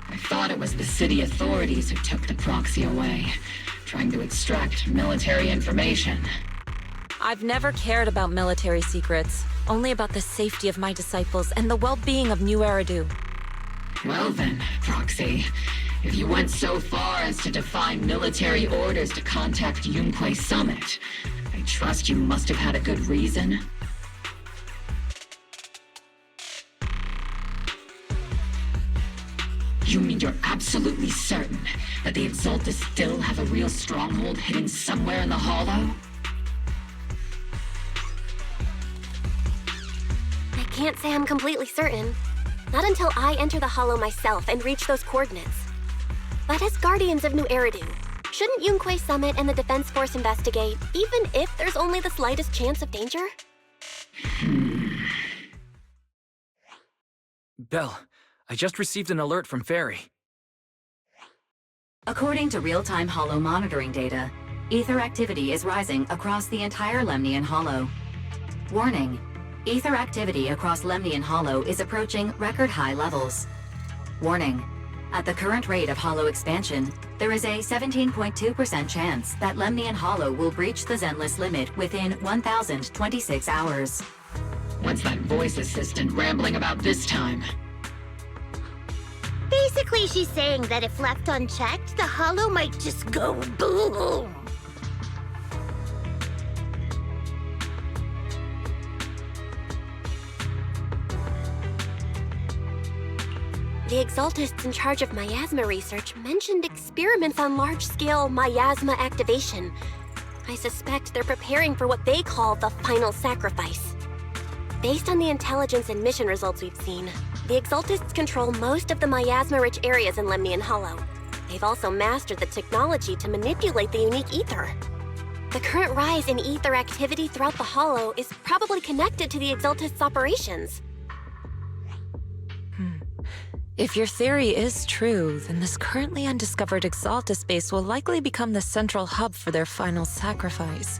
I thought it was the city authorities who took the Proxy away, trying to extract military information. I've never cared about military secrets, only about the safety of my disciples and the well-being of New Eridu. Well then, Proxy, if you went so far as to defy military orders to contact Yunquay Summit, I trust you must have had a good reason. You mean you're absolutely certain that the Exaltus still have a real stronghold hidden somewhere in the Hollow? I can't say I'm completely certain. Not until I enter the Hollow myself and reach those coordinates. But as Guardians of New Eridu, shouldn't Yunquay Summit and the Defense Force investigate, even if there's only the slightest chance of danger? Belle, I just received an alert from Fairy. According to real-time Hollow monitoring data, ether activity is rising across the entire Lemnian Hollow. Warning: ether activity across Lemnian Hollow is approaching record-high levels. Warning: at the current rate of Hollow expansion, there is a 17.2% chance that Lemnian Hollow will breach the Zenless limit within 1,026 hours. What's that voice assistant rambling about this time? Basically, she's saying that if left unchecked, the Hollow might just go boom. The Exaltists in charge of miasma research mentioned experiments on large-scale miasma activation. I suspect they're preparing for what they call the final sacrifice. Based on the intelligence and mission results we've seen, the Exaltists control most of the miasma-rich areas in Lemnian Hollow. They've also mastered the technology to manipulate the unique ether. The current rise in ether activity throughout the Hollow is probably connected to the Exaltists' operations. If your theory is true, then this currently undiscovered Exaltus base will likely become the central hub for their final sacrifice.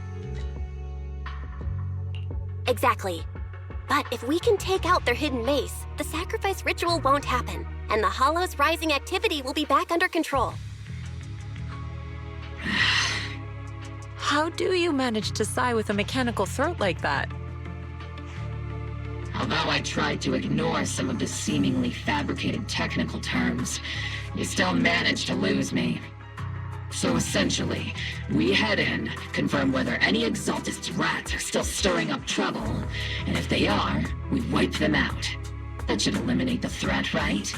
Exactly. But if we can take out their hidden base, the sacrifice ritual won't happen, and the Hollow's rising activity will be back under control. How do you manage to sigh with a mechanical throat like that? Although I tried to ignore some of the seemingly fabricated technical terms, you still managed to lose me. So essentially, we head in, confirm whether any Exaltist rats are still stirring up trouble, and if they are, we wipe them out. That should eliminate the threat, right?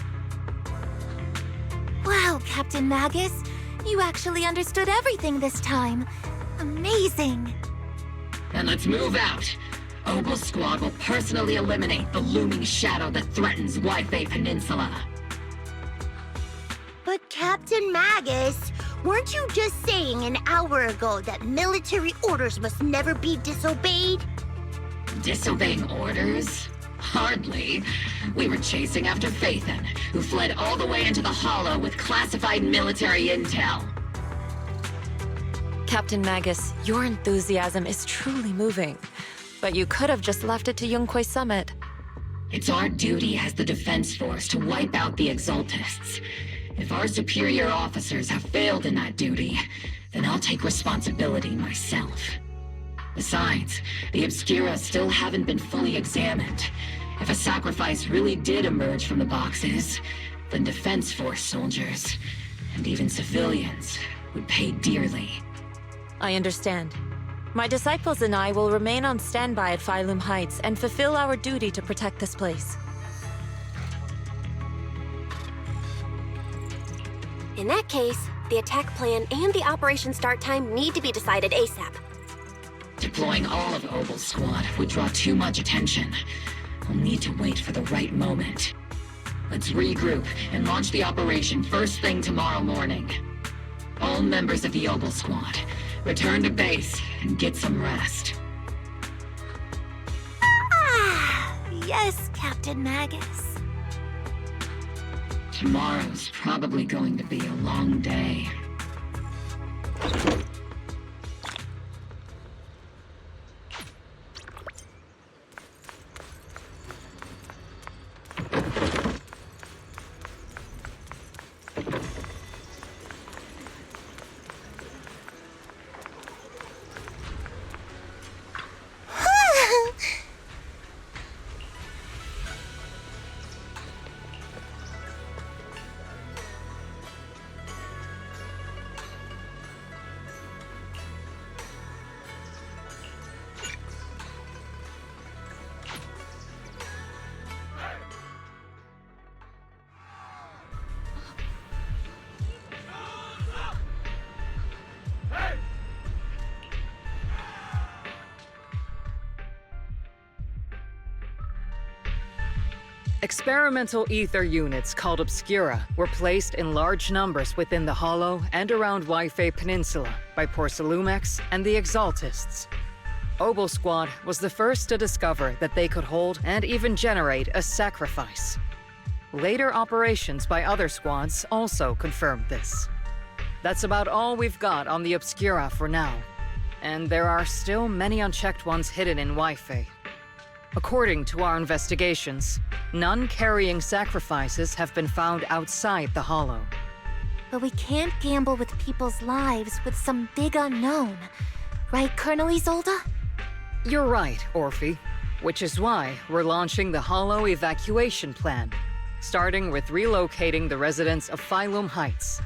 Wow, Captain Magus. You actually understood everything this time. Amazing. Then let's move out. Obel Squad will personally eliminate the looming shadow that threatens Wi-Fi Peninsula. But Captain Magus, weren't you just saying an hour ago that military orders must never be disobeyed? Disobeying orders? Hardly. We were chasing after Phaethon, who fled all the way into the Hollow with classified military intel. Captain Magus, your enthusiasm is truly moving. But you could have just left it to Yunquay Summit. It's our duty as the Defense Force to wipe out the Exaltists. If our superior officers have failed in that duty, then I'll take responsibility myself. Besides, the Obscura still haven't been fully examined. If a sacrifice really did emerge from the boxes, then Defense Force soldiers, and even civilians, would pay dearly. I understand. My disciples and I will remain on standby at Phylum Heights and fulfill our duty to protect this place. In that case, the attack plan and the operation start time need to be decided ASAP. Deploying all of Obel's squad would draw too much attention. We'll need to wait for the right moment. Let's regroup and launch the operation first thing tomorrow morning. All members of the Obel squad, return to base and get some rest. Ah, yes, Captain Magus. Tomorrow's probably going to be a long day. Experimental ether units called Obscura were placed in large numbers within the Hollow and around Wi-Fi Peninsula by Porcelumex and the Exaltists. Obel Squad was the first to discover that they could hold and even generate a sacrifice. Later operations by other squads also confirmed this. That's about all we've got on the Obscura for now, and there are still many unchecked ones hidden in Wi-Fi. According to our investigations, none carrying sacrifices have been found outside the Hollow. But we can't gamble with people's lives with some big unknown. Right, Colonel Isolde? You're right, Orphe. Which is why we're launching the Hollow evacuation plan, starting with relocating the residents of Phylum Heights.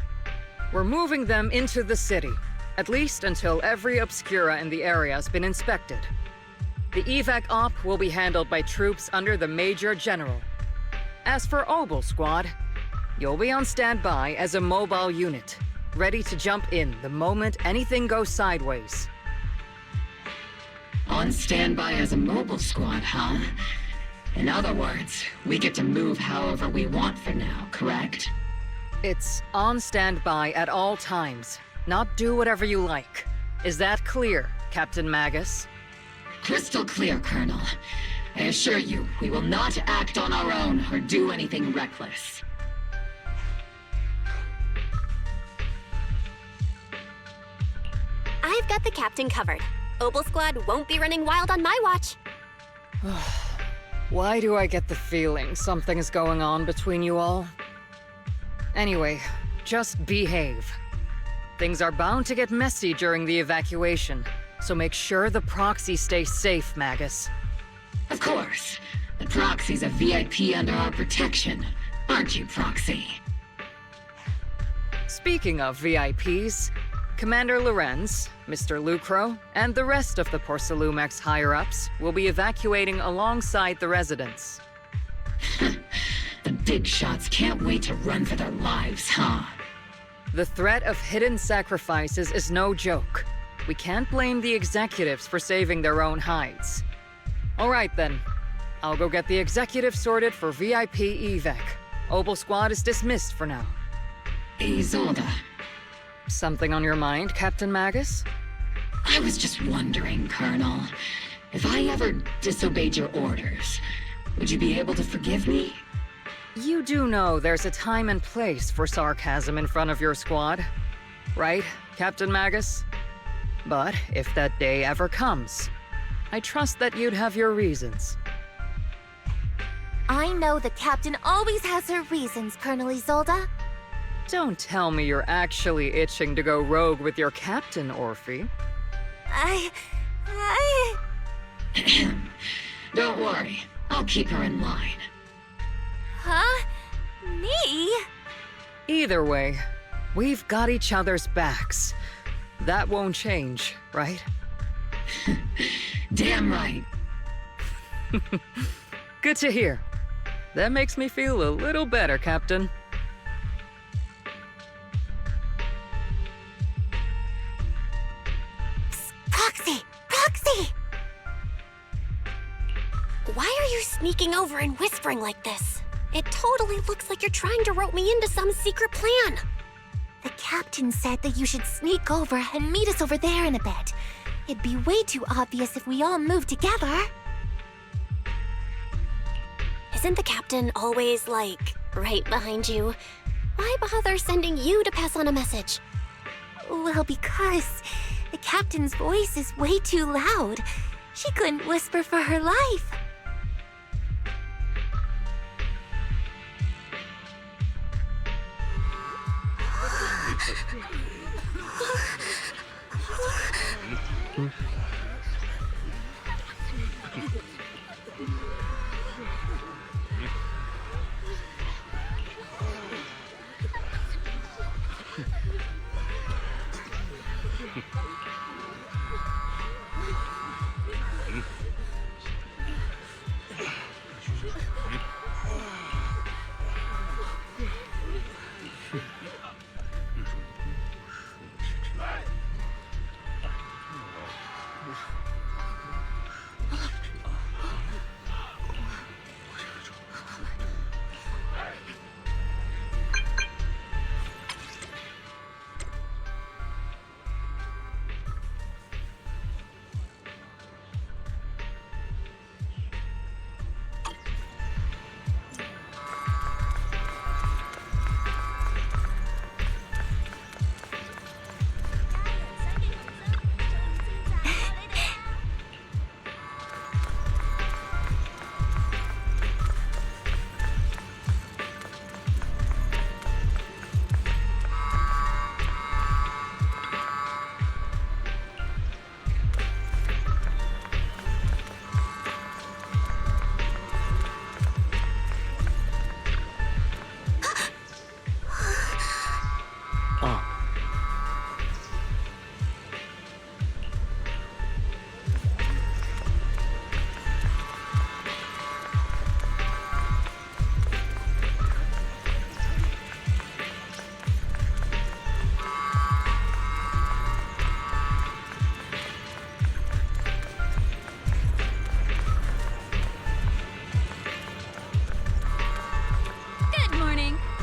We're moving them into the city, at least until every Obscura in the area has been inspected. The evac op will be handled by troops under the Major General. As for Obel Squad, you'll be on standby as a mobile unit, ready to jump in the moment anything goes sideways. On standby as a mobile squad, huh? In other words, we get to move however we want for now, correct? It's on standby at all times, not do whatever you like. Is that clear, Captain Magus? Crystal clear, Colonel. I assure you, we will not act on our own or do anything reckless. I've got the captain covered. Obel Squad won't be running wild on my watch. Why do I get the feeling something's going on between you all? Anyway, just behave. Things are bound to get messy during the evacuation, so make sure the Proxy stays safe, Magus. Of course. The Proxy's a VIP under our protection, aren't you, Proxy? Speaking of VIPs, Commander Lorenz, Mr. Lucro, and the rest of the Porcelumex higher-ups will be evacuating alongside the residents. The big shots can't wait to run for their lives, huh? The threat of hidden sacrifices is no joke. We can't blame the executives for saving their own hides. All right then. I'll go get the executives sorted for VIP evac. Obel Squad is dismissed for now. Isolde. Something on your mind, Captain Magus? I was just wondering, Colonel. If I ever disobeyed your orders, would you be able to forgive me? You do know there's a time and place for sarcasm in front of your squad, right, Captain Magus? But if that day ever comes, I trust that you'd have your reasons. I know the captain always has her reasons, Colonel Isolde. Don't tell me you're actually itching to go rogue with your captain, Orphe. Don't worry, I'll keep her in line. Huh? Me? Either way, we've got each other's backs. That won't change, right? Damn right. Good to hear. That makes me feel a little better, Captain. Psst, Proxy! Proxy! Why are you sneaking over and whispering like this? It totally looks like you're trying to rope me into some secret plan. The captain said that you should sneak over and meet us over there in a bit. It'd be way too obvious if we all moved together. Isn't the captain always, like, right behind you? Why bother sending you to pass on a message? Well, because the captain's voice is way too loud. She couldn't whisper for her life.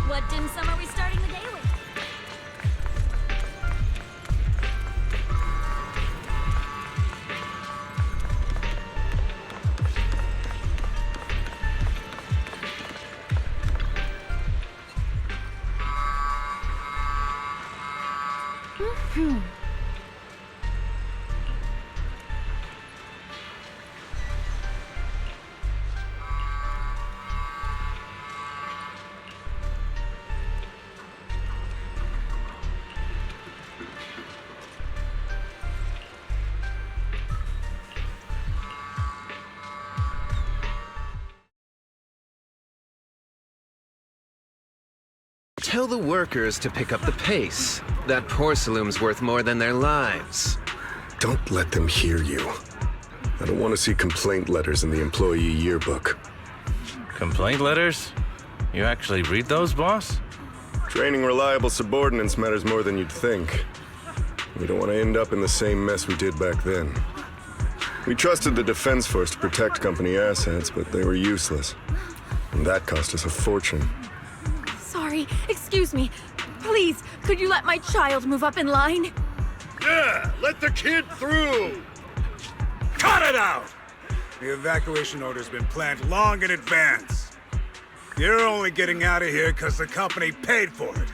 What dim sum are we starting the day with? Tell the workers to pick up the pace. That porcelain's worth more than their lives. Don't let them hear you. I don't want to see complaint letters in the employee yearbook. Complaint letters? You actually read those, boss? Training reliable subordinates matters more than you'd think. We don't want to end up in the same mess we did back then. We trusted the Defense Force to protect company assets, but they were useless. And that cost us a fortune. Sorry, excuse me. Please, could you let my child move up in line? Yeah, let the kid through! Cut it out! The evacuation order's been planned long in advance. You're only getting out of here because the company paid for it.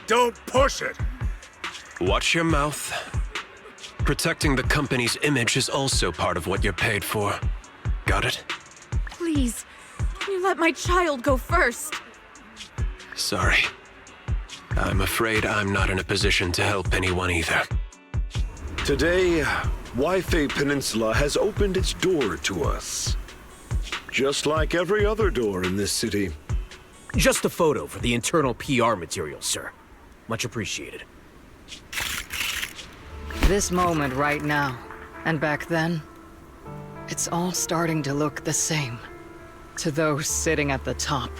Don't push it! Watch your mouth. Protecting the company's image is also part of what you're paid for. Got it? Please, can you let my child go first? Sorry. I'm afraid I'm not in a position to help anyone either. Today, Wi-Fi Peninsula has opened its door to us. Just like every other door in this city. Just a photo for the internal PR material, sir. Much appreciated. This moment right now, and back then, it's all starting to look the same. To those sitting at the top,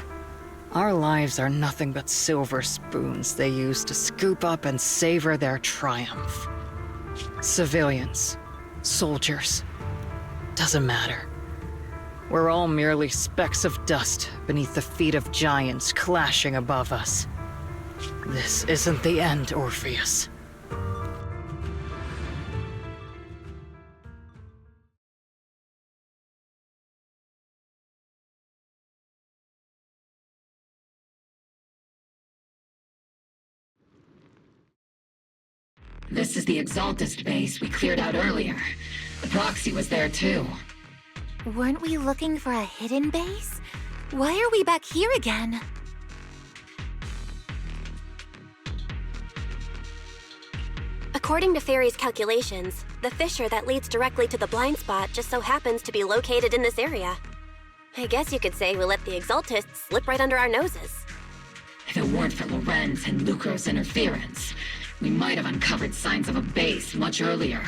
our lives are nothing but silver spoons they use to scoop up and savor their triumph. Civilians, soldiers, doesn't matter. We're all merely specks of dust beneath the feet of giants clashing above us. This isn't the end, Orpheus. This is the Exaltist base we cleared out earlier. The Proxy was there too. Weren't we looking for a hidden base? Why are we back here again? According to Fairy's calculations, the fissure that leads directly to the blind spot just so happens to be located in this area. I guess you could say we let the Exaltists slip right under our noses. If it weren't for Lorenz and Lucro's interference, we might have uncovered signs of a base much earlier.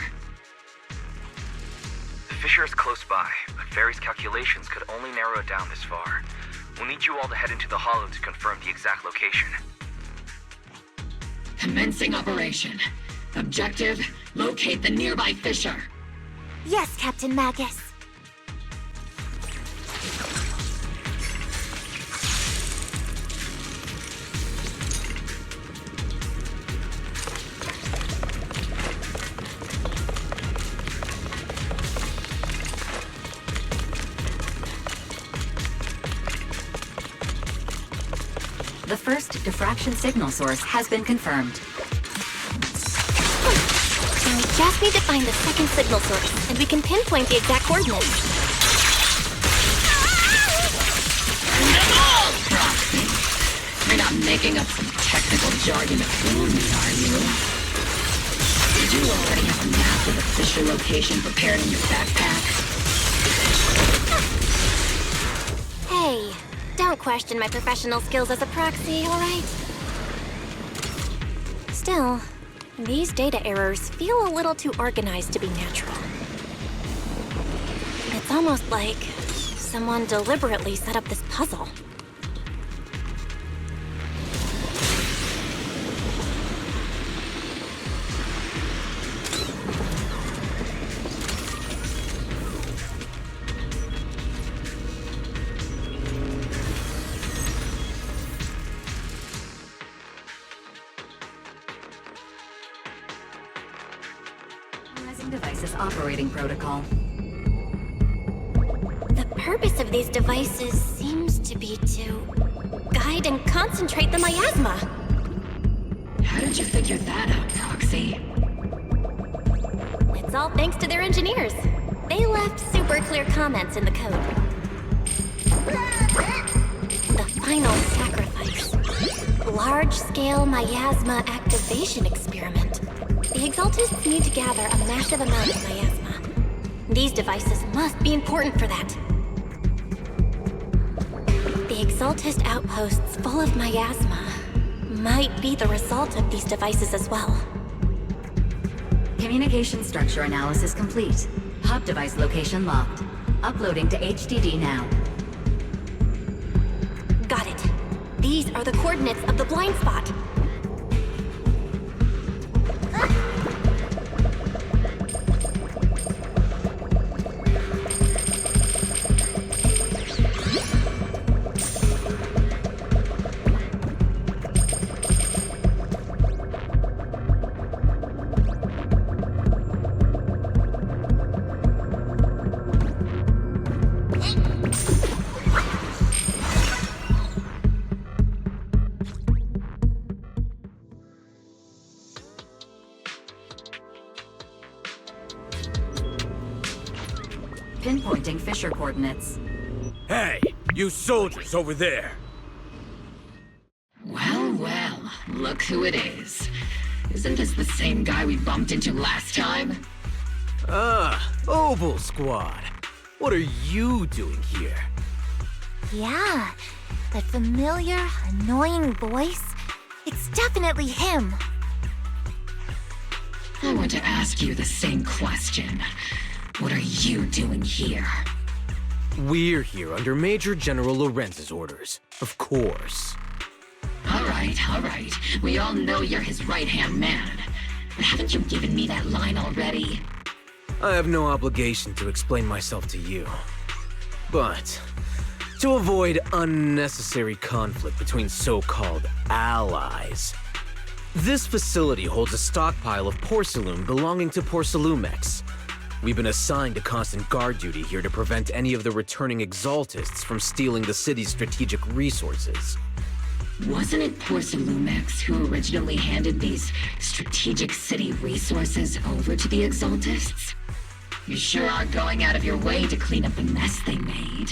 The fissure is close by, but Fairy's calculations could only narrow it down this far. We'll need you all to head into the hollow to confirm the exact location. Commencing operation. Objective, locate the nearby fissure. Yes, Captain Magus. The first diffraction signal source has been confirmed. And we just need to find the second signal source, and we can pinpoint the exact coordinates. Proxy, you're not making up some technical jargon to fool me, are you? Did you already have a map of the fissure location prepared in your backpack? Hey, don't question my professional skills as a proxy, alright? Still, these data errors feel a little too organized to be natural. It's almost like someone deliberately set up this puzzle. Devices operating protocol. The purpose of these devices seems to be to guide and concentrate the miasma. How did you figure that out, Proxy? It's all thanks to their engineers. They left super clear comments in the code. The final sacrifice. Large-scale miasma activation experiment. The Exaltists need to gather a massive amount of miasma. These devices must be important for that. The Exaltist outposts full of miasma might be the result of these devices as well. Communication structure analysis complete. Hub device location locked. Uploading to HDD now. Got it. These are the coordinates of the blind spot. Pinpointing Fisher coordinates. Hey, you soldiers over there! Well, well, look who it is. Isn't this the same guy we bumped into last time? Ah, Obel Squad. What are you doing here? Yeah, that familiar, annoying voice. It's definitely him. I want to ask you the same question. What are you doing here? We're here under Major General Lorenz's orders, of course. All right. We all know you're his right-hand man. But haven't you given me that line already? I have no obligation to explain myself to you. But to avoid unnecessary conflict between so-called allies, this facility holds a stockpile of porcelain belonging to Porcelumex. We've been assigned to constant guard duty here to prevent any of the returning exaltists from stealing the city's strategic resources. Wasn't it Porcelumex who originally handed these strategic city resources over to the exaltists? You sure are going out of your way to clean up the mess they made.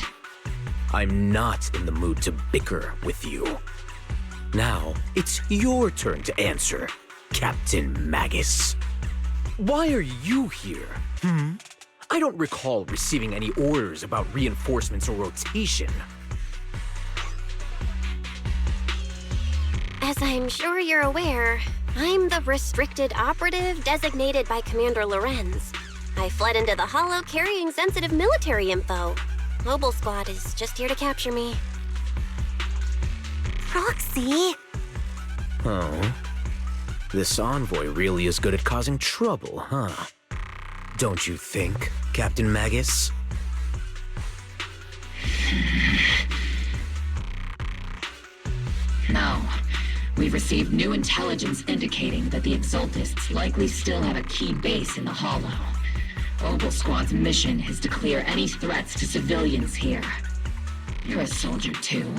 I'm not in the mood to bicker with you. Now, it's your turn to answer, Captain Magus. Why are you here? I don't recall receiving any orders about reinforcements or rotation. As I'm sure you're aware, I'm the restricted operative designated by Commander Lorenz. I fled into the Hollow carrying sensitive military info. Mobile Squad is just here to capture me. Proxy? Oh. This envoy really is good at causing trouble, huh? Don't you think, Captain Magus? No. We've received new intelligence indicating that the Exaltists likely still have a key base in the Hollow. Obel Squad's mission is to clear any threats to civilians here. You're a soldier too,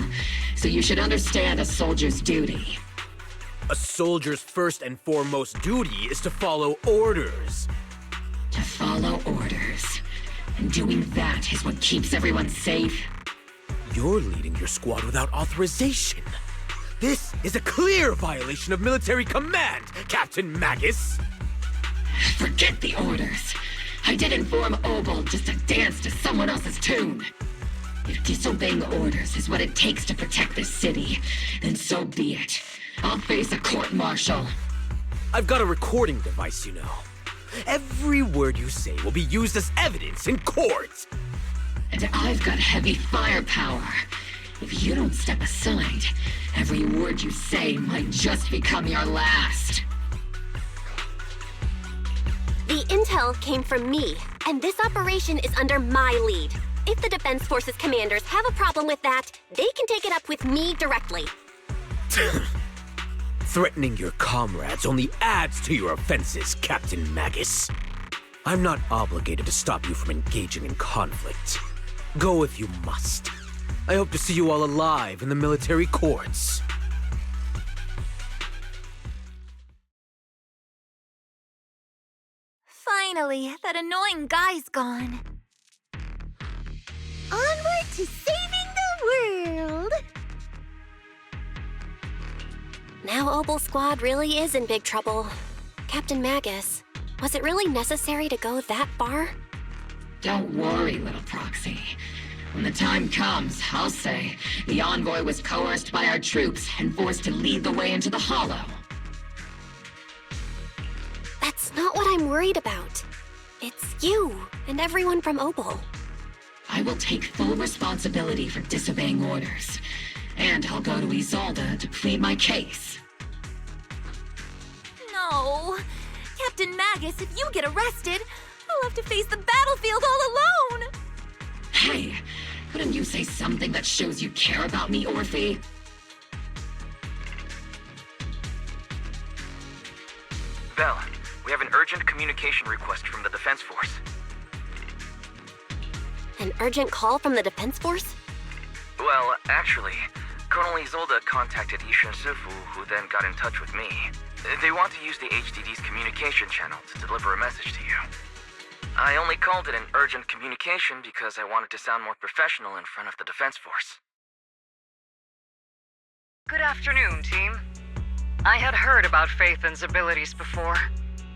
so you should understand a soldier's duty. A soldier's first and foremost duty is to follow orders. To follow orders. And doing that is what keeps everyone safe. You're leading your squad without authorization. This is a clear violation of military command, Captain Magus! Forget the orders. I did inform Obel just to dance to someone else's tune. If disobeying orders is what it takes to protect this city, then so be it. I'll face a court-martial. I've got a recording device, you know. Every word you say will be used as evidence in court. And I've got heavy firepower. If you don't step aside, every word you say might just become your last. The intel came from me, and this operation is under my lead. If the Defense Forces commanders have a problem with that, they can take it up with me directly. Threatening your comrades only adds to your offenses, Captain Magus. I'm not obligated to stop you from engaging in conflict. Go if you must. I hope to see you all alive in the military courts. Finally, that annoying guy's gone. Onward to saving the world! Now Obel Squad really is in big trouble. Captain Magus, was it really necessary to go that far? Don't worry, little Proxy. When the time comes, I'll say the envoy was coerced by our troops and forced to lead the way into the Hollow. That's not what I'm worried about. It's you and everyone from Opal. I will take full responsibility for disobeying orders, and I'll go to Isolde to plead my case. No. Captain Magus, if you get arrested, I'll have to face the battlefield all alone! Hey, couldn't you say something that shows you care about me, Orphe? Belle, we have an urgent communication request from the Defense Force. An urgent call from the Defense Force? Well, actually, Colonel Isolde contacted Ishan Sifu, who then got in touch with me. They want to use the HDD's communication channel to deliver a message to you. I only called it an urgent communication because I wanted to sound more professional in front of the Defense Force. Good afternoon, team. I had heard about Phaethon's abilities before,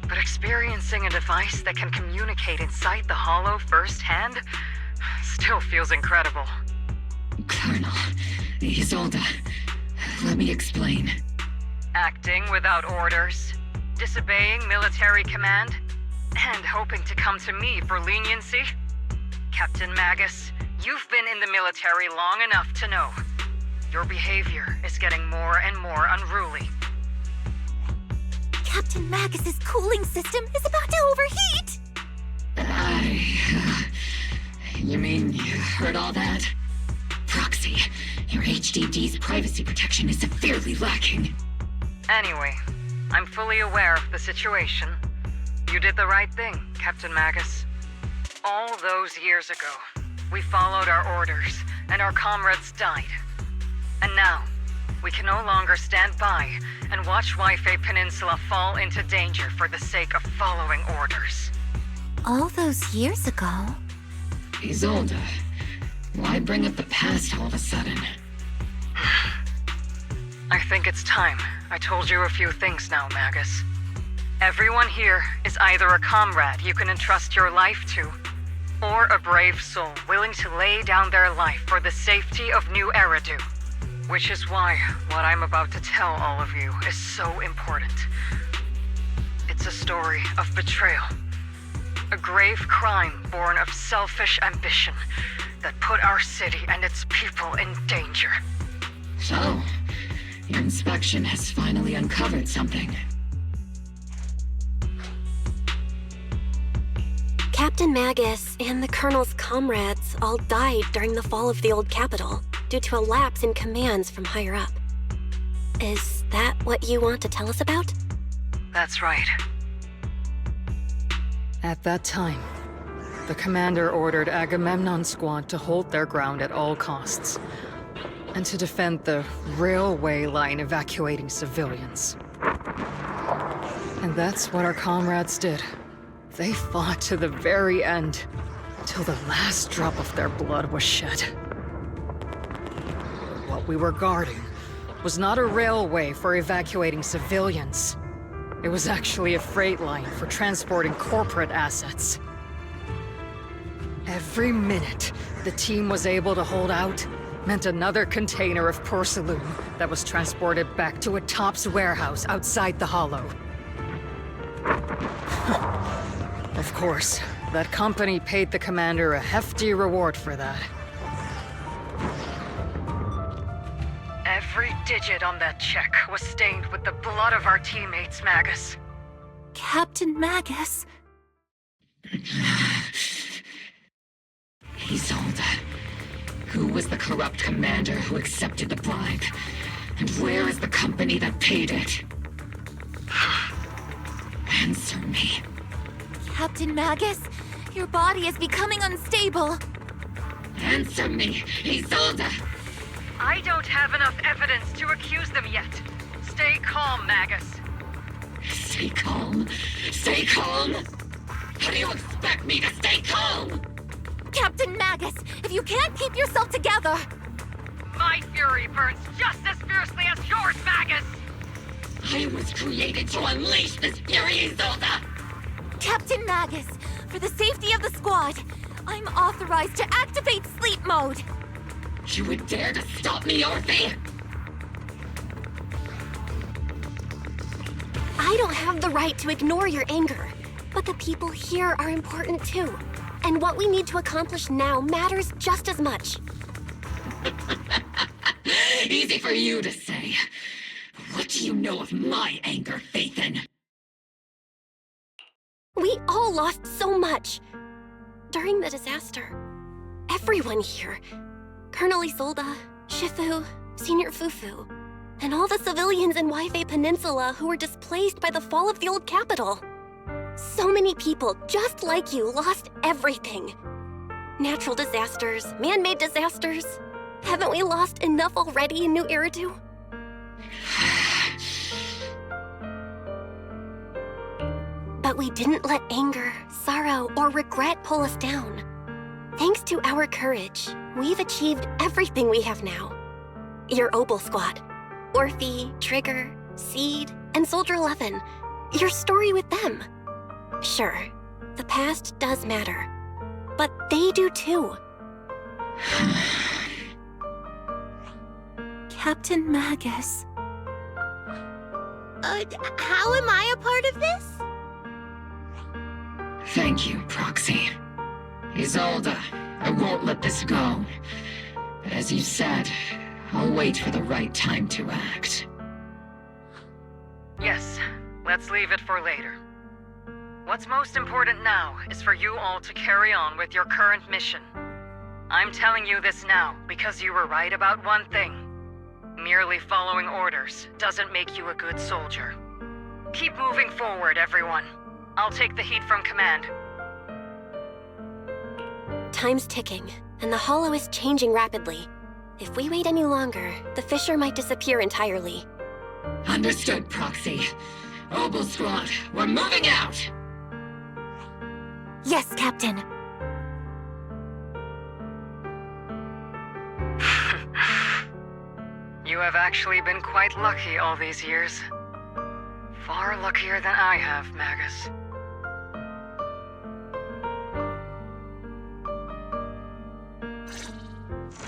but experiencing a device that can communicate inside the Hollow firsthand still feels incredible. Colonel, Isolde, let me explain. Acting without orders, disobeying military command, and hoping to come to me for leniency? Captain Magus, you've been in the military long enough to know. Your behavior is getting more and more unruly. Captain Magus's cooling system is about to overheat! You mean you heard all that? Proxy, your HDD's privacy protection is severely lacking. Anyway, I'm fully aware of the situation. You did the right thing, Captain Magus. All those years ago, we followed our orders, and our comrades died. And now, we can no longer stand by and watch Wi-Fi Peninsula fall into danger for the sake of following orders. All those years ago? Isolde, why bring up the past all of a sudden? I think it's time I told you a few things now, Magus. Everyone here is either a comrade you can entrust your life to, or a brave soul willing to lay down their life for the safety of New Eridu. Which is why what I'm about to tell all of you is so important. It's a story of betrayal. A grave crime born of selfish ambition that put our city and its people in danger. So, your inspection has finally uncovered something. Captain Magus and the Colonel's comrades all died during the fall of the old capital due to a lapse in commands from higher up. Is that what you want to tell us about? That's right. At that time, the commander ordered Agamemnon's squad to hold their ground at all costs, and to defend the railway line evacuating civilians. And that's what our comrades did. They fought to the very end, till the last drop of their blood was shed. But what we were guarding was not a railway for evacuating civilians. It was actually a freight line for transporting corporate assets. Every minute the team was able to hold out meant another container of porcelain that was transported back to a Topps warehouse outside the Hollow. Of course, that company paid the commander a hefty reward for that. Every digit on that check was stained with the blood of our teammates, Magus. Captain Magus? Isolde, who was the corrupt commander who accepted the bribe? And where is the company that paid it? Answer me. Captain Magus, your body is becoming unstable. Answer me, Isolde! I don't have enough evidence to accuse them yet. Stay calm, Magus. Stay calm? Stay calm? How do you expect me to stay calm? Captain Magus, if you can't keep yourself together... My fury burns just as fiercely as yours, Magus! I was created to unleash this fury, Isolde! Captain Magus, for the safety of the squad, I'm authorized to activate sleep mode! You would dare to stop me, Orphe? I don't have the right to ignore your anger, but the people here are important too. And what we need to accomplish now matters just as much. Easy for you to say. What do you know of my anger, Phaethon? We all lost so much. During the disaster, everyone here, Colonel Isolde, Shifu, Senior Fufu, and all the civilians in Waifei Peninsula who were displaced by the fall of the old capital. So many people, just like you, lost everything. Natural disasters, man-made disasters. Haven't we lost enough already in New Eridu? But we didn't let anger, sorrow, or regret pull us down. Thanks to our courage, we've achieved everything we have now. Your Obel Squad, Orphe, Trigger, Seed, and Soldier 11. Your story with them. Sure, the past does matter, but they do too. Captain Magus. How am I a part of this? Thank you, Proxy. Isolde, I won't let this go. But as you said, I'll wait for the right time to act. Yes, let's leave it for later. What's most important now is for you all to carry on with your current mission. I'm telling you this now because you were right about one thing. Merely following orders doesn't make you a good soldier. Keep moving forward, everyone. I'll take the heat from command. Time's ticking, and the Hollow is changing rapidly. If we wait any longer, the fissure might disappear entirely. Understood, Proxy. Obel Squad, we're moving out! Yes, Captain. You have actually been quite lucky all these years. Far luckier than I have, Magus.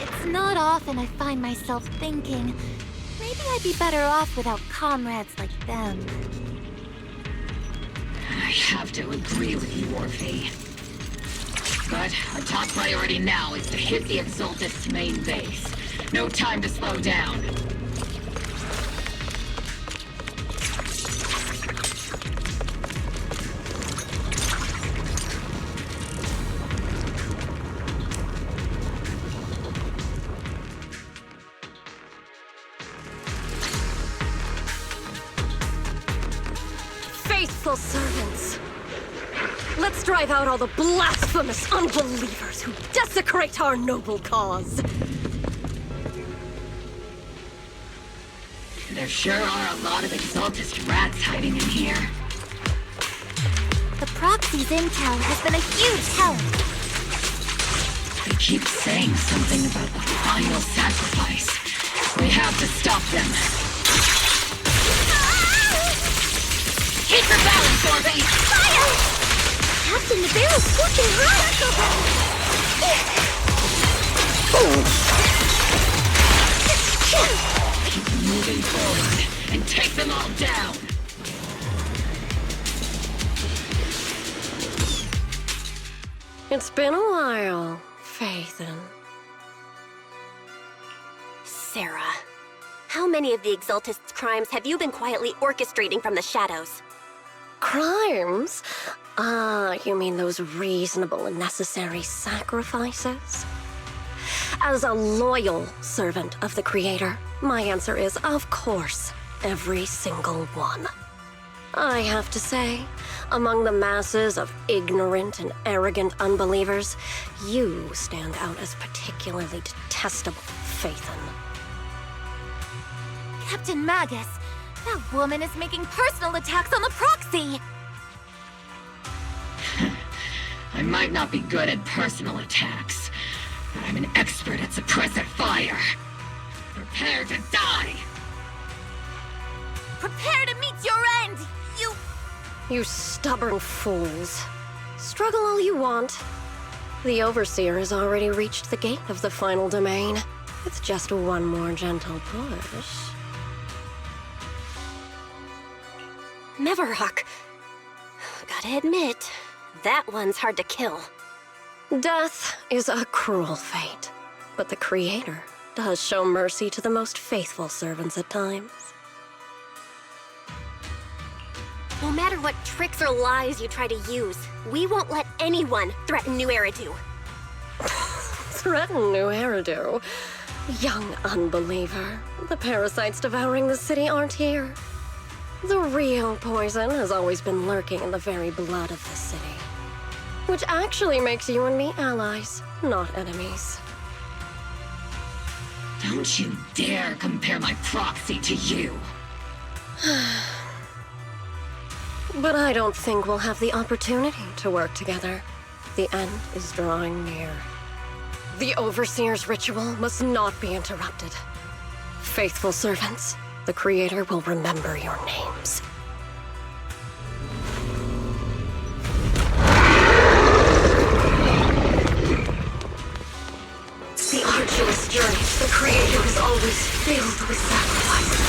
It's not often I find myself thinking, maybe I'd be better off without comrades like them. I have to agree with you, Orphe. But our top priority now is to hit the Exaltist's main base. No time to slow down. Faithful servants, let's drive out all the blasphemous unbelievers who desecrate our noble cause. There sure are a lot of Exaltist rats hiding in here. The Proxy's intel has been a huge help. They keep saying something about the final sacrifice. We have to stop them. Keep your balance, Orphe! Fire! Captain, the bear is scorching hot! Keep moving forward and take them all down! It's been a while, Phaethon. Sarah, how many of the Exaltist's crimes have you been quietly orchestrating from the shadows? Crimes? Ah, you mean those reasonable and necessary sacrifices? As a loyal servant of the Creator, my answer is, of course, every single one. I have to say, among the masses of ignorant and arrogant unbelievers, you stand out as particularly detestable, Phaethon. Captain Magus, that woman is making personal attacks on the Proxy! I might not be good at personal attacks, but I'm an expert at suppressive fire. Prepare to die! Prepare to meet your end, you... You stubborn fools. Struggle all you want. The Overseer has already reached the gate of the final domain. With just one more gentle push. Meverhawk. Gotta admit, that one's hard to kill. Death is a cruel fate, but the Creator does show mercy to the most faithful servants at times. No matter what tricks or lies you try to use, we won't let anyone threaten New Eridu. Threaten New Eridu? Young unbeliever. The parasites devouring the city aren't here. The real poison has always been lurking in the very blood of the city. Which actually makes you and me allies, not enemies. Don't you dare compare my proxy to you. But I don't think we'll have the opportunity to work together. The end is drawing near. The Overseer's ritual must not be interrupted. Faithful servants, the Creator will remember your names. The arduous journey to the Creator is always filled with sacrifices.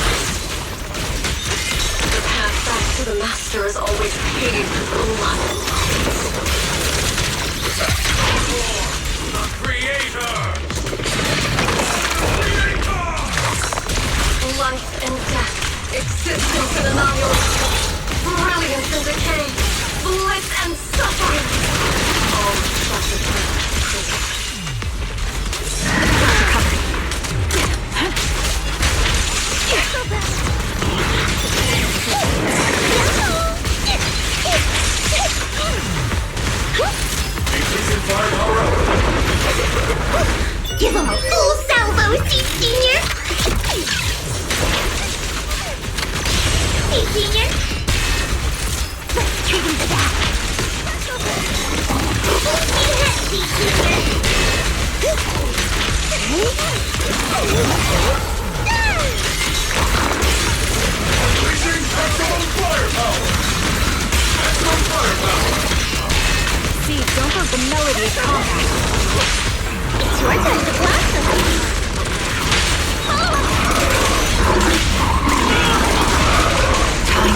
The path back to the Master is always paved with blood and lies. The Creator! Life and death, existence and annihilation, brilliance and decay, bliss and suffering. All suffer. Give him a full salvo, Senior! Hey, Senior! Let's treat him to that! Unleashing maximum firepower! Maximum firepower! See, don't hurt the melody of combat. It's your turn to blast them! Time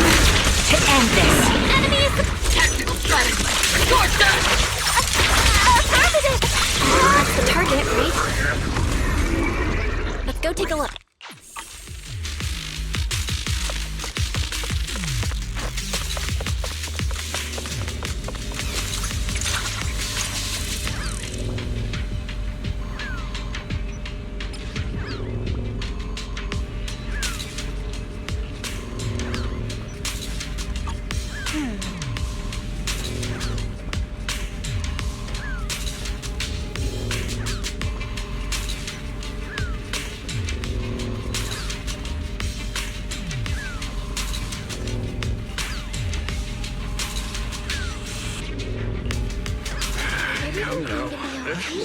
to end this. Enemies! Tactical strategy. Torture! Affirmative! That's the target, right? Let's go take a look.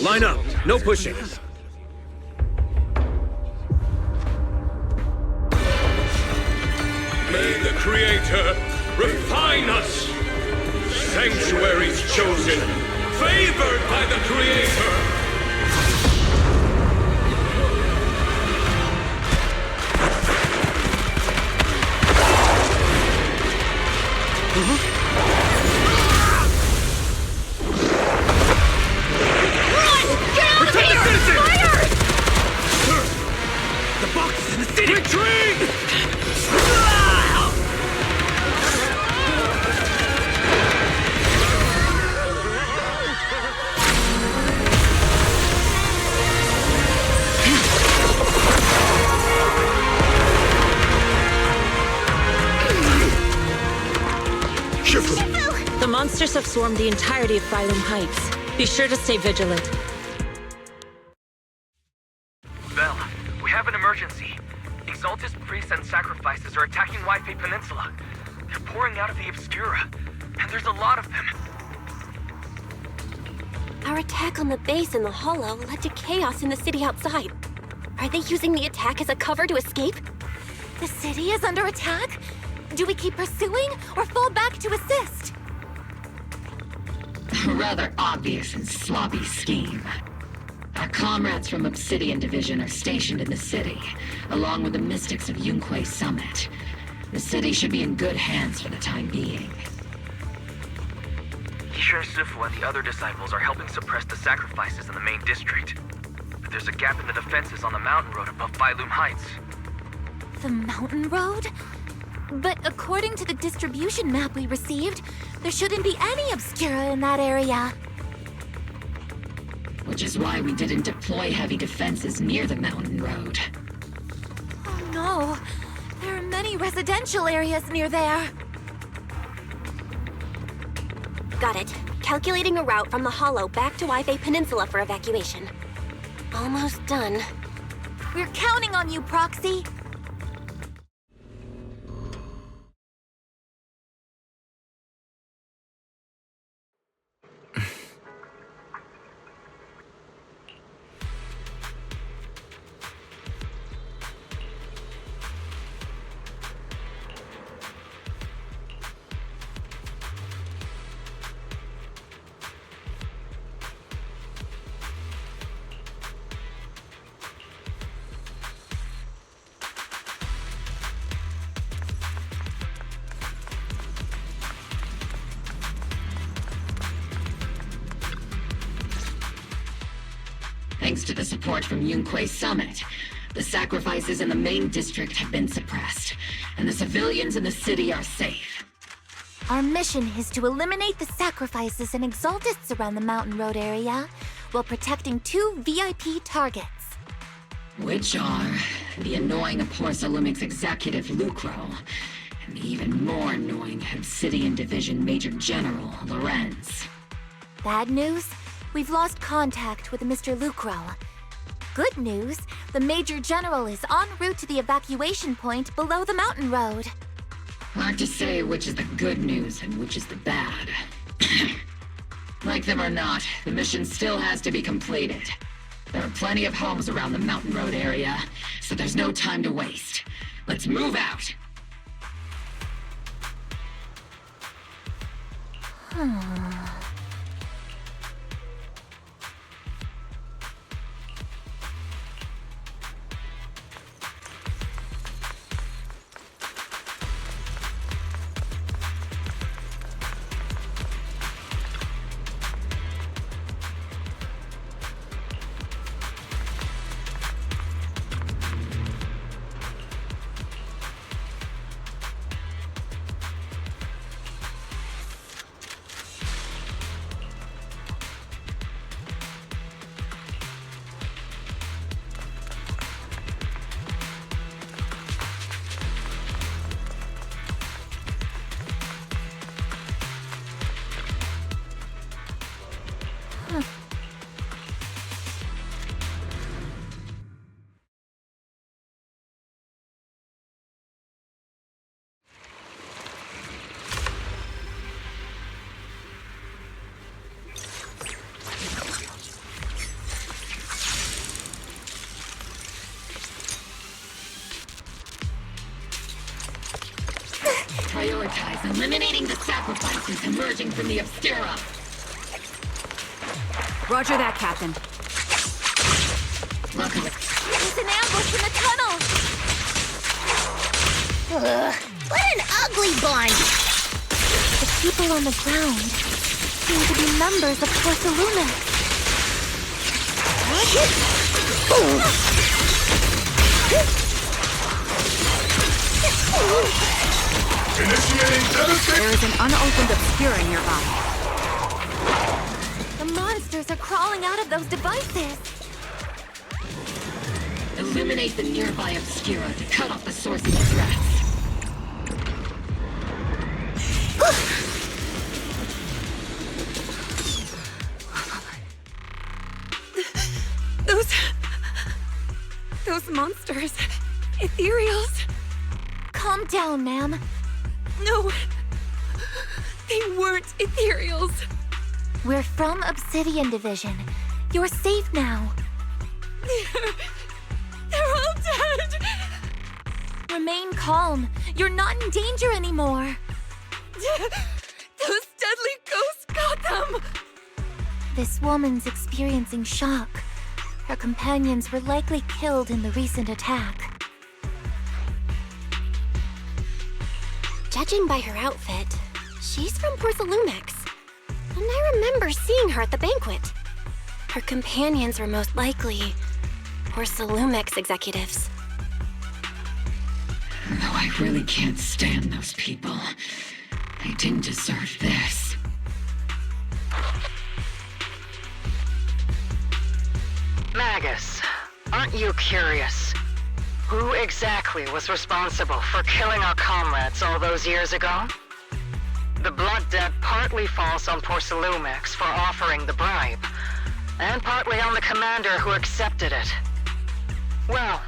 Line up. No pushing. May the Creator refine us! Sanctuaries chosen, favored by the Creator! The monsters have swarmed the entirety of Phylum Heights. Be sure to stay vigilant. Belle, we have an emergency. Exaltus priests and sacrifices are attacking Wi-Fi Peninsula. They're pouring out of the Obscura, and there's a lot of them. Our attack on the base in the Hollow led to chaos in the city outside. Are they using the attack as a cover to escape? The city is under attack? Do we keep pursuing or fall back to assist? A rather obvious and sloppy scheme. Our comrades from Obsidian Division are stationed in the city, along with the mystics of Yunquay Summit. The city should be in good hands for the time being. Isha Sifu and the other disciples are helping suppress the sacrifices in the main district. There's a gap in the defenses on the mountain road above Bailoom Heights. The mountain road? But according to the distribution map we received, there shouldn't be any Obscura in that area. Which is why we didn't deploy heavy defenses near the mountain road. Oh no, there are many residential areas near there. Got it. Calculating a route from the Hollow back to Waifei Peninsula for evacuation. Almost done. We're counting on you, Proxy. Thanks to the support from Yunquay Summit, the sacrifices in the main district have been suppressed, and the civilians in the city are safe. Our mission is to eliminate the sacrifices and exaltists around the mountain road area, while protecting 2 VIP targets. Which are the annoying Porcelumix executive Lucro, and the even more annoying Obsidian Division Major General Lorenz. Bad news? We've lost contact with Mr. Lucro. Good news, the Major General is en route to the evacuation point below the mountain road. Hard to say which is the good news and which is the bad. Like them or not, the mission still has to be completed. There are plenty of homes around the mountain road area, so there's no time to waste. Let's move out! Prioritize eliminating the sacrifices emerging from the Obscura. Roger that, Captain. Luckily. There's an ambush in the tunnel! What an ugly bunch! The people on the ground seem to be members of Porcelumix. Initiating devastation! There is an unopened Obscura nearby. The monsters are crawling out of those devices. Eliminate the nearby Obscura to cut off the source of the threats. Those monsters. Ethereals. Calm down, ma'am. No. They weren't Ethereals. We're from Obsidian Division. You're safe now. They're all dead. Remain calm. You're not in danger anymore. Those deadly ghosts got them. This woman's experiencing shock. Her companions were likely killed in the recent attack. Judging by her outfit, she's from Porcelumex. And I remember seeing her at the banquet. Her companions were most likely Porcelumex executives. Though I really can't stand those people. They didn't deserve this. Magus, aren't you curious? Who exactly was responsible for killing our comrades all those years ago? The blood debt partly falls on Porcelumex for offering the bribe, and partly on the commander who accepted it. Well,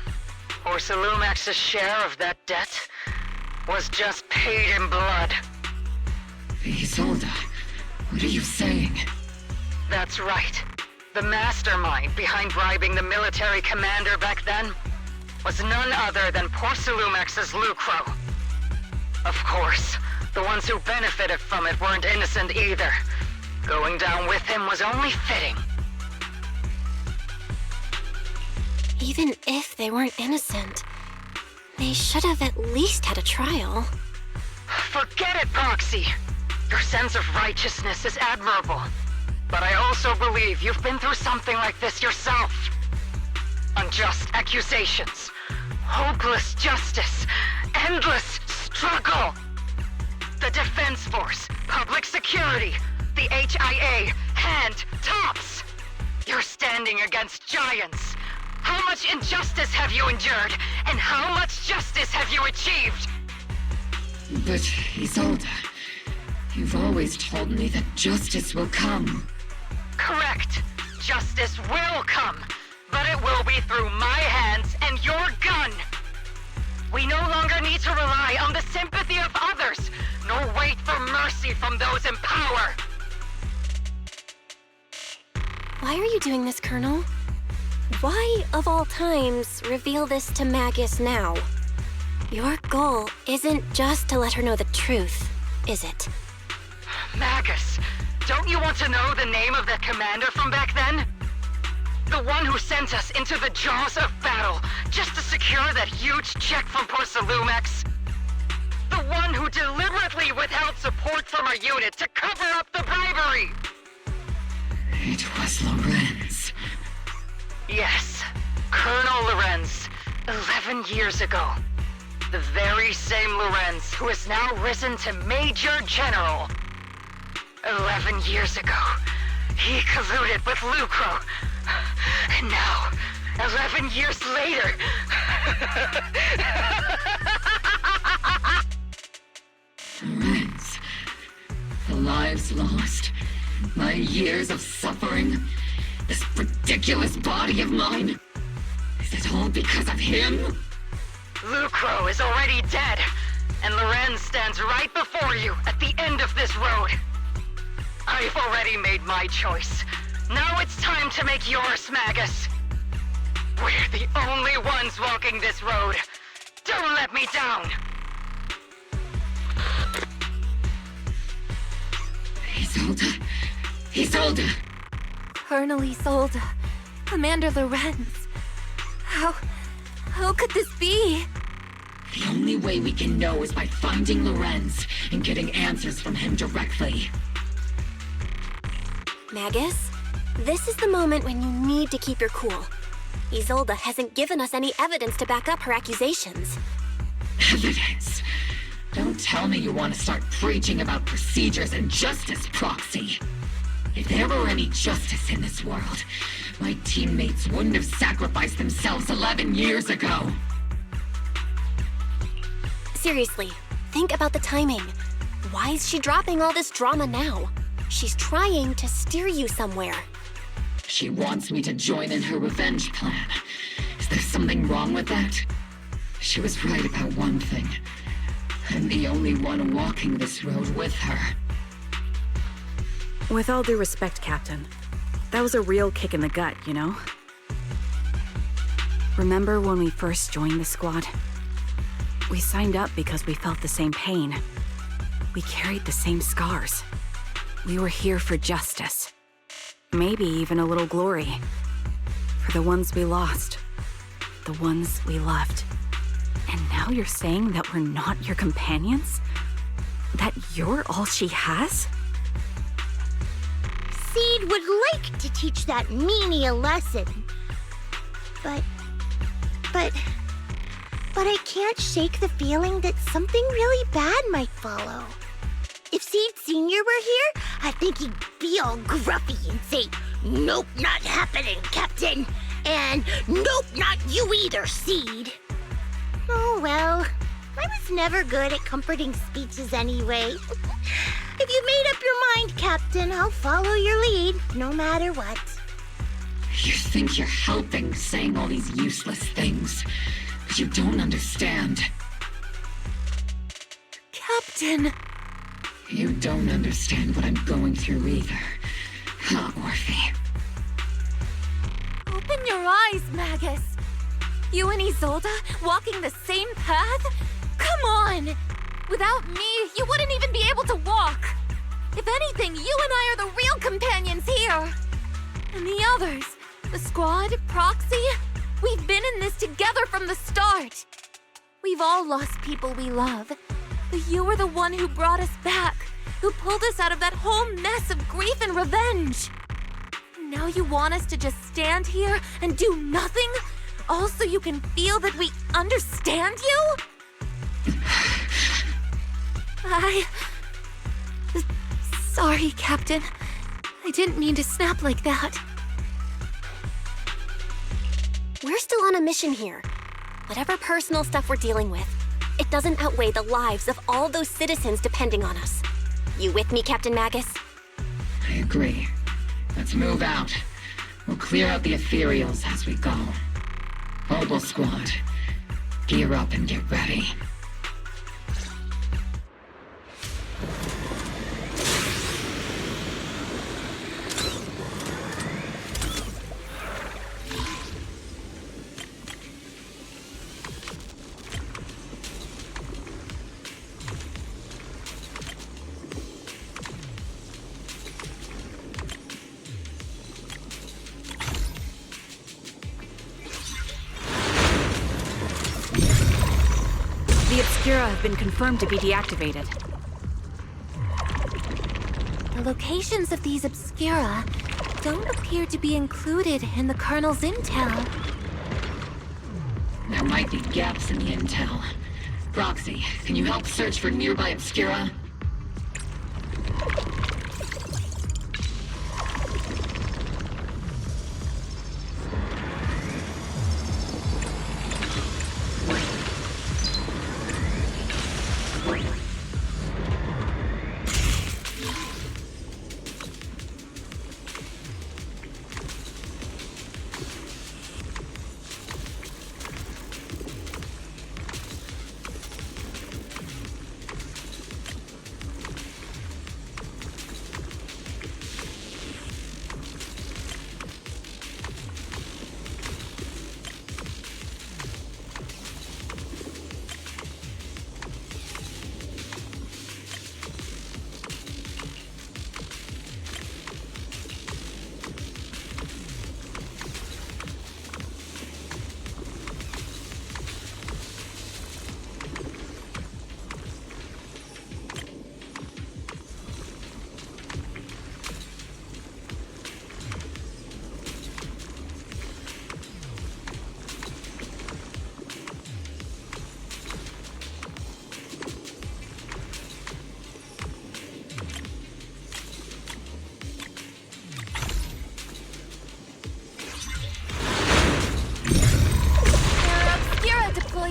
Porcelumex's share of that debt was just paid in blood. Isolde, what are you saying? That's right. The mastermind behind bribing the military commander back then was none other than Porcelumex's Lucro. Of course, the ones who benefited from it weren't innocent either. Going down with him was only fitting. Even if they weren't innocent, they should have at least had a trial. Forget it, Proxy! Your sense of righteousness is admirable. But I also believe you've been through something like this yourself. Unjust accusations, hopeless justice, endless struggle. The Defense Force, public security, the HIA, hand, tops. You're standing against giants. How much injustice have you endured, and how much justice have you achieved? But, Isolde, you've always told me that justice will come. Correct. Justice will come, but it will be through my hands and your gun. We no longer need to rely on the sympathy of others, nor wait for mercy from those in power. Why are you doing this, Colonel? Why, of all times, reveal this to Magus now? Your goal isn't just to let her know the truth, is it? Magus, don't you want to know the name of that commander from back then? The one who sent us into the jaws of battle just to secure that huge check from Porcelumex? The one who deliberately withheld support from our unit to cover up the bribery? It was Lorenz. Yes, Colonel Lorenz, 11 years ago. The very same Lorenz who has now risen to Major General. 11 years ago, he colluded with Lucro. And now, 11 years later... Lorenz, the lives lost, my years of suffering, this ridiculous body of mine. Is it all because of him? Lucro is already dead, and Lorenz stands right before you at the end of this road. I've already made my choice. Now it's time to make yours, Magus. We're the only ones walking this road. Don't let me down. Isolde. Isolde. Colonel Isolde. Commander Lorenz. How could this be? The only way we can know is by finding Lorenz and getting answers from him directly. Magus, this is the moment when you need to keep your cool. Isolde hasn't given us any evidence to back up her accusations. Evidence? Don't tell me you want to start preaching about procedures and justice, Proxy. If there were any justice in this world, my teammates wouldn't have sacrificed themselves 11 years ago. Seriously, think about the timing. Why is she dropping all this drama now? She's trying to steer you somewhere. She wants me to join in her revenge plan. Is there something wrong with that? She was right about one thing. I'm the only one walking this road with her. With all due respect, Captain, that was a real kick in the gut, you know? Remember when we first joined the squad? We signed up because we felt the same pain. We carried the same scars. We were here for justice. Maybe even a little glory. For the ones we lost. The ones we loved. And now you're saying that we're not your companions? That you're all she has? Seed would like to teach that meanie a lesson. But I can't shake the feeling that something really bad might follow. If Seed Sr. were here, I think he'd be all gruffy and say, "Nope, not happening, Captain." And "Nope, not you either, Seed." Oh well, I was never good at comforting speeches anyway. If you made up your mind, Captain, I'll follow your lead, no matter what. You think you're helping, saying all these useless things, but you don't understand. Captain! You don't understand what I'm going through either, huh, Orphe? Open your eyes, Magus! You and Isolde walking the same path? Come on! Without me, you wouldn't even be able to walk! If anything, you and I are the real companions here! And the others, the squad, Proxy, we've been in this together from the start! We've all lost people we love, but you were the one who brought us back, who pulled us out of that whole mess of grief and revenge! And now you want us to just stand here and do nothing? All so you can feel that we understand you? Sorry, Captain. I didn't mean to snap like that. We're still on a mission here. Whatever personal stuff we're dealing with, it doesn't outweigh the lives of all those citizens depending on us. You with me, Captain Magus? I agree. Let's move out. We'll clear out the Ethereals as we go. Mobile Squad, gear up and get ready. The Obscura have been confirmed to be deactivated. The locations of these Obscura don't appear to be included in the Colonel's intel. There might be gaps in the intel. Proxy, can you help search for nearby Obscura?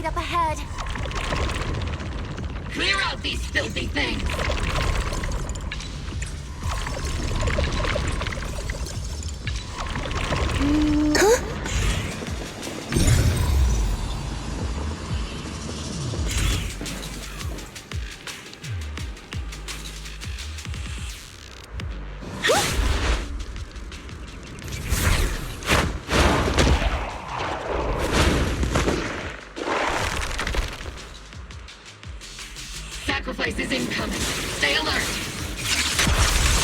Up ahead. Clear out these filthy things! Sacrifice is incoming. Stay alert!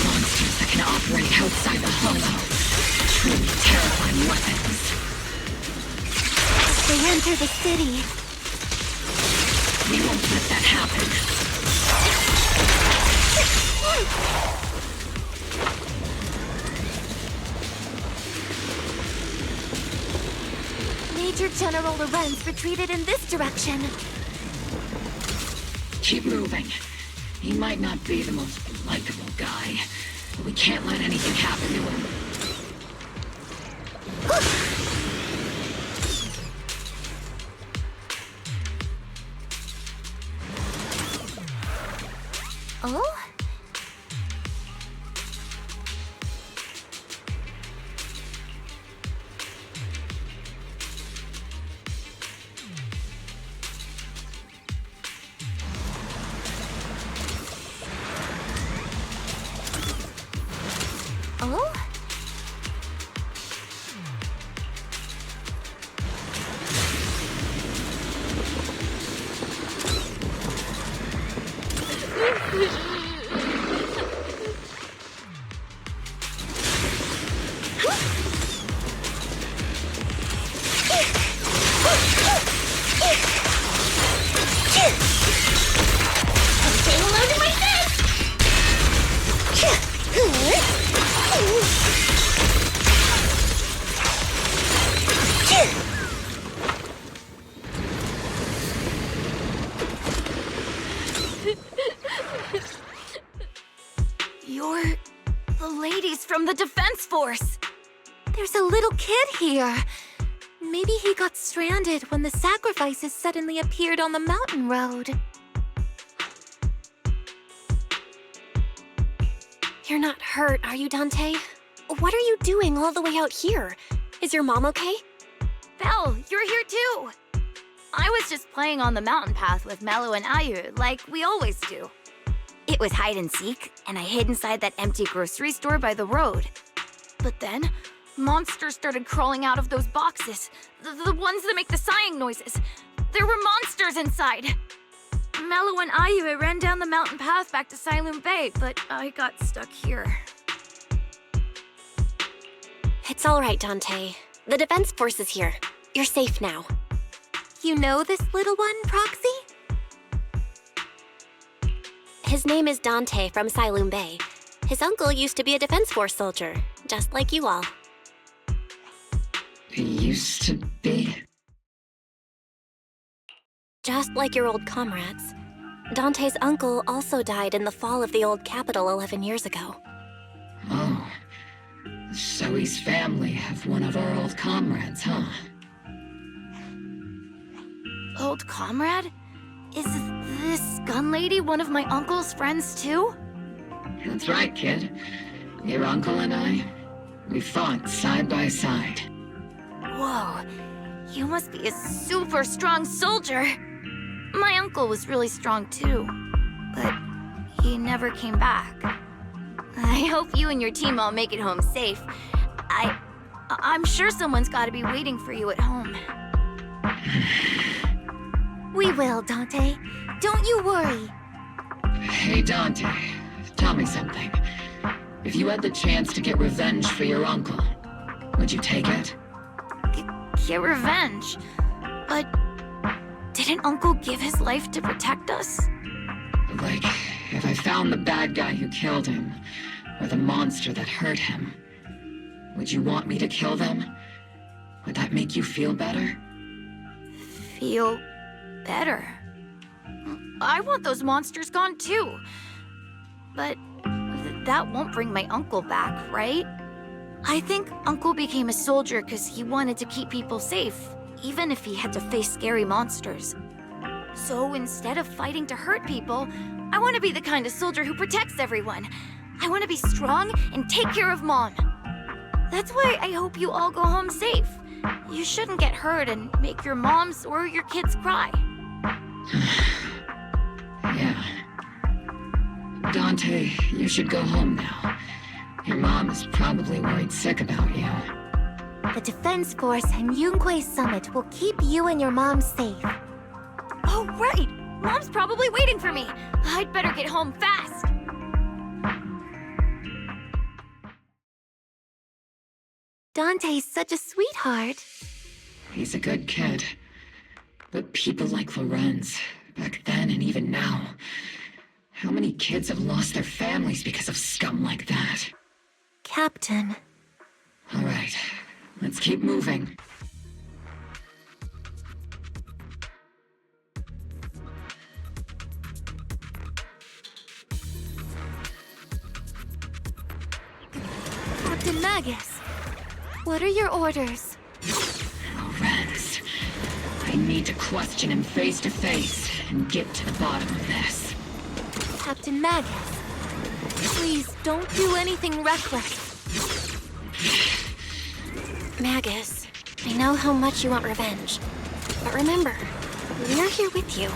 Monsters that can can operate outside the hollow. Truly terrifying weapons. They enter the city. We won't let that happen. Major General Lorenz retreated in this direction. Keep moving. He might not be the most likable guy, but we can't let anything happen to him. Oh? Oh? You're the ladies from the Defense Force. There's a little kid here. Maybe he got stranded when the sacrifices suddenly appeared on the mountain road. You're not hurt, are you, Dante? What are you doing all the way out here? Is your mom okay? Belle, you're here too! I was just playing on the mountain path with Mello and Ayu, like we always do. It was hide and seek, and I hid inside that empty grocery store by the road. But then, monsters started crawling out of those boxes. The ones that make the sighing noises. There were monsters inside! Mello and Ayu ran down the mountain path back to Sailoon Bay, but I got stuck here. It's all right, Dante. The Defense Force is here. You're safe now. You know this little one, Proxy? His name is Dante from Sailoon Bay. His uncle used to be a Defense Force soldier, just like you all. He used to be? Just like your old comrades. Dante's uncle also died in the fall of the old capital 11 years ago. Oh. So he's family of one of our old comrades, huh? Old comrade? Is this gun lady one of my uncle's friends too? That's right, kid. Your uncle and I, we fought side by side. Whoa, you must be a super strong soldier. My uncle was really strong too, but he never came back. I hope you and your team all make it home safe. I'm sure someone's gotta be waiting for you at home. We will, Dante. Don't you worry. Hey, Dante, tell me something. If you had the chance to get revenge for your uncle, would you take it? Get revenge? But didn't Uncle give his life to protect us? Like, if I found the bad guy who killed him, or the monster that hurt him, would you want me to kill them? Would that make you feel better? Feel better? I want those monsters gone too. But that won't bring my uncle back, right? I think Uncle became a soldier because he wanted to keep people safe, even if he had to face scary monsters. So instead of fighting to hurt people, I want to be the kind of soldier who protects everyone. I want to be strong and take care of Mom. That's why I hope you all go home safe. You shouldn't get hurt and make your moms or your kids cry. Yeah. Dante, you should go home now. Your mom is probably worried sick about you. The Defense Force and Yunquei Summit will keep you and your mom safe. Oh, right! Mom's probably waiting for me. I'd better get home fast. Dante's such a sweetheart. He's a good kid. But people like Lorenz, back then and even now, how many kids have lost their families because of scum like that? Captain. All right, let's keep moving. Captain Magus, what are your orders? Lorenz, I need to question him face to face and get to the bottom of this. Captain Magus, please don't do anything reckless. Magus, I know how much you want revenge. But remember, we're here with you.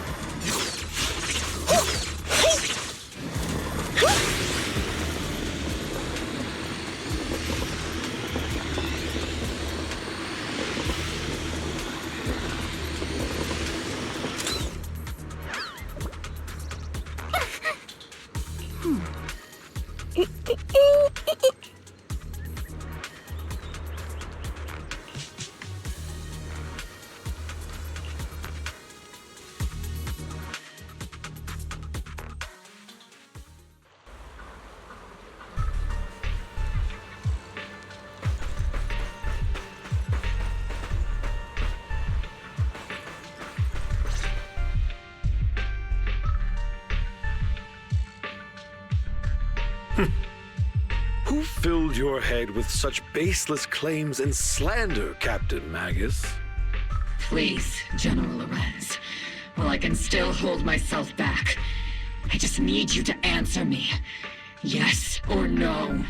Who filled your head with such baseless claims and slander, Captain Magus? Please, General Lorenz, while I can still hold myself back, I just need you to answer me. Yes or no?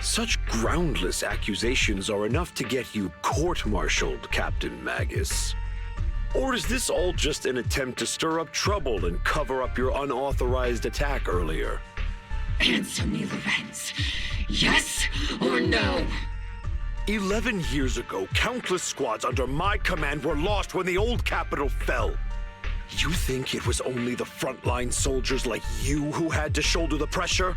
Such groundless accusations are enough to get you court-martialed, Captain Magus. Or is this all just an attempt to stir up trouble and cover up your unauthorized attack earlier? Answer me, Lorenz. Yes or no? 11 years ago, countless squads under my command were lost when the old capital fell. You think it was only the frontline soldiers like you who had to shoulder the pressure?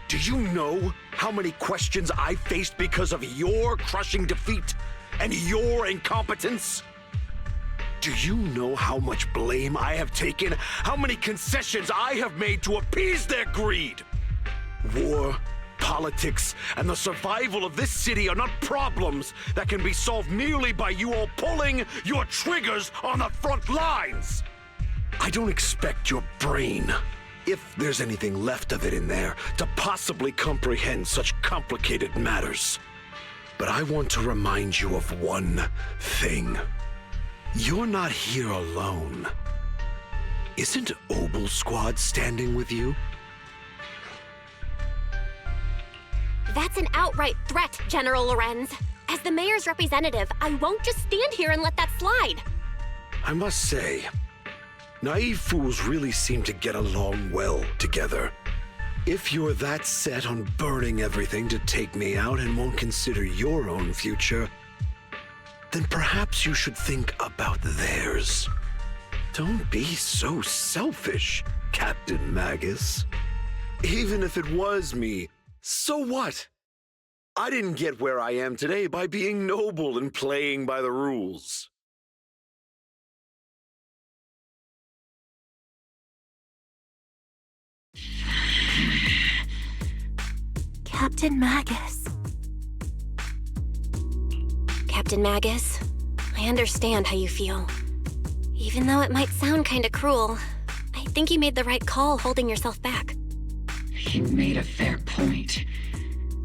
Do you know how many questions I faced because of your crushing defeat and your incompetence? Do you know how much blame I have taken? How many concessions I have made to appease their greed? War, politics, and the survival of this city are not problems that can be solved merely by you all pulling your triggers on the front lines. I don't expect your brain, if there's anything left of it in there, to possibly comprehend such complicated matters. But I want to remind you of one thing. You're not here alone. Isn't Obel Squad standing with you? That's an outright threat, General Lorenz. As the mayor's representative, I won't just stand here and let that slide. I must say, naive fools really seem to get along well together. If you're that set on burning everything to take me out and won't consider your own future, then perhaps you should think about theirs. Don't be so selfish, Captain Magus. Even if it was me, so what? I didn't get where I am today by being noble and playing by the rules. Captain Magus. Captain Magus, I understand how you feel. Even though it might sound kinda cruel, I think you made the right call holding yourself back. You made a fair point.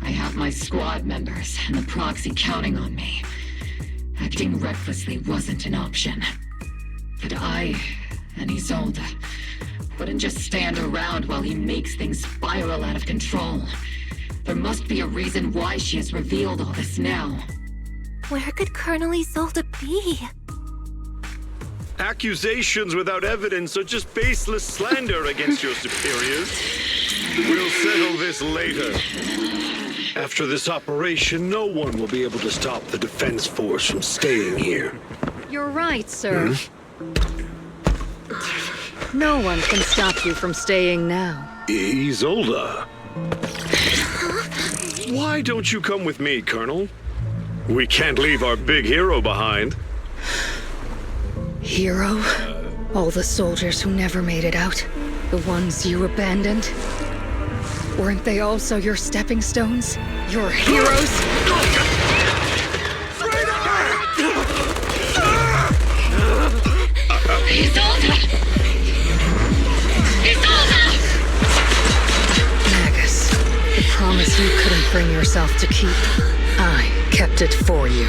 I have my squad members and the Proxy counting on me. Acting recklessly wasn't an option. But I and Isolde wouldn't just stand around while he makes things spiral out of control. There must be a reason why she has revealed all this now. Where could Colonel Isolde be? Accusations without evidence are just baseless slander against your superiors. We'll settle this later. After this operation, no one will be able to stop the Defense Force from staying here. You're right, sir. No one can stop you from staying now. Isolde. Why don't you come with me, Colonel? We can't leave our big hero behind. Hero? All the soldiers who never made it out? The ones you abandoned? Weren't they also your stepping stones? Your heroes? Isolde! Isolde! Magus, the promise you couldn't bring yourself to keep, I kept it for you.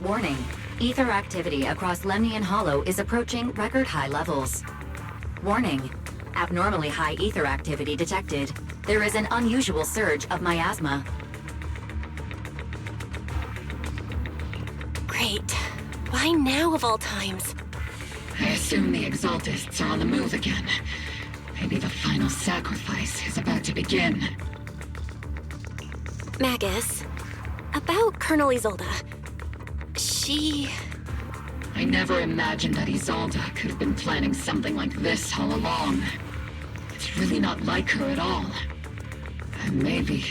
Warning. Ether activity across Lemnian Hollow is approaching record high levels. Warning. Abnormally high ether activity detected. There is an unusual surge of miasma. Great. Why now of all times? I assume the Exaltists are on the move again. Maybe the final sacrifice is about to begin. Magus, about Colonel Isolde. I never imagined that Isolde could have been planning something like this all along. It's really not like her at all. And maybe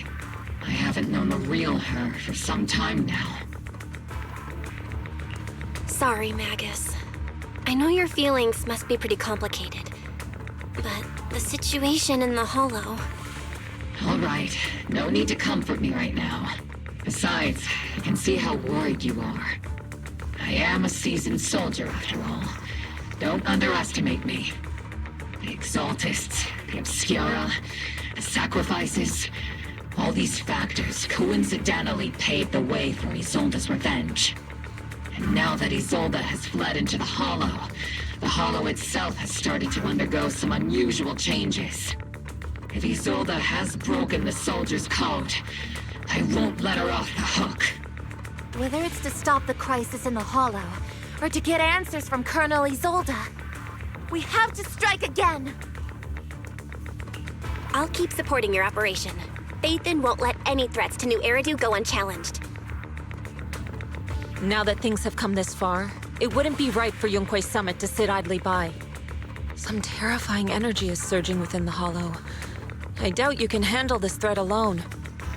I haven't known the real her for some time now. Sorry, Magus. I know your feelings must be pretty complicated. But the situation in the Hollow... All right, no need to comfort me right now. Besides, I can see how worried you are. I am a seasoned soldier, after all. Don't underestimate me. The Exaltists, The Obscura, the sacrifices, all these factors coincidentally paved the way for Isolde's revenge. And now that Isolde has fled into the Hollow itself has started to undergo some unusual changes. If Isolde has broken the soldier's code, I won't let her off the hook. Whether it's to stop the crisis in the Hollow, or to get answers from Colonel Isolde, we have to strike again! I'll keep supporting your operation. Phaethon won't let any threats to New Eridu go unchallenged. Now that things have come this far, it wouldn't be right for Yunque's summit to sit idly by. Some terrifying energy is surging within the Hollow. I doubt you can handle this threat alone.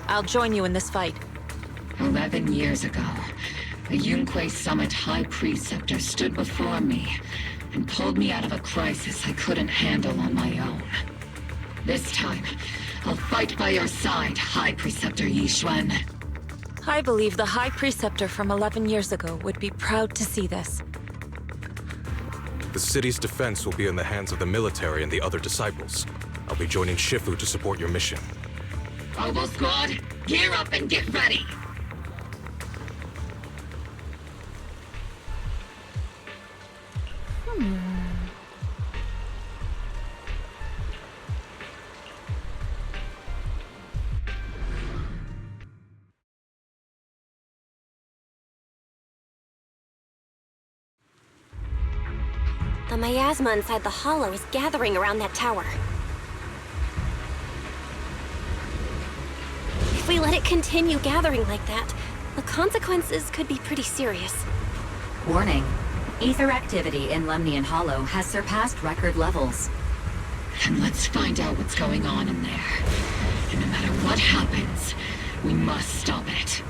I'll join you in this fight. 11 years ago, a Yunque Summit High Preceptor stood before me and pulled me out of a crisis I couldn't handle on my own. This time, I'll fight by your side, High Preceptor Yixuan. I believe the High Preceptor from 11 years ago would be proud to see this. The city's defense will be in the hands of the military and the other disciples. I'll be joining Shifu to support your mission. Oboe Squad, gear up and get ready! The miasma inside the Hollow is gathering around that tower. If we let it continue gathering like that, the consequences could be pretty serious. Warning. Ether activity in Lemnian Hollow has surpassed record levels. And let's find out what's going on in there. And no matter what happens, we must stop it.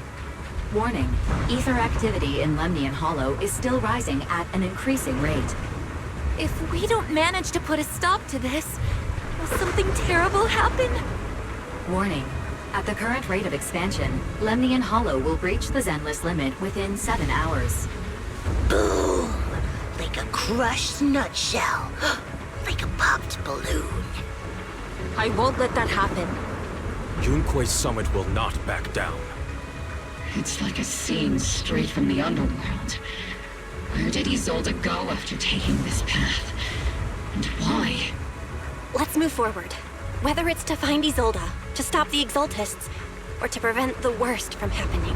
Warning. Ether activity in Lemnian Hollow is still rising at an increasing rate. If we don't manage to put a stop to this, will something terrible happen? Warning. At the current rate of expansion, Lemnian Hollow will breach the Zenless limit within 7 hours. Boom! Like a crushed nutshell. Like a popped balloon. I won't let that happen. Yunque's summit will not back down. It's like a scene straight from the underworld. Where did Isolde go after taking this path? And why? Let's move forward. Whether it's to find Isolde, to stop the Exaltists, or to prevent the worst from happening.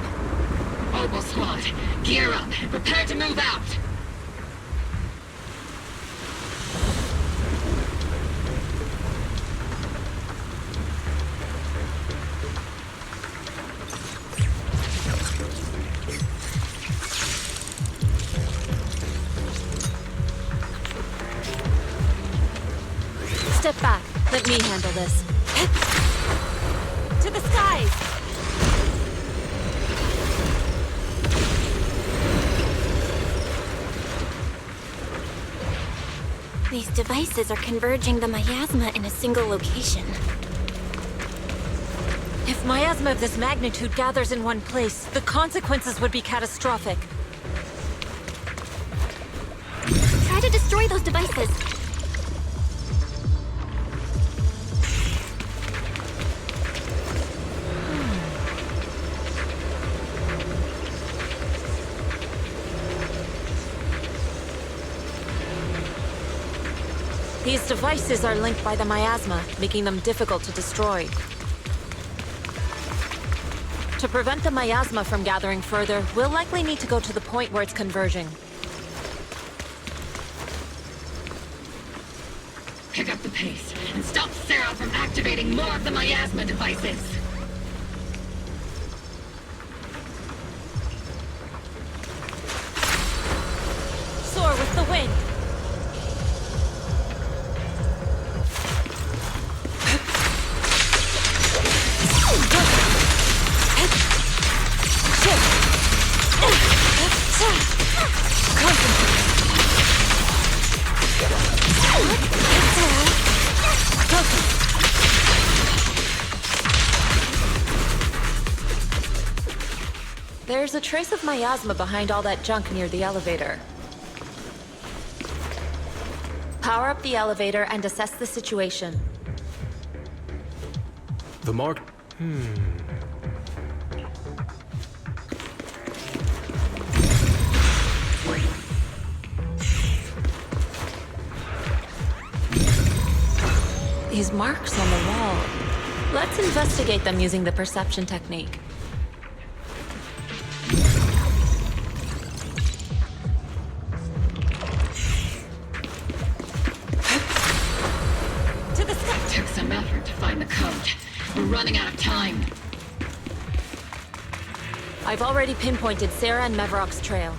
Oboe Squad, gear up and prepare to move out! Step back. Let me handle this. To the skies! These devices are converging the miasma in a single location. If miasma of this magnitude gathers in one place, the consequences would be catastrophic. Try to destroy those devices. These devices are linked by the miasma, making them difficult to destroy. To prevent the miasma from gathering further, we'll likely need to go to the point where it's converging. Pick up the pace and stop Sarah from activating more of the miasma devices! Soar with the wind! There's a trace of miasma behind all that junk near the elevator. Power up the elevator and assess the situation. The mark... These marks on the wall. Let's investigate them using the perception technique. Took some effort to find the code. We're running out of time. I've already pinpointed Sarah and Mevrock's trail.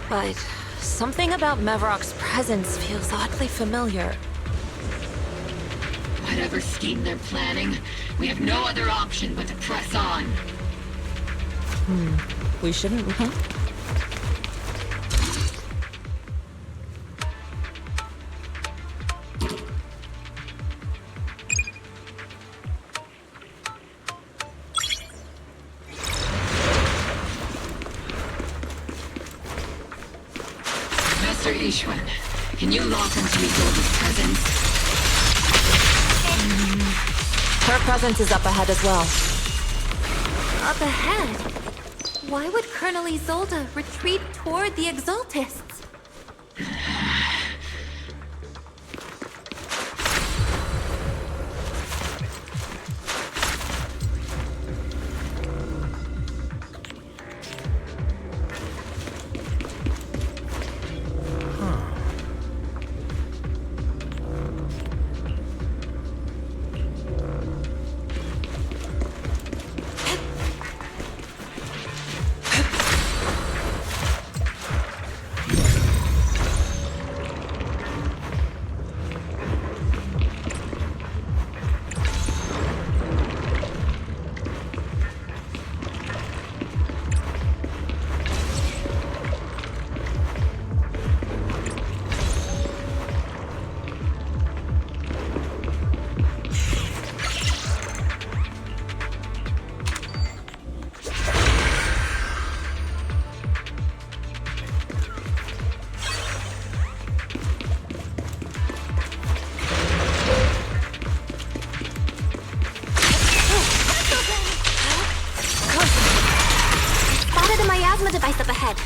But something about Mevrock's presence feels oddly familiar. Whatever scheme they're planning, we have no other option but to press on. We shouldn't, huh? Master Ishwan, can you lock onto Isolde's presence? Her presence is up ahead as well. Up ahead? Why would Colonel Isolde retreat toward the Exaltists? Device up ahead.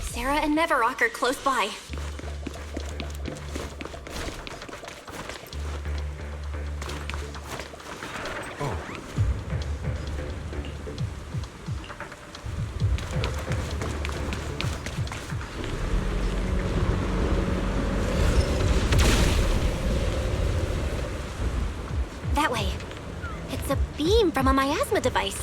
Sarah and Mevrock are close by. That way. It's a beam from a miasma device.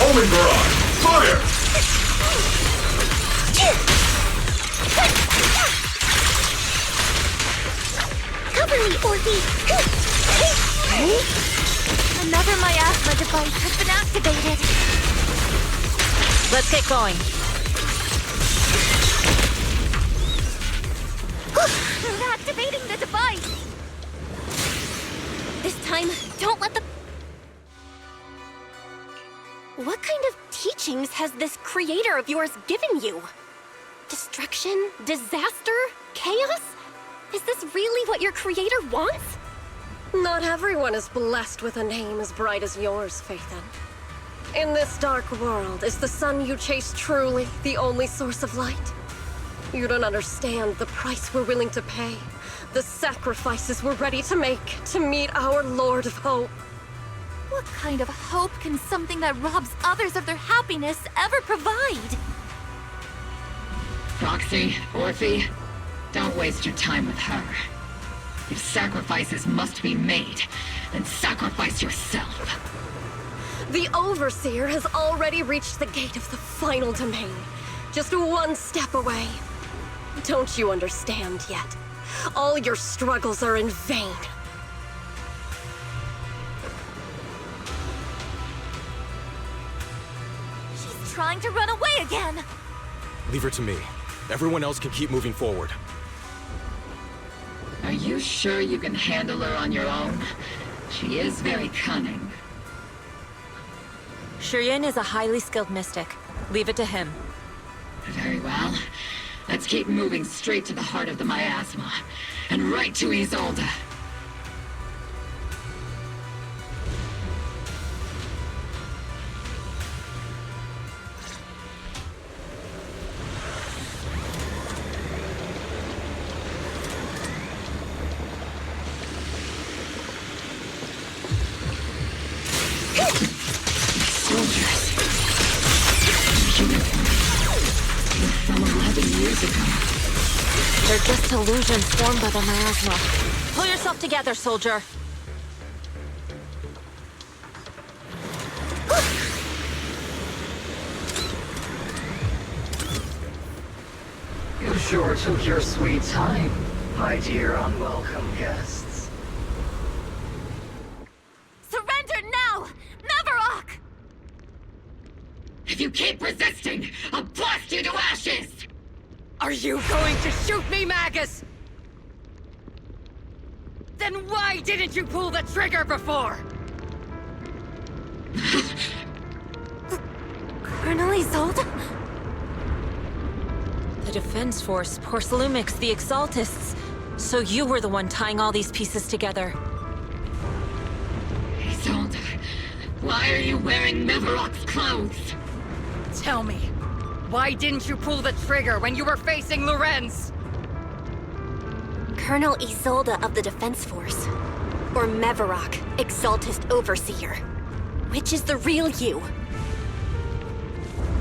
Homing barrage! Fire! Cover me, Orphe! Another miasma device has been activated. Let's get going. They're activating the device! This time, don't let the... What kind of teachings has this creator of yours given you? Destruction? Disaster? Chaos? Is this really what your creator wants? Not everyone is blessed with a name as bright as yours, Phaethon. In this dark world, is the sun you chase truly the only source of light? You don't understand the price we're willing to pay, the sacrifices we're ready to make to meet our Lord of Hope. What kind of hope can something that robs others of their happiness ever provide? Proxy, Orphe, don't waste your time with her. If sacrifices must be made, then sacrifice yourself. The Overseer has already reached the gate of the final domain, just one step away. Don't you understand yet? All your struggles are in vain. She's trying to run away again! Leave her to me. Everyone else can keep moving forward. you sure you can handle her on your own? She is very cunning. Shireen is a highly skilled mystic. Leave it to him. Very well. Let's keep moving straight to the heart of the miasma. And right to Isolde. They're just illusions formed by the miasma. Pull yourself together, soldier. You sure took your sweet time, my dear unwelcome guests. Surrender now! Mavarok! If you keep resisting, I'll blast you to ashes! Are you going to shoot me, Magus? Then why didn't you pull the trigger before? Colonel Isolde? The Defense Force, Porcelumix, the Exaltists. So you were the one tying all these pieces together. Isolde, why are you wearing Mavarok's clothes? Tell me, why didn't you pull the trigger when you were facing Lorenz? Colonel Isolde of the Defense Force. Or Mavarok, Exaltist Overseer. Which is the real you?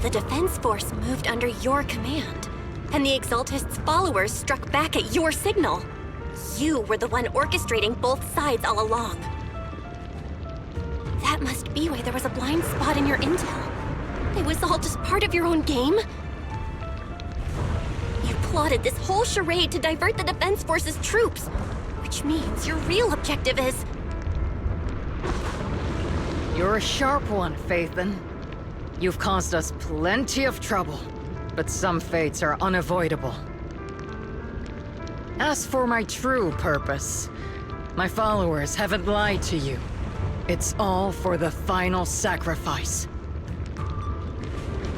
The Defense Force moved under your command, and the Exaltist's followers struck back at your signal. You were the one orchestrating both sides all along. That must be why there was a blind spot in your intel. It was all just part of your own game? You plotted this whole charade to divert the Defense Force's troops, which means your real objective is... You're a sharp one, Phaethon. You've caused us plenty of trouble, but some fates are unavoidable. As for my true purpose, my followers haven't lied to you. It's all for the final sacrifice.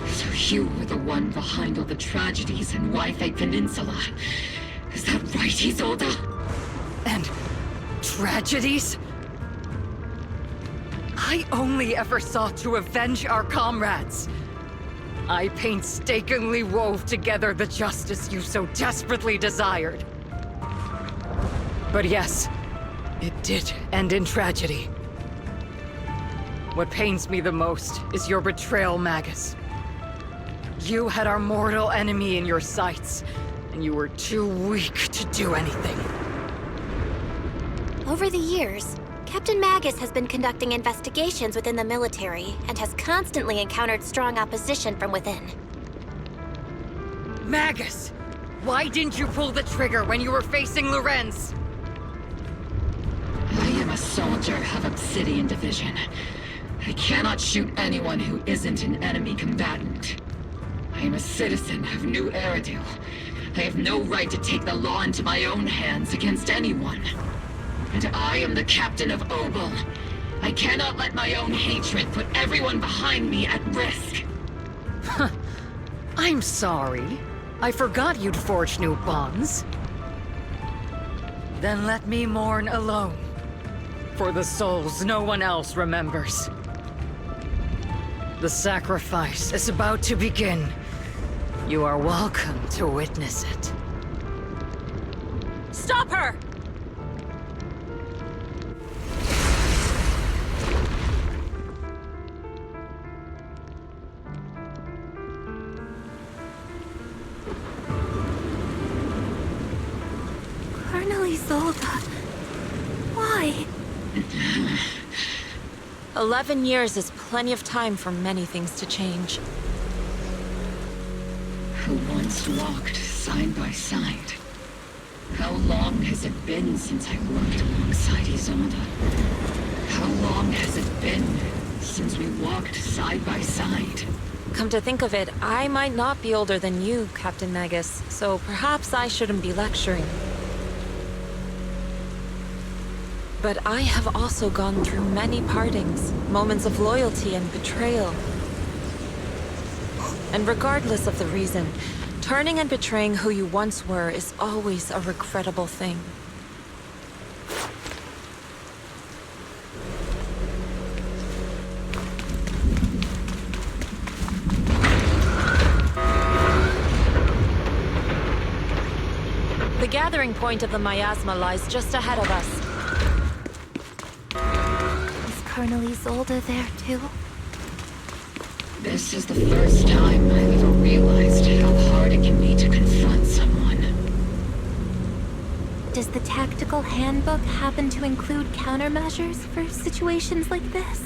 So you were the one behind all the tragedies in Wi-Fi Peninsula. Is that right, Isolde? And tragedies? I only ever sought to avenge our comrades. I painstakingly wove together the justice you so desperately desired. But yes, it did end in tragedy. What pains me the most is your betrayal, Magus. You had our mortal enemy in your sights, and you were too weak to do anything. Over the years, Captain Magus has been conducting investigations within the military and has constantly encountered strong opposition from within. Magus! Why didn't you pull the trigger when you were facing Lorenz? I am a soldier of Obsidian Division. I cannot shoot anyone who isn't an enemy combatant. I am a citizen of New Eridil. I have no right to take the law into my own hands against anyone. And I am the captain of Obel. I cannot let my own hatred put everyone behind me at risk. I'm sorry. I forgot you'd forged new bonds. Then let me mourn alone. For the souls no one else remembers. The sacrifice is about to begin. You are welcome to witness it. Stop her! Colonel Isolde. Why? 11 years is plenty of time for many things to change. Who once walked side by side. How long has it been since I worked alongside Isolde? How long has it been since we walked side by side? Come to think of it, I might not be older than you, Captain Magus, so perhaps I shouldn't be lecturing. But I have also gone through many partings, moments of loyalty and betrayal. And regardless of the reason, turning and betraying who you once were is always a regrettable thing. The gathering point of the miasma lies just ahead of us. Is Colonel Isolde there too? This is the first time I've ever realized how hard it can be to confront someone. Does the tactical handbook happen to include countermeasures for situations like this?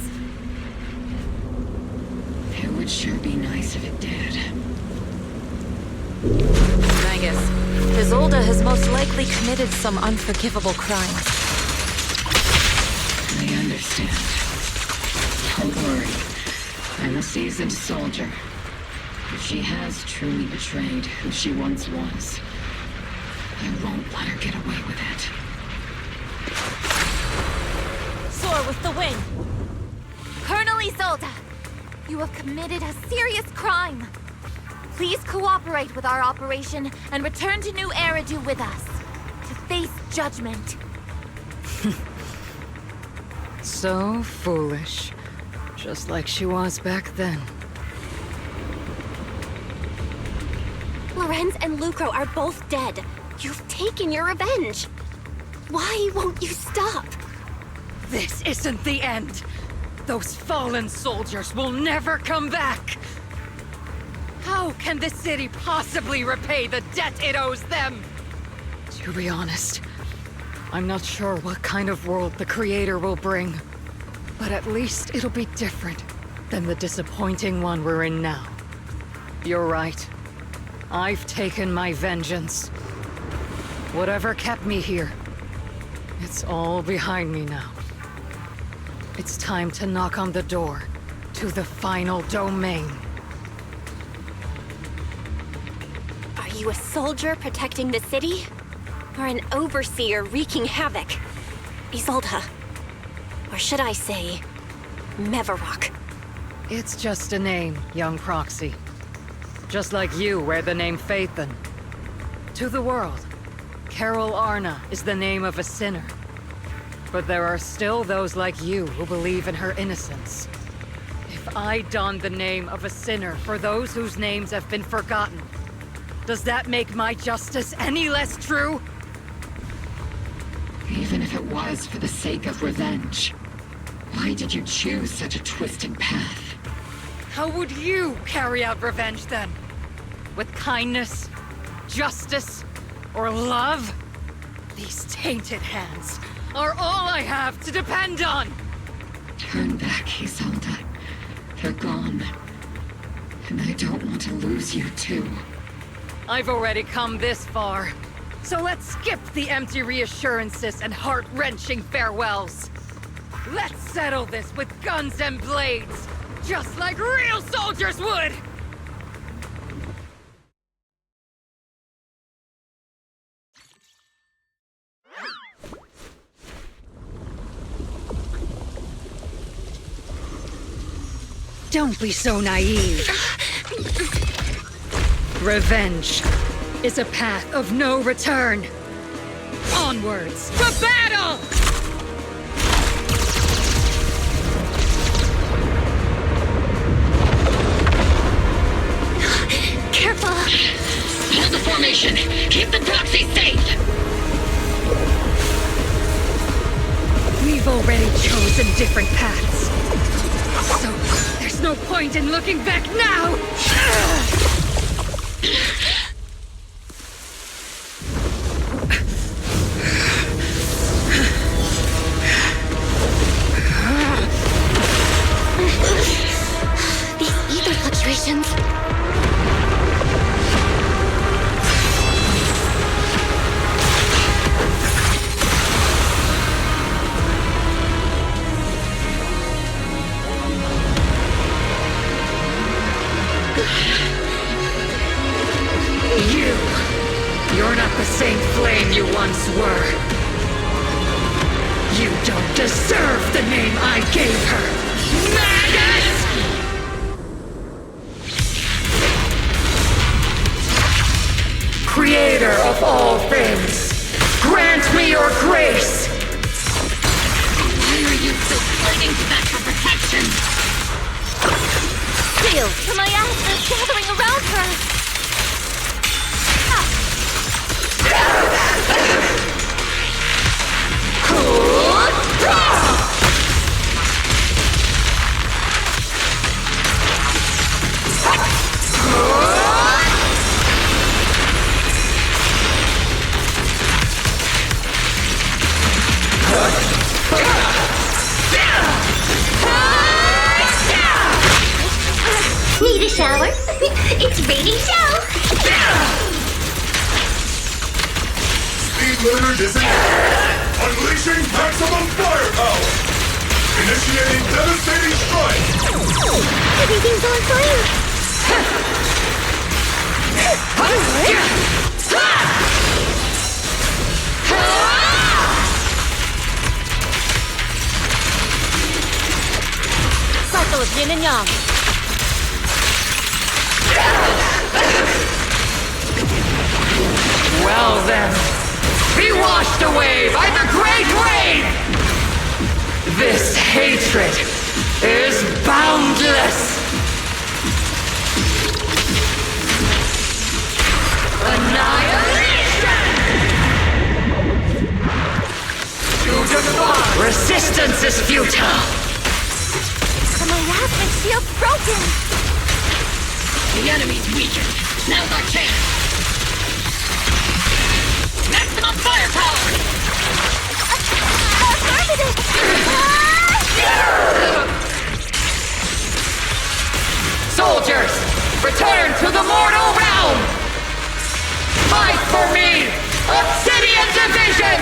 It would sure be nice if it did. Magus, Isolde has most likely committed some unforgivable crimes. I understand. Don't worry. I'm a seasoned soldier. If she has truly betrayed who she once was, I won't let her get away with it. Soar with the wind! Colonel Isolde, you have committed a serious crime. Please cooperate with our operation and return to New Eridu with us to face judgment. So foolish. Just like she was back then. Lorenz and Lucro are both dead. You've taken your revenge. Why won't you stop? This isn't the end. Those fallen soldiers will never come back. How can the city possibly repay the debt it owes them? To be honest, I'm not sure what kind of world the Creator will bring. But at least it'll be different than the disappointing one we're in now. You're right. I've taken my vengeance. Whatever kept me here, it's all behind me now. It's time to knock on the door to the final domain. Are you a soldier protecting the city? Or an overseer wreaking havoc? Isolde. Or should I say, Mevarok? It's just a name, young Proxy. Just like you wear the name Phaethon. To the world, Carol Arna is the name of a sinner. But there are still those like you who believe in her innocence. If I don the name of a sinner for those whose names have been forgotten, does that make my justice any less true? Even if it was for the sake of revenge, why did you choose such a twisted path? How would you carry out revenge then? With kindness, justice, or love? These tainted hands are all I have to depend on! Turn back, Isolde. They're gone. And I don't want to lose you too. I've already come this far. So let's skip the empty reassurances and heart-wrenching farewells. Let's settle this with guns and blades, just like real soldiers would! Don't be so naive. Revenge is a path of no return. Onwards to battle! Careful! Hold the formation! Keep the proxy safe! We've already chosen different paths. So, there's no point in looking back now! These ether fluctuations. You're not the same flame you once were. You don't deserve the name I gave her! Maggot! Creator of all things, grant me your grace! Why are you still clinging to that for protection? Seal, my ass is gathering around her! Need a shower? It's raining show! Speed limiter disengaged. Unleashing maximum firepower! Initiating devastating strike! Everything's on fire! Cycle of yin and yang. Well then, be washed away by the great rain! This hatred is boundless! Annihilation! Resistance is futile! My asthma shield's broken! The enemy's weakened. Now's our chance! Maximum firepower! Affirmative! Soldiers, return to the mortal realm! Fight for me! Obsidian Division!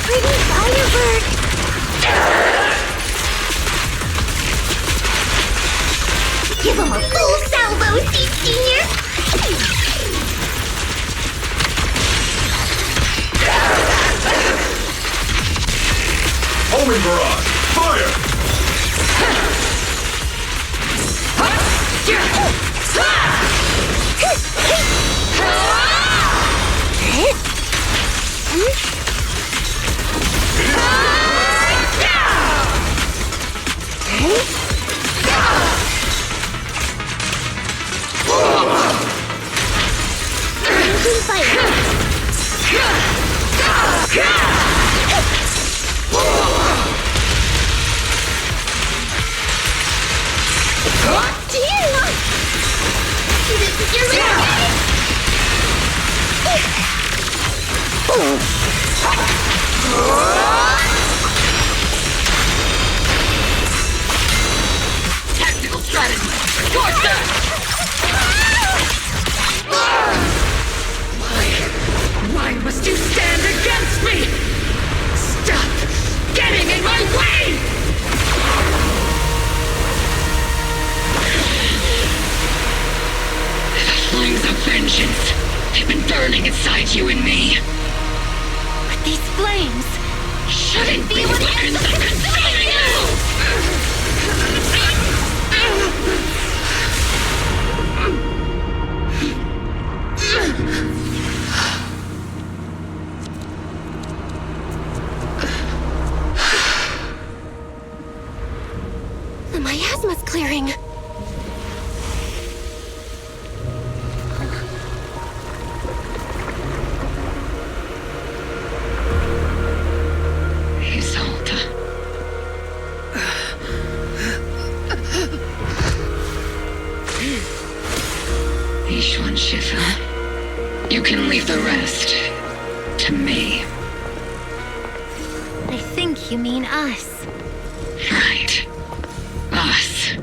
Pretty firebird! Give him a full salvo, Seed Senior! Homing barrage! Fire! Tactical strategy! Scorch that! Why must you stand against me? Stop getting in my way! The flames of vengeance have been burning inside you and me. But these flames shouldn't be weapons of consuming you! The miasma's clearing. Isolde. Ishwan Shifa. You can leave the rest to me. I think you mean us. Right. Us.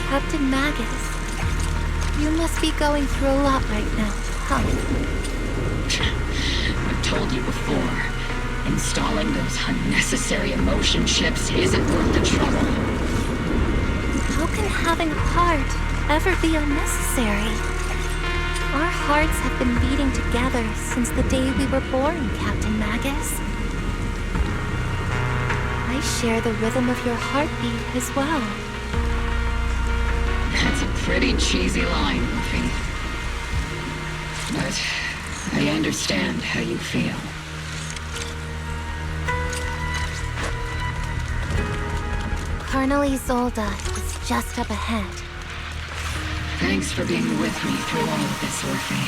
Captain Magus, you must be going through a lot right now, huh? I've told you before, installing those unnecessary emotion chips isn't worth the trouble. How can having a heart ever be unnecessary? Our hearts have been beating together since the day we were born, Captain Magus. I share the rhythm of your heartbeat as well. That's a pretty cheesy line, Luffy. But I understand how you feel. Colonel Isolde is just up ahead. Thanks for being with me through all of this, Orphe.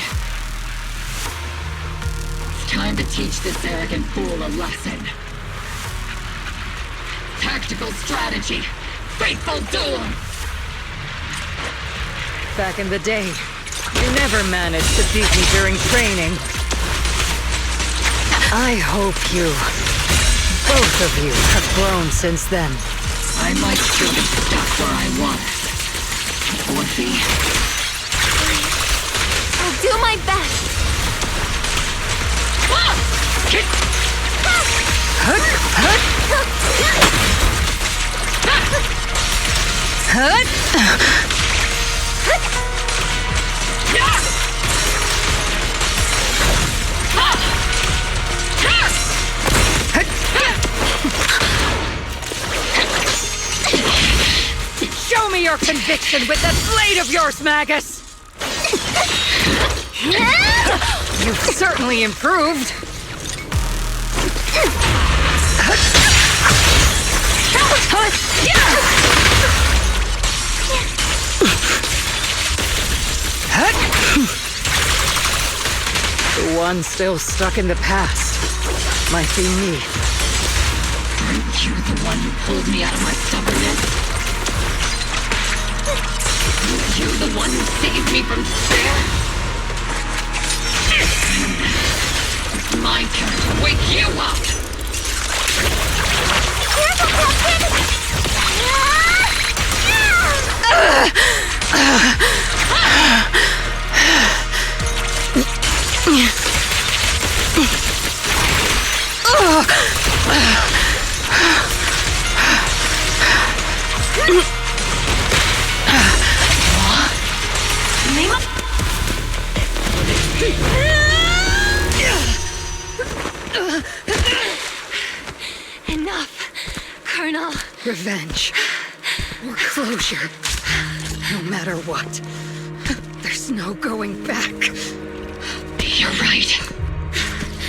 It's time to teach this arrogant fool a lesson. Tactical strategy. Faithful duel! Back in the day, you never managed to beat me during training. I hope both of you, have grown since then. I might still be stuck where I was. Orphe. I'll do my best. Show me your conviction with that blade of yours, Magus! You've certainly improved. The one still stuck in the past might be me. Aren't you the one who pulled me out of my stubbornness? You the one who saved me from despair? It's my turn to wake you up! Careful, Captain! Enough, Colonel. Revenge. Or closure. No matter what. There's no going back. You're right.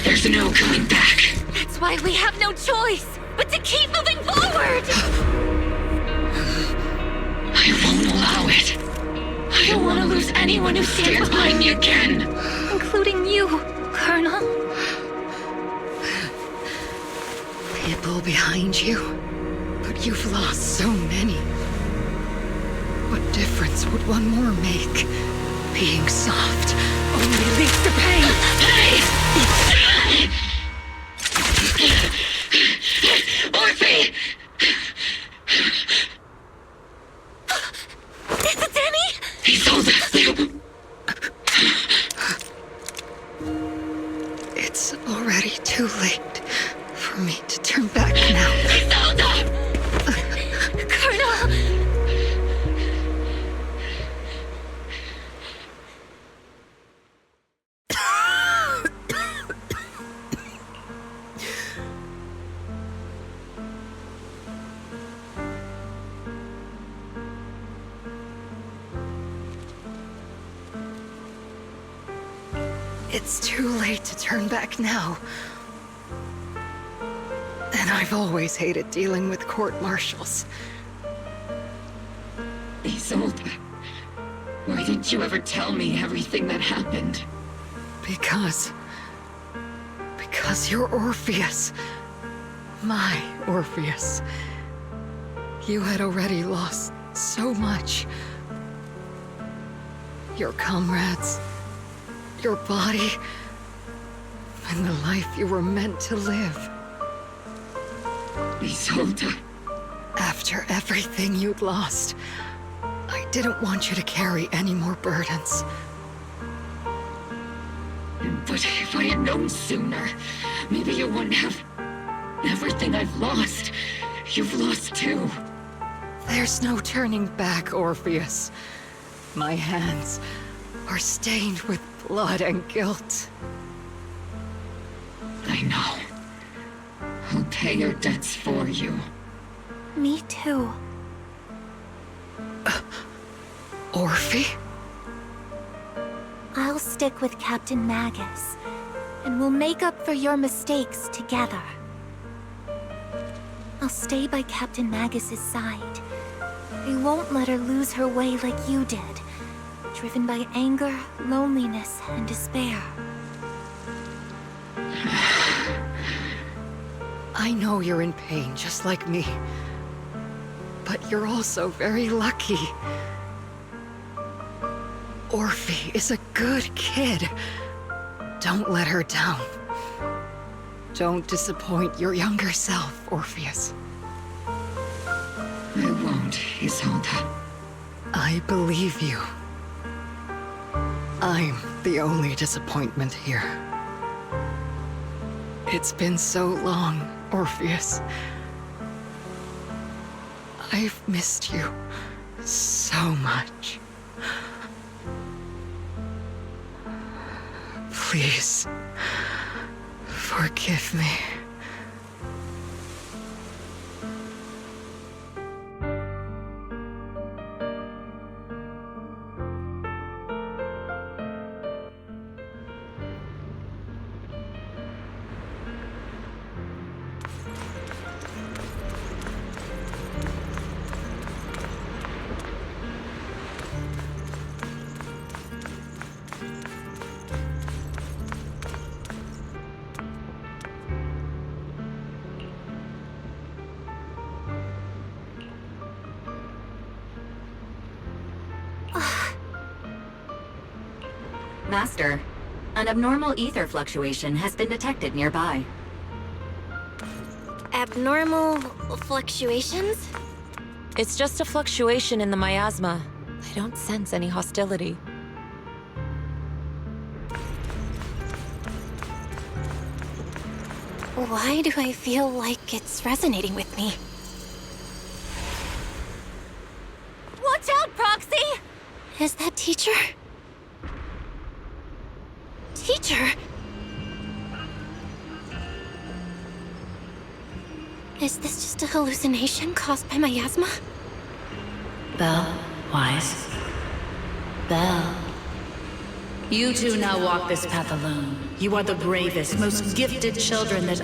There's no going back. That's why we have no choice but to keep moving forward! I won't allow it. I don't want to lose anyone who stands behind me again. Including you, Colonel. People behind you, but you've lost so many. What difference would one more make? Being soft only leads to pain. Orphe! Is it Danny? He sold it. It's already too late for me to turn back now. He sold it! It's too late to turn back now. And I've always hated dealing with court-martials. Isolde, why didn't you ever tell me everything that happened? Because you're Orpheus. My Orpheus. You had already lost so much. Your comrades, your body, and the life you were meant to live. Isolde. After everything you'd lost, I didn't want you to carry any more burdens. But if I had known sooner, maybe you wouldn't have... Everything I've lost, you've lost too. There's no turning back, Orpheus. My hands are stained with blood and guilt. I know. I'll pay your debts for you. Me too. Orphe? I'll stick with Captain Magus, and we'll make up for your mistakes together. I'll stay by Captain Magus's side. I won't let her lose her way like you did, driven by anger, loneliness, and despair. I know you're in pain, just like me. But you're also very lucky. Orphe is a good kid. Don't let her down. Don't disappoint your younger self, Orpheus. I won't, Isolde. I believe you. I'm the only disappointment here. It's been so long, Orpheus. I've missed you so much. Please, forgive me. Master, an abnormal ether fluctuation has been detected nearby. Abnormal fluctuations? It's just a fluctuation in the miasma. I don't sense any hostility. Why do I feel like it's resonating with me? Watch out, Proxy! Is that teacher? Teacher? Is this just a hallucination caused by miasma? Belle, Wise. Belle. You two now walk this path alone. You are the bravest, most gifted children that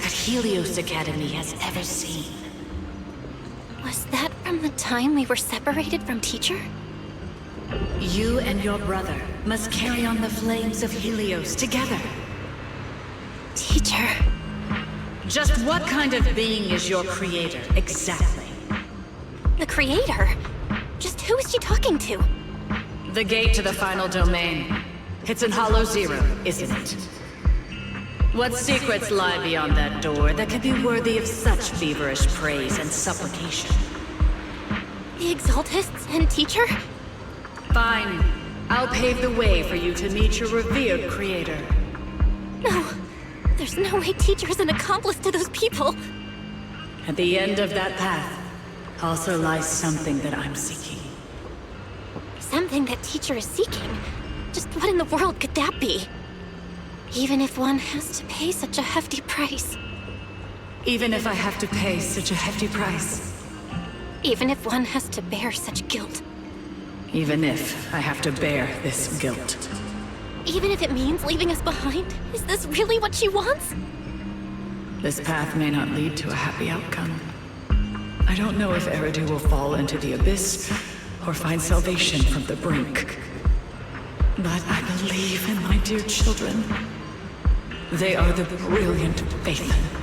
Helios Academy has ever seen. Was that from the time we were separated from teacher? You and your brother must carry on the flames of Helios together. Teacher. Just what kind of being is your creator, exactly? The creator? Just who is she talking to? The gate to the final domain. It's in Hollow Zero, isn't it? What secrets lie beyond that door that could be worthy of such feverish praise and supplication? The Exaltists and teacher? Fine. I'll pave the way for you to meet your revered creator. No. There's no way teacher is an accomplice to those people. At the end of that path also lies something that I'm seeking. Something that teacher is seeking? Just what in the world could that be? Even if one has to pay such a hefty price. Even if I have to pay such a hefty price. Even if one has to bear such guilt. Even if I have to bear this guilt. Even if it means leaving us behind? Is this really what she wants? This path may not lead to a happy outcome. I don't know if Eridu will fall into the abyss or find salvation from the brink. But I believe in my dear children. They are the brilliant Phaethon.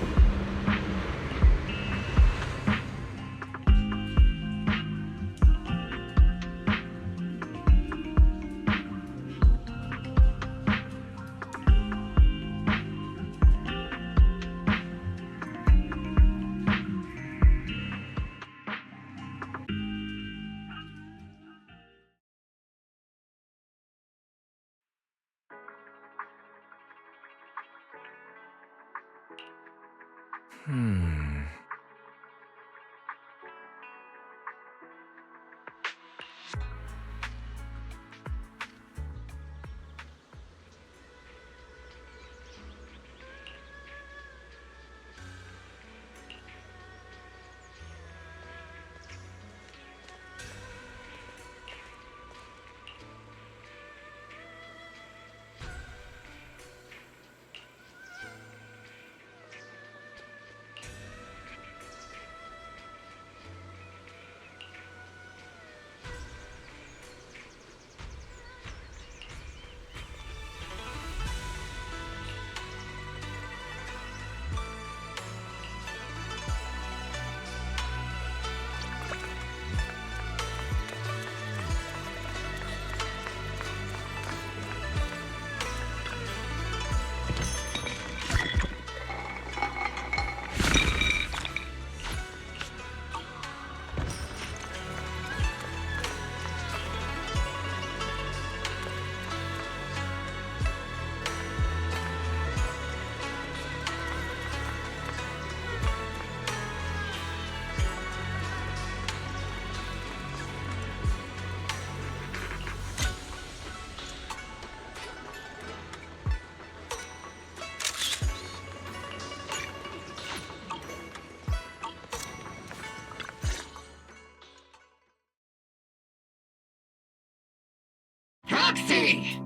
Proxy!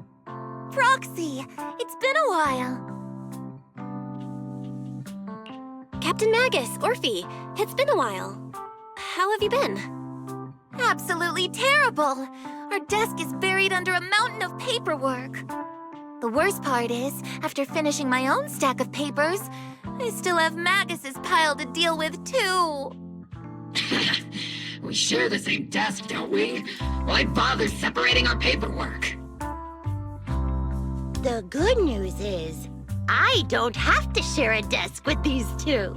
Proxy! It's been a while. Captain Magus, Orphe, it's been a while. How have you been? Absolutely terrible! Our desk is buried under a mountain of paperwork. The worst part is, after finishing my own stack of papers, I still have Magus's pile to deal with, too. We share the same desk, don't we? Why bother separating our paperwork? The good news is, I don't have to share a desk with these two.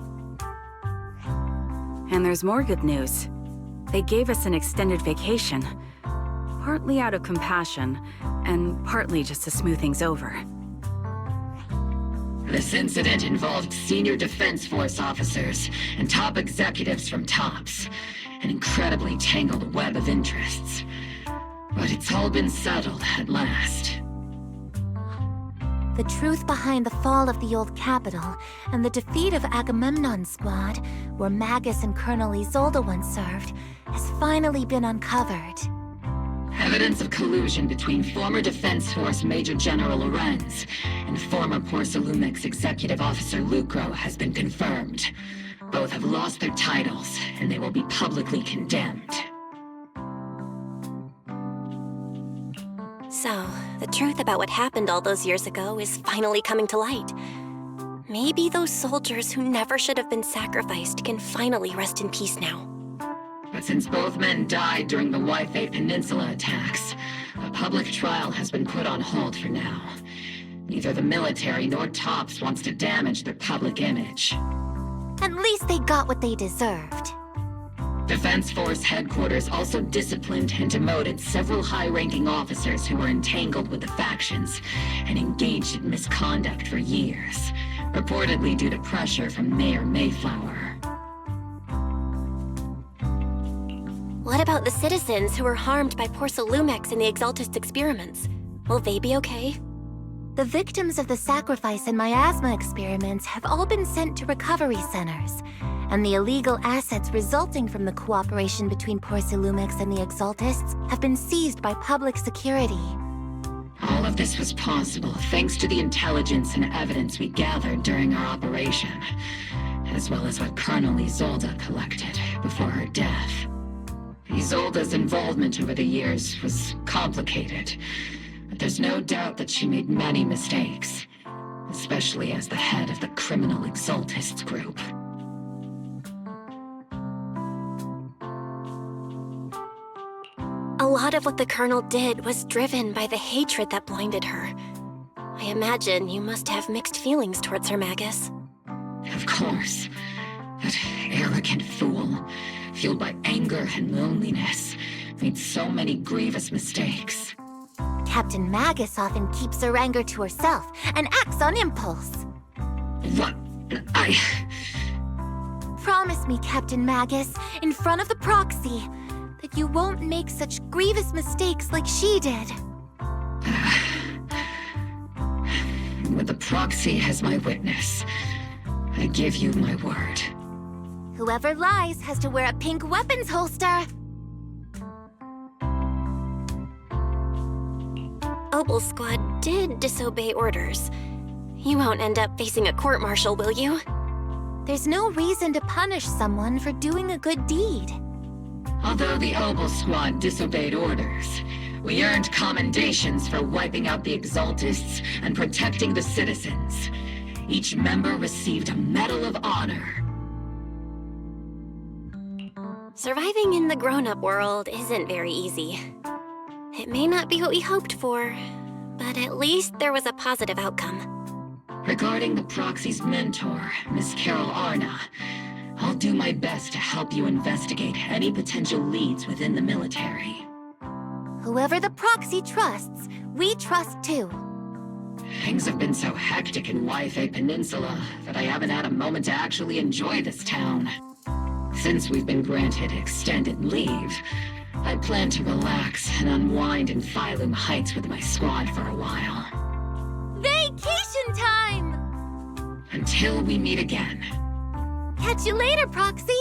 And there's more good news. They gave us an extended vacation. Partly out of compassion, and partly just to smooth things over. This incident involved senior Defense Force officers and top executives from TOPS. An incredibly tangled web of interests. But it's all been settled at last. The truth behind the fall of the old capital and the defeat of Agamemnon's squad, where Magus and Colonel Isolde once served, has finally been uncovered. Evidence of collusion between former Defense Force Major General Lorenz and former Porcelumix Executive Officer Lucro has been confirmed. Both have lost their titles, and they will be publicly condemned. So, the truth about what happened all those years ago is finally coming to light. Maybe those soldiers who never should have been sacrificed can finally rest in peace now. But since both men died during the Waifei Peninsula attacks, a public trial has been put on hold for now. Neither the military nor TOPS wants to damage their public image. At least they got what they deserved. Defense Force headquarters also disciplined and demoted several high-ranking officers who were entangled with the factions and engaged in misconduct for years, reportedly due to pressure from Mayor Mayflower. What about the citizens who were harmed by Porcelumix and the Exaltist experiments? Will they be okay? The victims of the sacrifice and miasma experiments have all been sent to recovery centers, and the illegal assets resulting from the cooperation between Porcelumix and the Exaltists have been seized by public security. All of of this was possible thanks to the intelligence and evidence we gathered during our operation, as well as what Colonel Isolde collected before her death. Isolde's involvement over the years was complicated, but there's no doubt that she made many mistakes, especially as the head of the criminal exaltists group. A lot of what the Colonel did was driven by the hatred that blinded her. I imagine you must have mixed feelings towards her, Magus. Of course. That arrogant fool, fueled by anger and loneliness, made so many grievous mistakes. Captain Magus often keeps her anger to herself and acts on impulse. What? Promise me, Captain Magus, in front of the Proxy, that you won't make such grievous mistakes like she did. With the Proxy as my witness, I give you my word. Whoever lies has to wear a pink weapons holster. Opal Squad did disobey orders. You won't end up facing a court-martial, will you? There's no reason to punish someone for doing a good deed. Although the Opal Squad disobeyed orders, we earned commendations for wiping out the Exaltists and protecting the citizens. Each member received a Medal of Honor. Surviving in the grown-up world isn't very easy. It may not be what we hoped for, but at least there was a positive outcome. Regarding the Proxy's mentor, Miss Carol Arna, I'll do my best to help you investigate any potential leads within the military. Whoever the Proxy trusts, we trust too. Things have been so hectic in Wi-Fi Peninsula that I haven't had a moment to actually enjoy this town. Since we've been granted extended leave, I plan to relax and unwind in Phylum Heights with my squad for a while. Vacation time! Until we meet again. Catch you later, Proxy!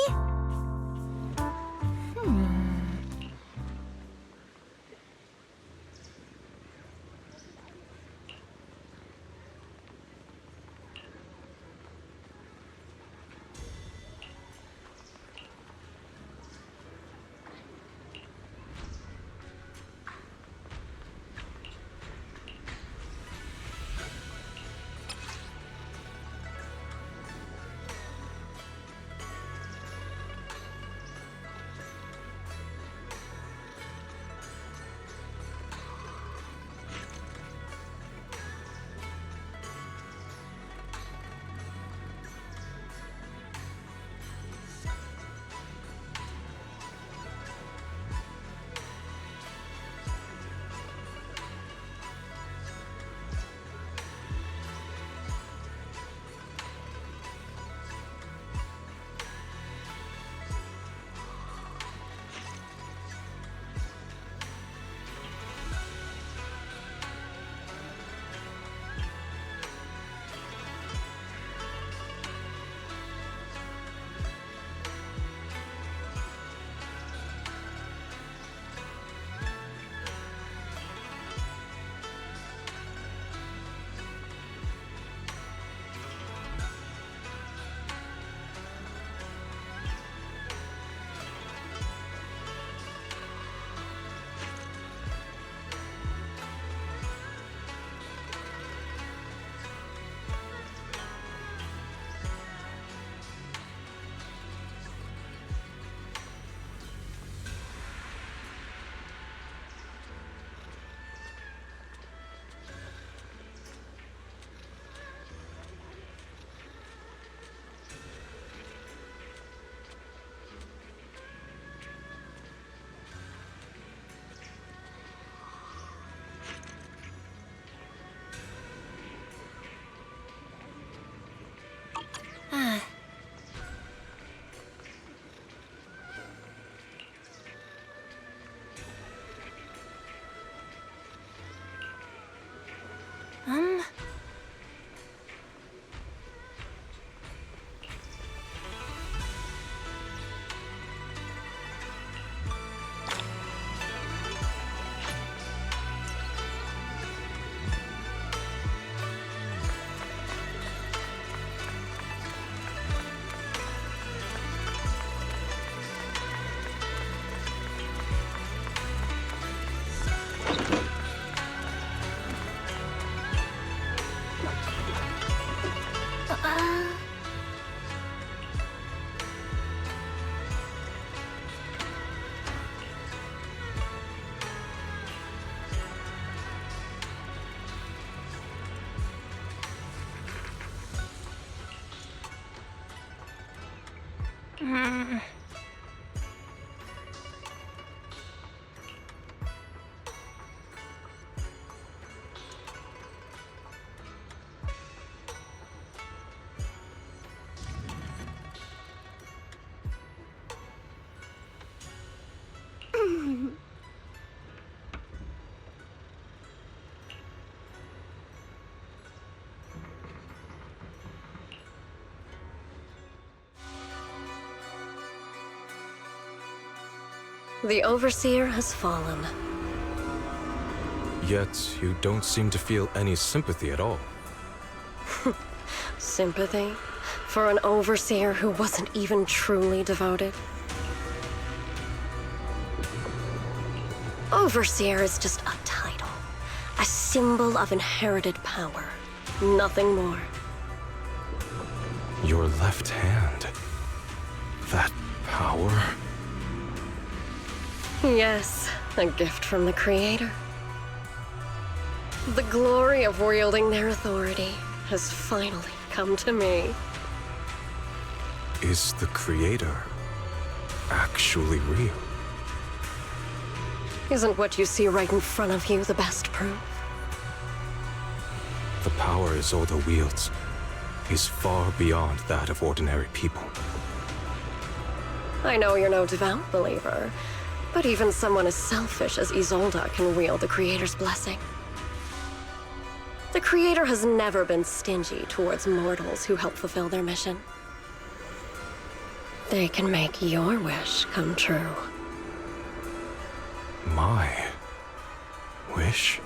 The Overseer has fallen. Yet, you don't seem to feel any sympathy at all. Sympathy? For an Overseer who wasn't even truly devoted? Overseer is just a title. A symbol of inherited power. Nothing more. Your left hand. That power? Yes, a gift from the Creator. The glory of wielding their authority has finally come to me. Is the Creator actually real? Isn't what you see right in front of you the best proof? The power Isolde wields is far beyond that of ordinary people. I know you're no devout believer, but even someone as selfish as Isolde can wield the Creator's blessing. The Creator has never been stingy towards mortals who help fulfill their mission. They can make your wish come true. My wish?